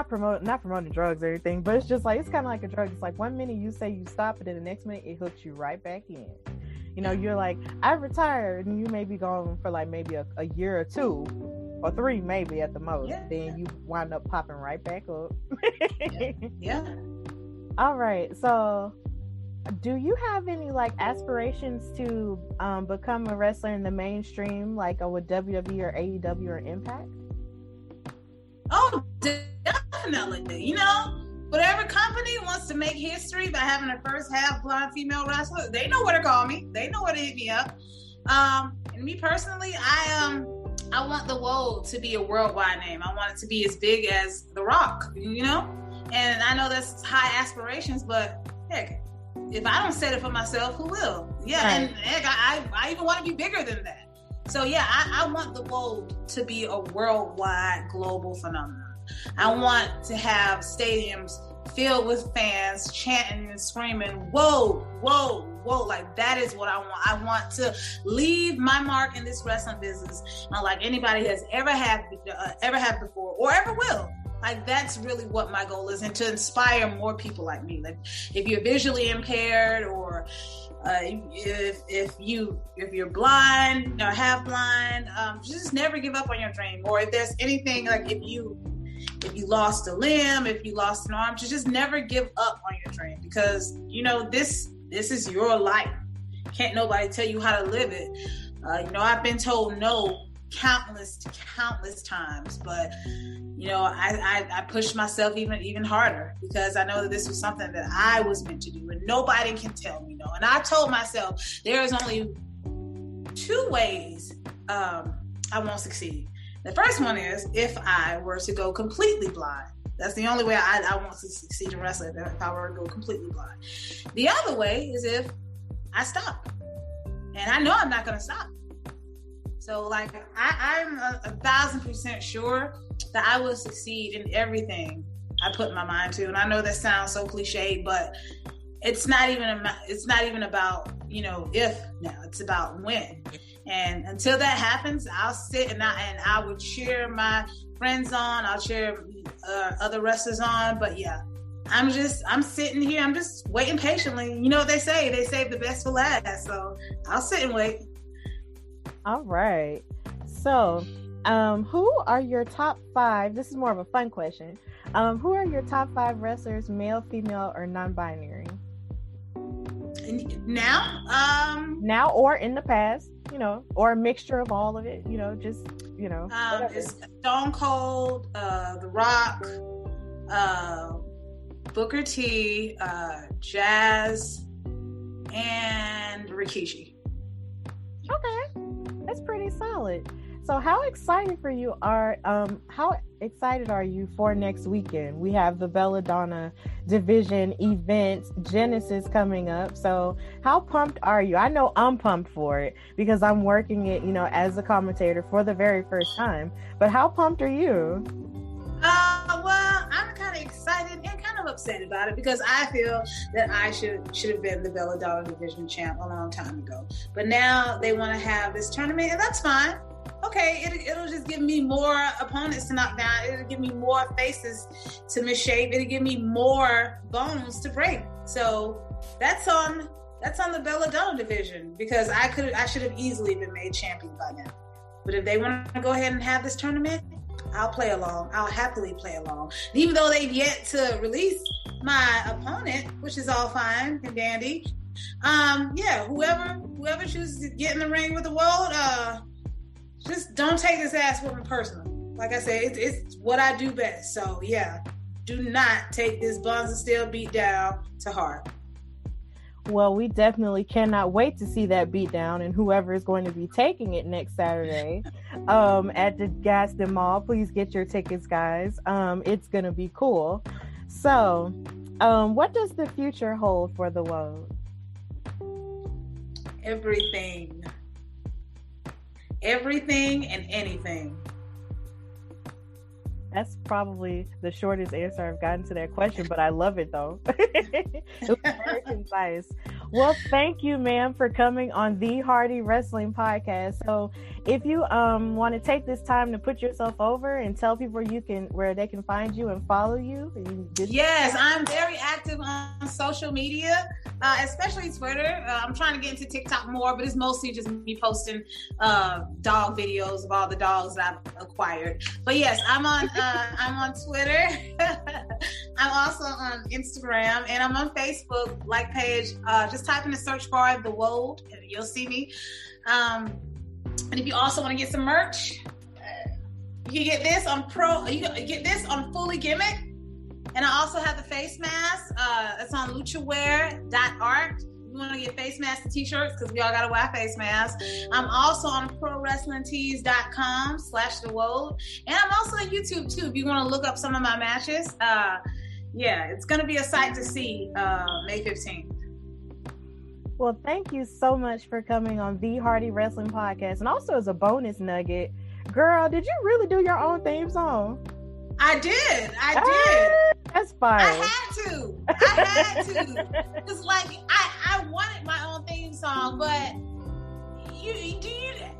promoting drugs or anything, but it's just like, it's kind of like a drug. It's like 1 minute you say you stop, and then the next minute it hooks you right back in. You know, you're like, I retired, and you may be gone for like maybe a year or 2 or 3 maybe at the most. Yeah. Then you wind up popping right back up. Yeah. All right. So do you have any like aspirations to become a wrestler in the mainstream, like with WWE or AEW or Impact? Oh, definitely. You know, whatever company wants to make history by having a first half blonde female wrestler, they know where to call me. They know where to hit me up. And me personally, I want the Woad to be a worldwide name. I want it to be as big as The Rock, you know? And I know that's high aspirations, but heck, if I don't set it for myself, who will? Yeah, right. And heck, I even want to be bigger than that. So yeah, I want the Woad to be a worldwide, global phenomenon. I want to have stadiums filled with fans chanting and screaming, "Woad, Woad, Woad!" Like, that is what I want. I want to leave my mark in this wrestling business, like anybody has ever had before or ever will. Like, that's really what my goal is, and to inspire more people like me. Like, if you're visually impaired, or if you're blind or half blind, just never give up on your dream. Or if there's anything, like if you lost a limb, if you lost an arm, just never give up on your dream, because this is your life. Can't nobody tell you how to live it. I've been told no countless times, but I pushed myself even harder, because I know that this was something that I was meant to do, and nobody can tell me no. And I told myself there is only 2 ways I won't succeed. The first one is if I were to go completely blind. That's the only way I want to succeed in wrestling, if I were to go completely blind. The other way is if I stop. And I know I'm not going to stop. So, like, I'm 1,000% sure that I will succeed in everything I put my mind to. And I know that sounds so cliche, but it's not even about, if now. It's about when. And until that happens, I'll sit and I will cheer my friends on. I'll cheer other wrestlers on. But yeah, I'm sitting here. I'm just waiting patiently. You know what they say? They save the best for last. So I'll sit and wait. All right. So, who are your top 5? This is more of a fun question. Who are your top 5 wrestlers, male, female, or non-binary? Now or in the past, or a mixture of all of it, it's Stone Cold, The Rock, Booker T, Jazz, and Rikishi. Okay, that's pretty solid. So how excited are you for next weekend? We have the BellaDonna Division event Genesis coming up. So how pumped are you? I know I'm pumped for it because I'm working it, as a commentator for the very first time. But how pumped are you? Well, I'm kind of excited and kind of upset about it, because I feel that I should have been the BellaDonna Division champ a long time ago. But now they want to have this tournament, and that's fine. Okay, it'll just give me more opponents to knock down. It'll give me more faces to misshape. It'll give me more bones to break. So that's on the BellaDonna Division, because I should have easily been made champion by now. But if they want to go ahead and have this tournament, I'll play along. I'll happily play along. And even though they've yet to release my opponent, which is all fine and dandy. Whoever chooses to get in the ring with the Woad, just don't take this ass whooping personal. Like I said, it's what I do best. So yeah, do not take this Buns of Steel beat down to heart. Well, we definitely cannot wait to see that beatdown, and whoever is going to be taking it next Saturday at the Gaston Mall, please get your tickets, guys. It's going to be cool. So, what does the future hold for the Woad? Everything and anything. That's probably the shortest answer I've gotten to that question, but I love it though. It was very concise. Well, thank you, ma'am, for coming on the Hardy Wrestling Podcast. So if you want to take this time to put yourself over and tell people where they can find you and follow you. Yes, I'm very active on social media, especially Twitter. I'm trying to get into TikTok more, but it's mostly just me posting dog videos of all the dogs that I've acquired. But yes, I'm on Twitter. I'm also on Instagram, and I'm on Facebook page. Just type in the search bar the Woad, and you'll see me. And if you also want to get some merch, you can get this on You can get this on Fully Gimmick, and I also have the face mask. It's on luchaware.art. You want to get face masks and t-shirts, because we all gotta wear face masks. I'm also on prowrestlingtees.com/the Woad, and I'm also on YouTube too if you want to look up some of my matches. It's gonna be a sight to see May 15th. Well, thank you so much for coming on the Hardy Wrestling Podcast. And also, as a bonus nugget, girl, did you really do your own theme song? I did. That's fine. I had to. Because I wanted my own theme song, but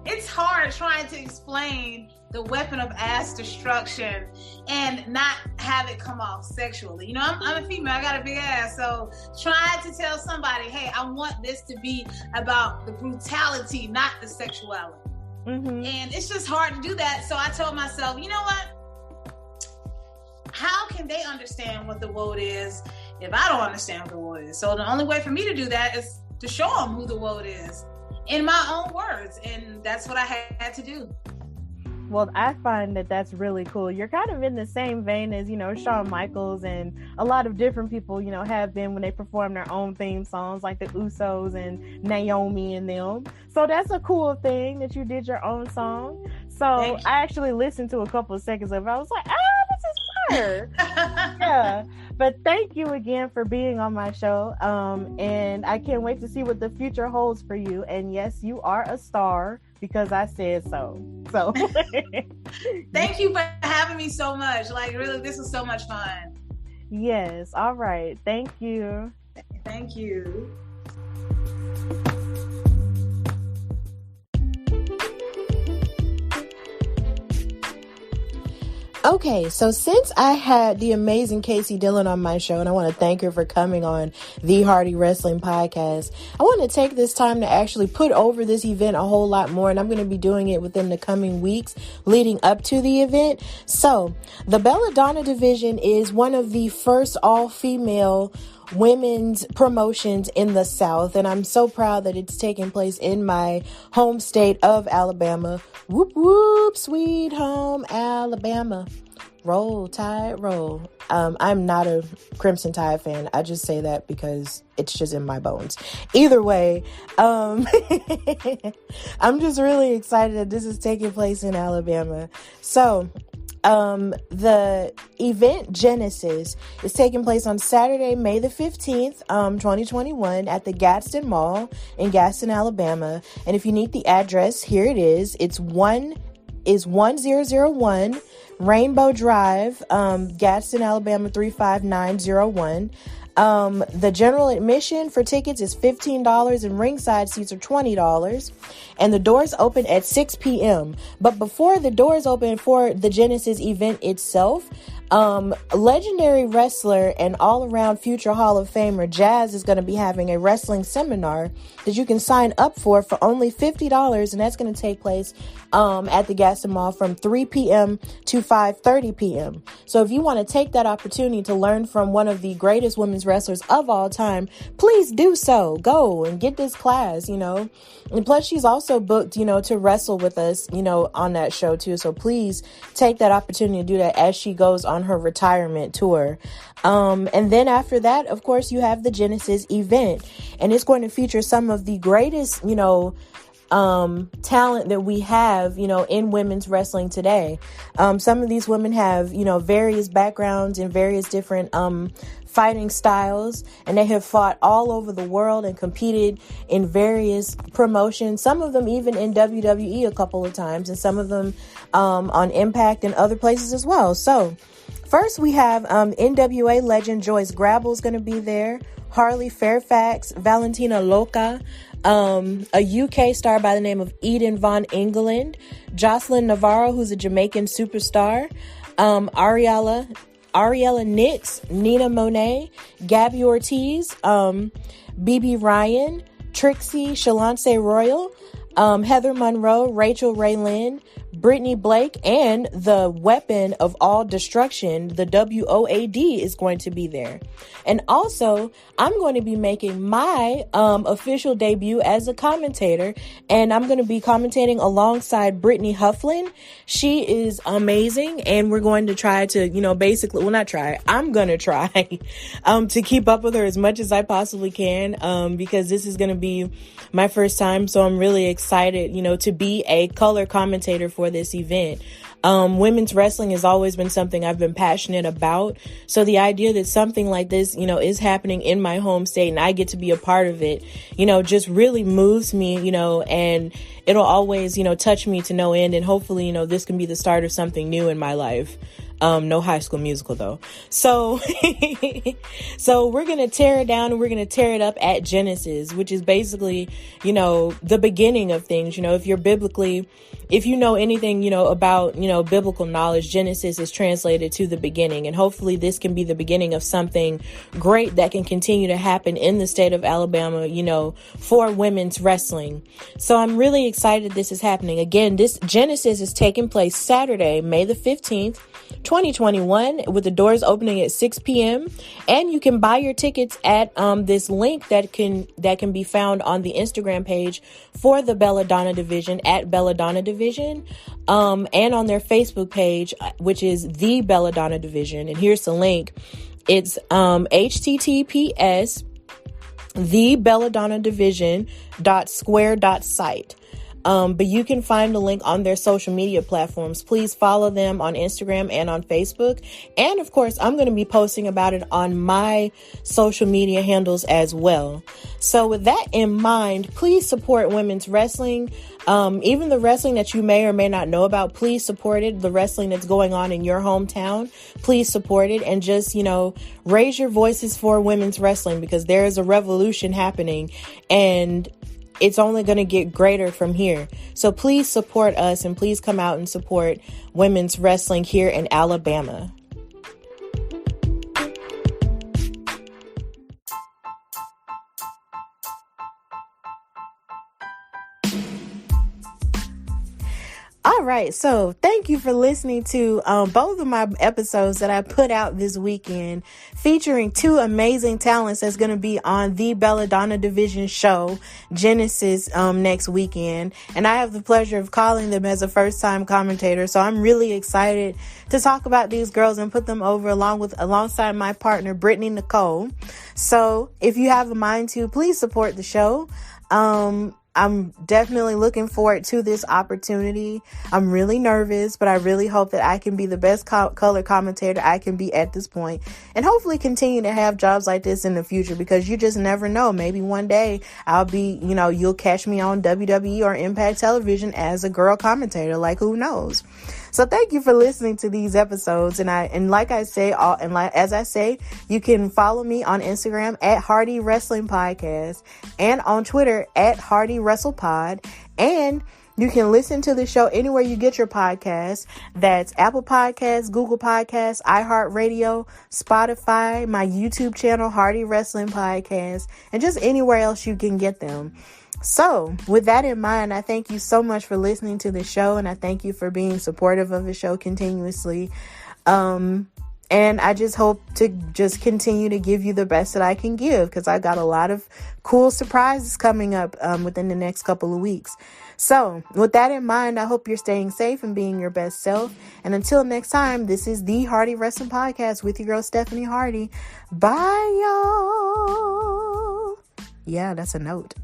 it's hard trying to explain the weapon of ass destruction and not have it come off sexually. You know, I'm a female, I got a big ass, so try to tell somebody, hey, I want this to be about the brutality, not the sexuality. Mm-hmm. And it's just hard to do that. So I told myself, you know what? How can they understand what the Woad is if I don't understand what the Woad is? So the only way for me to do that is to show them who the Woad is in my own words. And that's what I had to do. Well, I find that that's really cool. You're kind of in the same vein as, you know, Shawn Michaels and a lot of different people, you know, have been when they perform their own theme songs, like the Usos and Naomi and them. So that's a cool thing that you did your own song. So I actually listened to a couple of seconds of it. I was like, this is fire. Yeah. But thank you again for being on my show. And I can't wait to see what the future holds for you. And yes, you are a star because I said so. So thank you for having me so much. Like, really, this was so much fun. Yes. All right. Thank you. Thank you. Okay, so since I had the amazing Casey Dillon on my show, and I want to thank her for coming on the Hardy Wrestling Podcast, I want to take this time to actually put over this event a whole lot more, and I'm going to be doing it within the coming weeks leading up to the event. So, the BellaDonna Division is one of the first all-female women's promotions in the South, and I'm so proud that it's taking place in my home state of Alabama. Whoop whoop, sweet home Alabama. Roll Tide, roll. I'm not a Crimson Tide fan. I just say that because it's just in my bones. Either way, I'm just really excited that this is taking place in Alabama. So the event Genesis is taking place on Saturday, May the 15th, 2021 at the Gadsden Mall in Gadsden, Alabama. And if you need the address, here it is. It's 1001 Rainbow Drive, Gadsden, Alabama 35901. The general admission for tickets is $15 and ringside seats are $20. And the doors open at 6 p.m. But before the doors open for the Genesis event itself, legendary wrestler and all-around future Hall of Famer Jazz is going to be having a wrestling seminar that you can sign up for only $50, and that's going to take place at the Gadsden Mall from 3 p.m. to 5:30 p.m. So if you want to take that opportunity to learn from one of the greatest women's wrestlers of all time, please do so. Go and get this class, And plus, she's also booked, to wrestle with us, on that show too. So please take that opportunity to do that as she goes on her retirement tour. And then after that, of course, you have the Genesis event, and it's going to feature some of the greatest, talent that we have, in women's wrestling today. Some of these women have, various backgrounds and various different, fighting styles, and they have fought all over the world and competed in various promotions, some of them even in WWE a couple of times, and some of them, on Impact and other places as well. So first we have, NWA legend Joyce Grabble's going to be there, Harley Fairfax, Valentina Loca, a UK star by the name of Eden Von England, Jocelyn Navarro, who's a Jamaican superstar, Ariella Nix, Nina Monet, Gabby Ortiz, BB Ryan, Trixie Shalance Royal, Heather Monroe, Rachel Ray Lynn, Brittany Blake, and the weapon of all destruction, the WOAD, is going to be there. And also, I'm going to be making my official debut as a commentator, and I'm going to be commentating alongside Brittany Hufflin. She is amazing, and we're going to try to, I'm going to try to keep up with her as much as I possibly can, because this is going to be my first time, so I'm really excited, to be a color commentator for this event. Women's wrestling has always been something I've been passionate about. So the idea that something like this, is happening in my home state and I get to be a part of it, just really moves me, and it'll always, touch me to no end. And hopefully, this can be the start of something new in my life. No High School Musical though. So, so we're going to tear it down and we're going to tear it up at Genesis, which is basically, you know, the beginning of things. You know, if you know anything, you know, about, you know, biblical knowledge, Genesis is translated to the beginning. And hopefully this can be the beginning of something great that can continue to happen in the state of Alabama, you know, for women's wrestling. So I'm really excited this is happening. Again, this Genesis is taking place Saturday, May the 15th, 2021, with the doors opening at 6 p.m. And you can buy your tickets at this link that can be found on the Instagram page for the BellaDonna Division at BellaDonna Division, and on their Facebook page, which is the BellaDonna Division. And here's the link. It's https thebelladonnadivision.square.site. But you can find the link on their social media platforms. Please follow them on Instagram and on Facebook. And of course, I'm going to be posting about it on my social media handles as well. So with that in mind, please support women's wrestling. Even the wrestling that you may or may not know about, please support it. The wrestling that's going on in your hometown, please support it. And just, you know, raise your voices for women's wrestling, because there is a revolution happening and it's only going to get greater from here. So please support us and please come out and support women's wrestling here in Alabama. All right, so thank you for listening to both of my episodes that I put out this weekend, featuring two amazing talents that's going to be on the BellaDonna Division show, Genesis, next weekend. And I have the pleasure of calling them as a first-time commentator, so I'm really excited to talk about these girls and put them over alongside my partner, Brittany Nicole. So if you have a mind to, please support the show. I'm definitely looking forward to this opportunity. I'm really nervous, but I really hope that I can be the best color commentator I can be at this point, and hopefully continue to have jobs like this in the future, because you just never know. Maybe one day I'll be, you know, you'll catch me on WWE or Impact Television as a girl commentator. Like, who knows? So thank you for listening to these episodes. And like I say, as I say, you can follow me on Instagram at Hardy Wrestling Podcast and on Twitter at Hardy Wrestle Pod. And you can listen to the show anywhere you get your podcasts. That's Apple Podcasts, Google Podcasts, iHeartRadio, Spotify, my YouTube channel, Hardy Wrestling Podcast, and just anywhere else you can get them. So with that in mind, I thank you so much for listening to the show, and I thank you for being supportive of the show continuously. And I just hope to just continue to give you the best that I can give, because I got a lot of cool surprises coming up within the next couple of weeks. So with that in mind, I hope you're staying safe and being your best self. And until next time, this is the Hardy Wrestling Podcast with your girl, Stephanie Hardy. Bye, y'all. Yeah, that's a note.